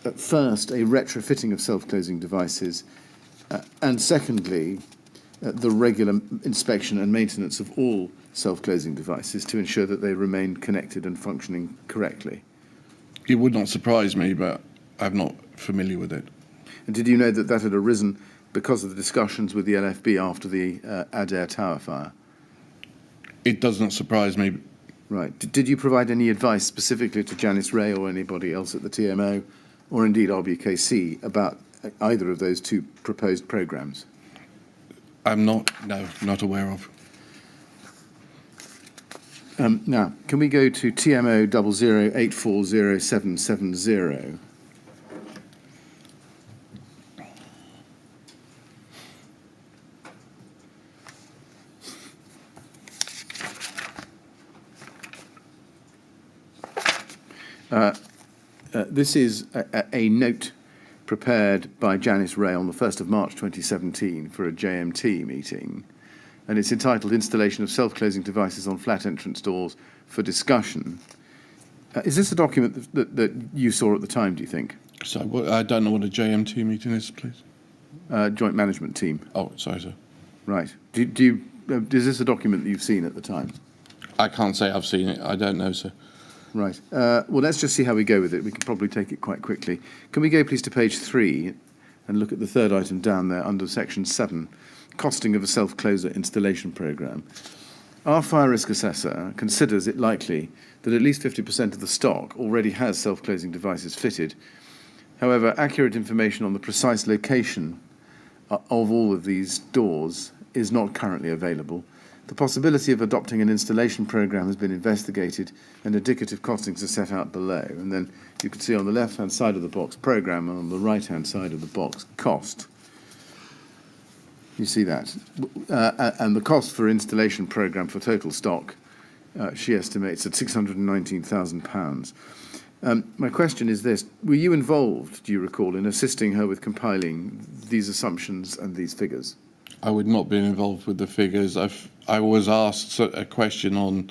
C: At first, a retrofitting of self-closing devices, and secondly, the regular inspection and maintenance of all self-closing devices to ensure that they remain connected and functioning correctly.
B: It would not surprise me, but I'm not familiar with it.
C: And did you know that that had arisen because of the discussions with the LFB after the Adair Tower fire?
B: It does not surprise me.
C: Right. Did you provide any advice specifically to Janice Ray or anybody else at the TMO, or indeed RBKC, about either of those 2 proposed programmes?
B: I'm not aware of.
C: Now, can we go to TMO 00840770? This is a note prepared by Janice Ray on the 1st of March 2017 for a JMT meeting, and it's entitled Installation of Self-Closing Devices on Flat Entrance Doors for Discussion. Is this a document that you saw at the time, do you think?
B: So I don't know what a JMT meeting is, please.
C: Joint Management Team.
B: Oh, sorry, sir.
C: Right. Is this a document that you've seen at the time?
B: I can't say I've seen it. I don't know, sir.
C: Right. Well, let's just see how we go with it. We can probably take it quite quickly. Can we go, please, to page 3 and look at the third item down there under section 7, costing of a self-closer installation programme? Our fire risk assessor considers it likely that at least 50% of the stock already has self-closing devices fitted. However, accurate information on the precise location of all of these doors is not currently available. The possibility of adopting an installation programme has been investigated, and indicative costings are set out below. And then you can see on the left-hand side of the box programme, and on the right-hand side of the box cost. You see that? And the cost for installation programme for total stock, she estimates at £619,000. My question is this: were you involved, do you recall, in assisting her with compiling these assumptions and these figures?
B: I would not be involved with the figures. I was asked a question on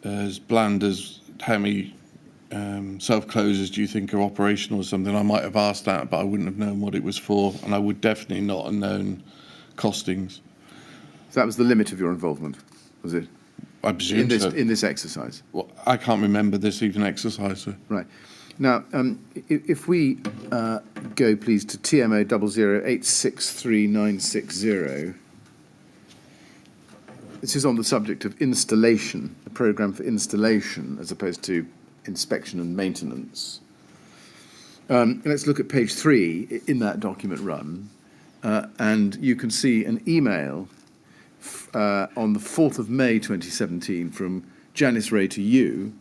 B: as bland as how many self-closers do you think are operational or something. I might have asked that, but I wouldn't have known what it was for, and I would definitely not have known costings.
C: So that was the limit of your involvement, was it?
B: I presume so.
C: In this exercise?
B: Well, I can't remember this even exercise, sir.
C: Right. Now, if we go, please, to TMO 00863960, this is on the subject of installation, a programme for installation as opposed to inspection and maintenance. Let's look at page 3 in that document run, and you can see an email on the 4th of May 2017 from Janice Ray to you.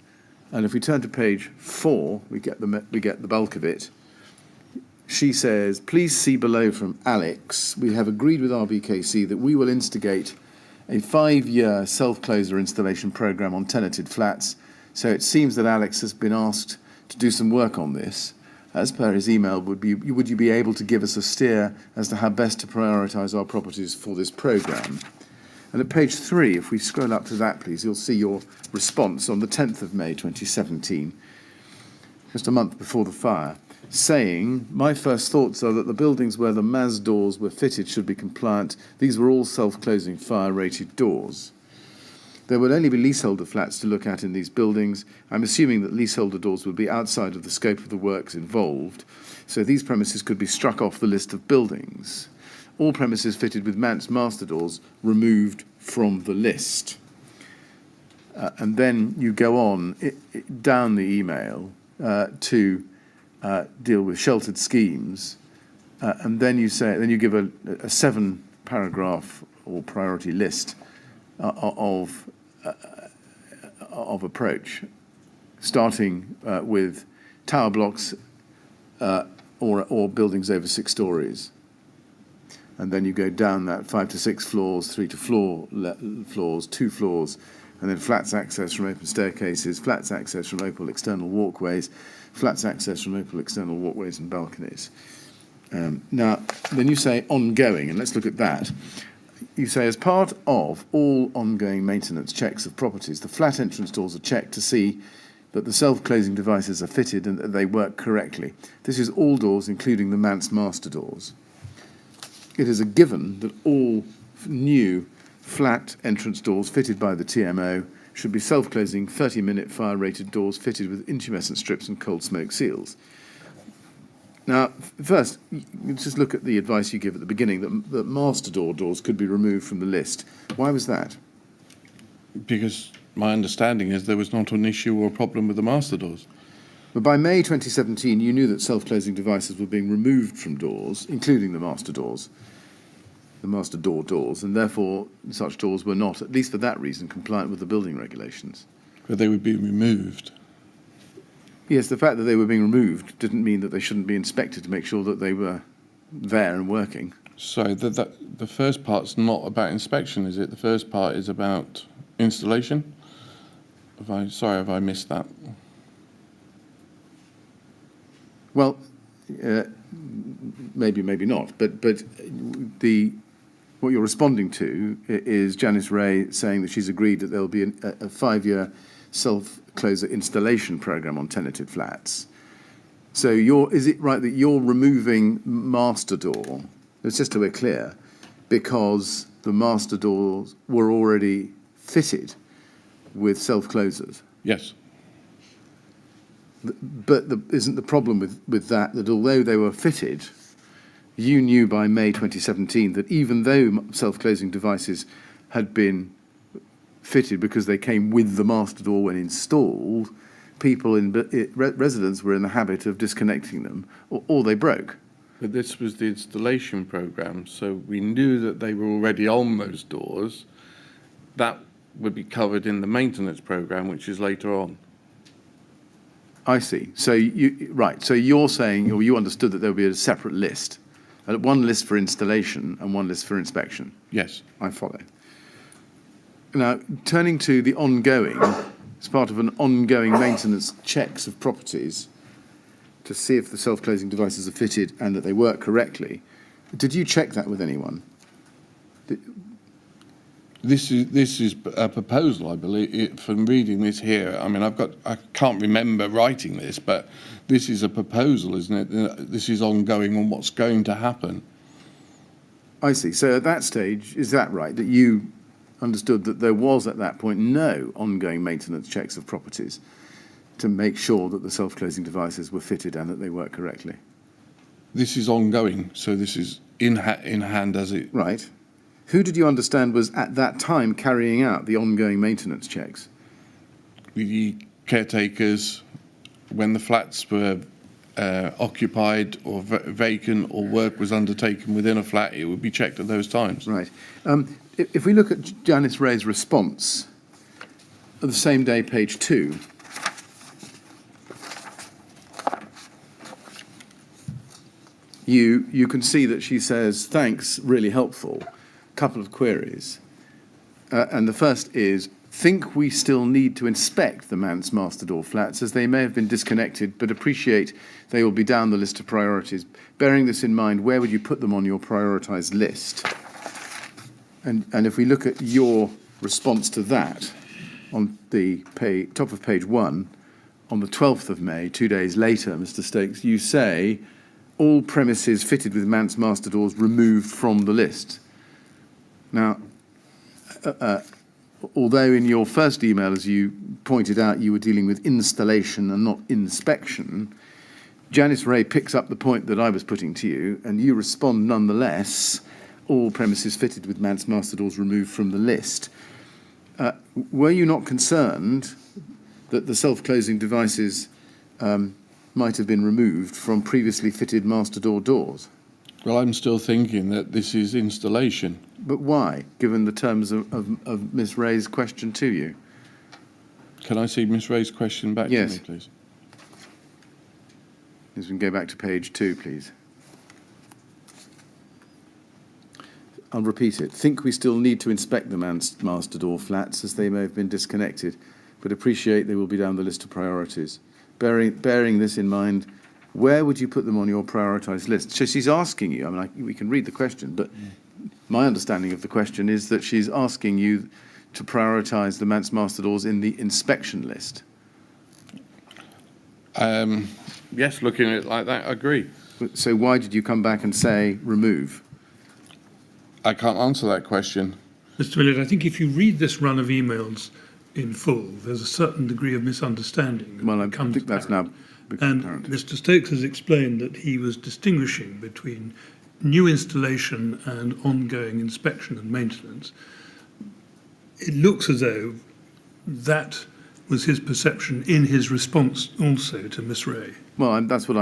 C: And if we turn to page 4, we get the bulk of it. She says, please see below from Alex, we have agreed with RBKC that we will instigate a 5-year self-closer installation programme on tenanted flats. So it seems that Alex has been asked to do some work on this. As per his email, would you be able to give us a steer as to how best to prioritise our properties for this programme? And at page 3, if we scroll up to that, please, you'll see your response on the 10th of May 2017, just a month before the fire, saying, my first thoughts are that the buildings where the MAS doors were fitted should be compliant. These were all self-closing fire-rated doors. There would only be leaseholder flats to look at in these buildings. I'm assuming that leaseholder doors would be outside of the scope of the works involved, so these premises could be struck off the list of buildings. All premises fitted with Manx master doors removed from the list. And then you go on down the email to deal with sheltered schemes, and then you give a 7-paragraph or priority list of approach, starting with tower blocks or buildings over 6 stories. And then you go down that 5 to 6 floors, 3 to 4 floors, 2 floors, and then flats access from open staircases, flats access from open external walkways, flats access from open external walkways and balconies. Now, then you say ongoing, and let's look at that. You say, as part of all ongoing maintenance checks of properties, the flat entrance doors are checked to see that the self-closing devices are fitted and that they work correctly. This is all doors, including the Manx master doors. It is a given that all new flat entrance doors fitted by the TMO should be self-closing 30-minute fire-rated doors fitted with intumescent strips and cold smoke seals. Now, first, you just look at the advice you give at the beginning that master doors could be removed from the list. Why was that?
B: Because my understanding is there was not an issue or a problem with the master doors.
C: But by May 2017, you knew that self-closing devices were being removed from doors, including the master doors, the master doors, and therefore such doors were not, at least for that reason, compliant with the building regulations.
B: But they would be removed.
C: Yes, the fact that they were being removed didn't mean that they shouldn't be inspected to make sure that they were there and working.
B: So the first part's not about inspection, is it? The first part is about installation? Sorry, have I missed that?
C: Well, maybe not. But what you're responding to is Janice Ray saying that she's agreed that there'll be a 5-year self-closer installation program on tenanted flats. So is it right that you're removing master door? It's just so we're clear, because the master doors were already fitted with self-closers.
B: Yes.
C: But isn't the problem with that although they were fitted, you knew by May 2017 that even though self-closing devices had been fitted because they came with the master door when installed, people in residents were in the habit of disconnecting them or they broke.
B: But this was the installation program, so we knew that they were already on those doors. That would be covered in the maintenance program, which is later on.
C: I see. So you're saying, or you understood that there would be a separate list, one list for installation and one list for inspection.
B: Yes.
C: I follow. Now, turning to the ongoing, as part of an ongoing maintenance checks of properties to see if the self-closing devices are fitted and that they work correctly, did you check that with anyone?
B: This is a proposal, I believe, from reading this here. I mean, I can't remember writing this, but this is a proposal, isn't it? This is ongoing on what's going to happen.
C: I see. So at that stage, is that right, that you understood that there was at that point no ongoing maintenance checks of properties to make sure that the self-closing devices were fitted and that they work correctly?
B: This is ongoing, so this is in hand as it...
C: Right. Who did you understand was at that time carrying out the ongoing maintenance checks?
B: The caretakers, when the flats were occupied or vacant or work was undertaken within a flat, it would be checked at those times.
C: Right. If we look at Janice Ray's response, at the same day, page 2, you can see that she says, thanks, really helpful. Couple of queries. And the first is, think we still need to inspect the Manx master door flats as they may have been disconnected, but appreciate they will be down the list of priorities. Bearing this in mind, where would you put them on your prioritised list? And if we look at your response to that on the top of page 1, on the 12th of May, 2 days later, Mr. Stokes, you say all premises fitted with Manx master doors removed from the list. Now, although in your first email, as you pointed out, you were dealing with installation and not inspection, Janice Ray picks up the point that I was putting to you, and you respond nonetheless, all premises fitted with Manx master doors removed from the list. Were you not concerned that the self-closing devices might have been removed from previously fitted master door doors?
B: Well, I'm still thinking that this is installation.
C: But why, given the terms of Miss Ray's question to you?
B: Can I see Miss Ray's question back
C: Yes.
B: to me, please?
C: As we can go back to page 2, please. I'll repeat it. Think we still need to inspect the master door flats as they may have been disconnected, but appreciate they will be down the list of priorities. Bearing this in mind, where would you put them on your prioritised list? So she's asking you, I mean, we can read the question, but my understanding of the question is that she's asking you to prioritise the Manx master doors in the inspection list.
B: Yes, looking at it like that, I agree.
C: So why did you come back and say remove?
B: I can't answer that question.
A: Mr. Millett, I think if you read this run of emails in full, there's a certain degree of misunderstanding.
C: Well, I think that's now become
A: And
C: apparent.
A: Mr. Stokes has explained that he was distinguishing between new installation and ongoing inspection and maintenance. It looks as though that was his perception in his response also to Miss Ray.
C: Well, that's what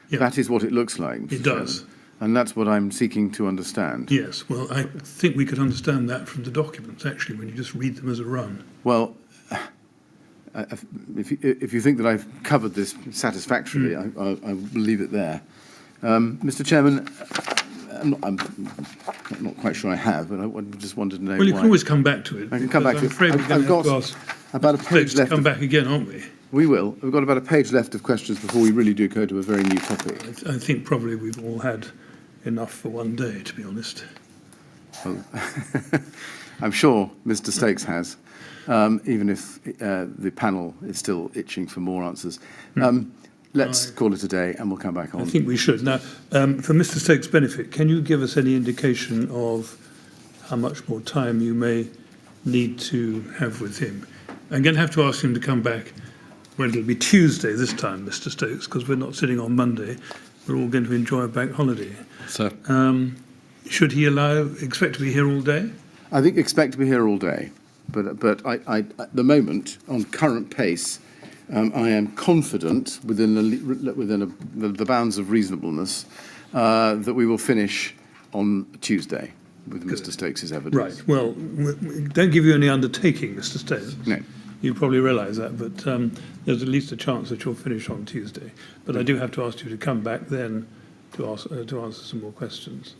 A: Yeah.
C: that is what it looks like. Mr.
A: It does.
C: Chairman. And that's what I'm seeking to understand.
A: Yes, well, I think we could understand that from the documents, actually, when you just read them as a run.
C: Well, if you think that I've covered this satisfactorily, I will leave it there. Mr. Chairman, I'm not quite sure I have, but I just wanted to know
A: Well, you
C: why.
A: can always come back to it.
C: I can come back
A: because
C: to
A: I'm
C: it.
A: afraid we're going
C: I've
A: to have to
C: got
A: ask
C: about a
A: Stokes
C: page
A: to
C: left.
A: come back again, aren't we?
C: We will. We've got about a page left of questions before we really do go to a very new topic.
A: I think probably we've all had enough for one day, to be honest.
C: Well, I'm sure Mr. Stokes has, even if the panel is still itching for more answers. Let's call it a day and we'll come back on.
A: I think we should. Now, for Mr. Stokes' benefit, can you give us any indication of how much more time you may need to have with him? I'm going to have to ask him to come back. Well, it'll be Tuesday this time, Mr. Stokes, because we're not sitting on Monday. We're all going to enjoy a bank holiday.
B: So,
A: Should he expect to be here all day?
C: I think expect to be here all day, but I at the moment, on current pace, I am confident within the bounds of reasonableness that we will finish on Tuesday with Mr. Stokes' evidence.
A: Right. Well, we don't give you any undertaking, Mr. Stokes.
C: No.
A: You probably realise that, but there's at least a chance that you'll finish on Tuesday. But I do have to ask you to come back then to answer some more questions.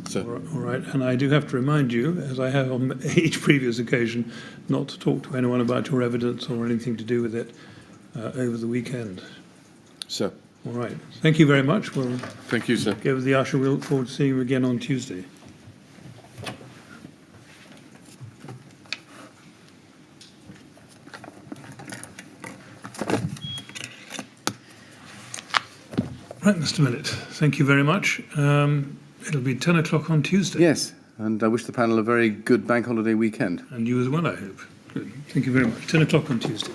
B: so
A: All right. And I do have to remind you, as I have on each previous occasion, not to talk to anyone about your evidence or anything to do with it over the weekend.
B: so
A: All right. Thank you very much. We'll
B: thank you, sir.
A: go with the usher. We look forward to seeing you again on Tuesday. Right, Mr. Millett, thank you very much. It'll be 10 o'clock on Tuesday.
C: Yes, and I wish the panel a very good bank holiday weekend.
A: And you as well, I hope. Good. Thank you very much. 10 o'clock on Tuesday.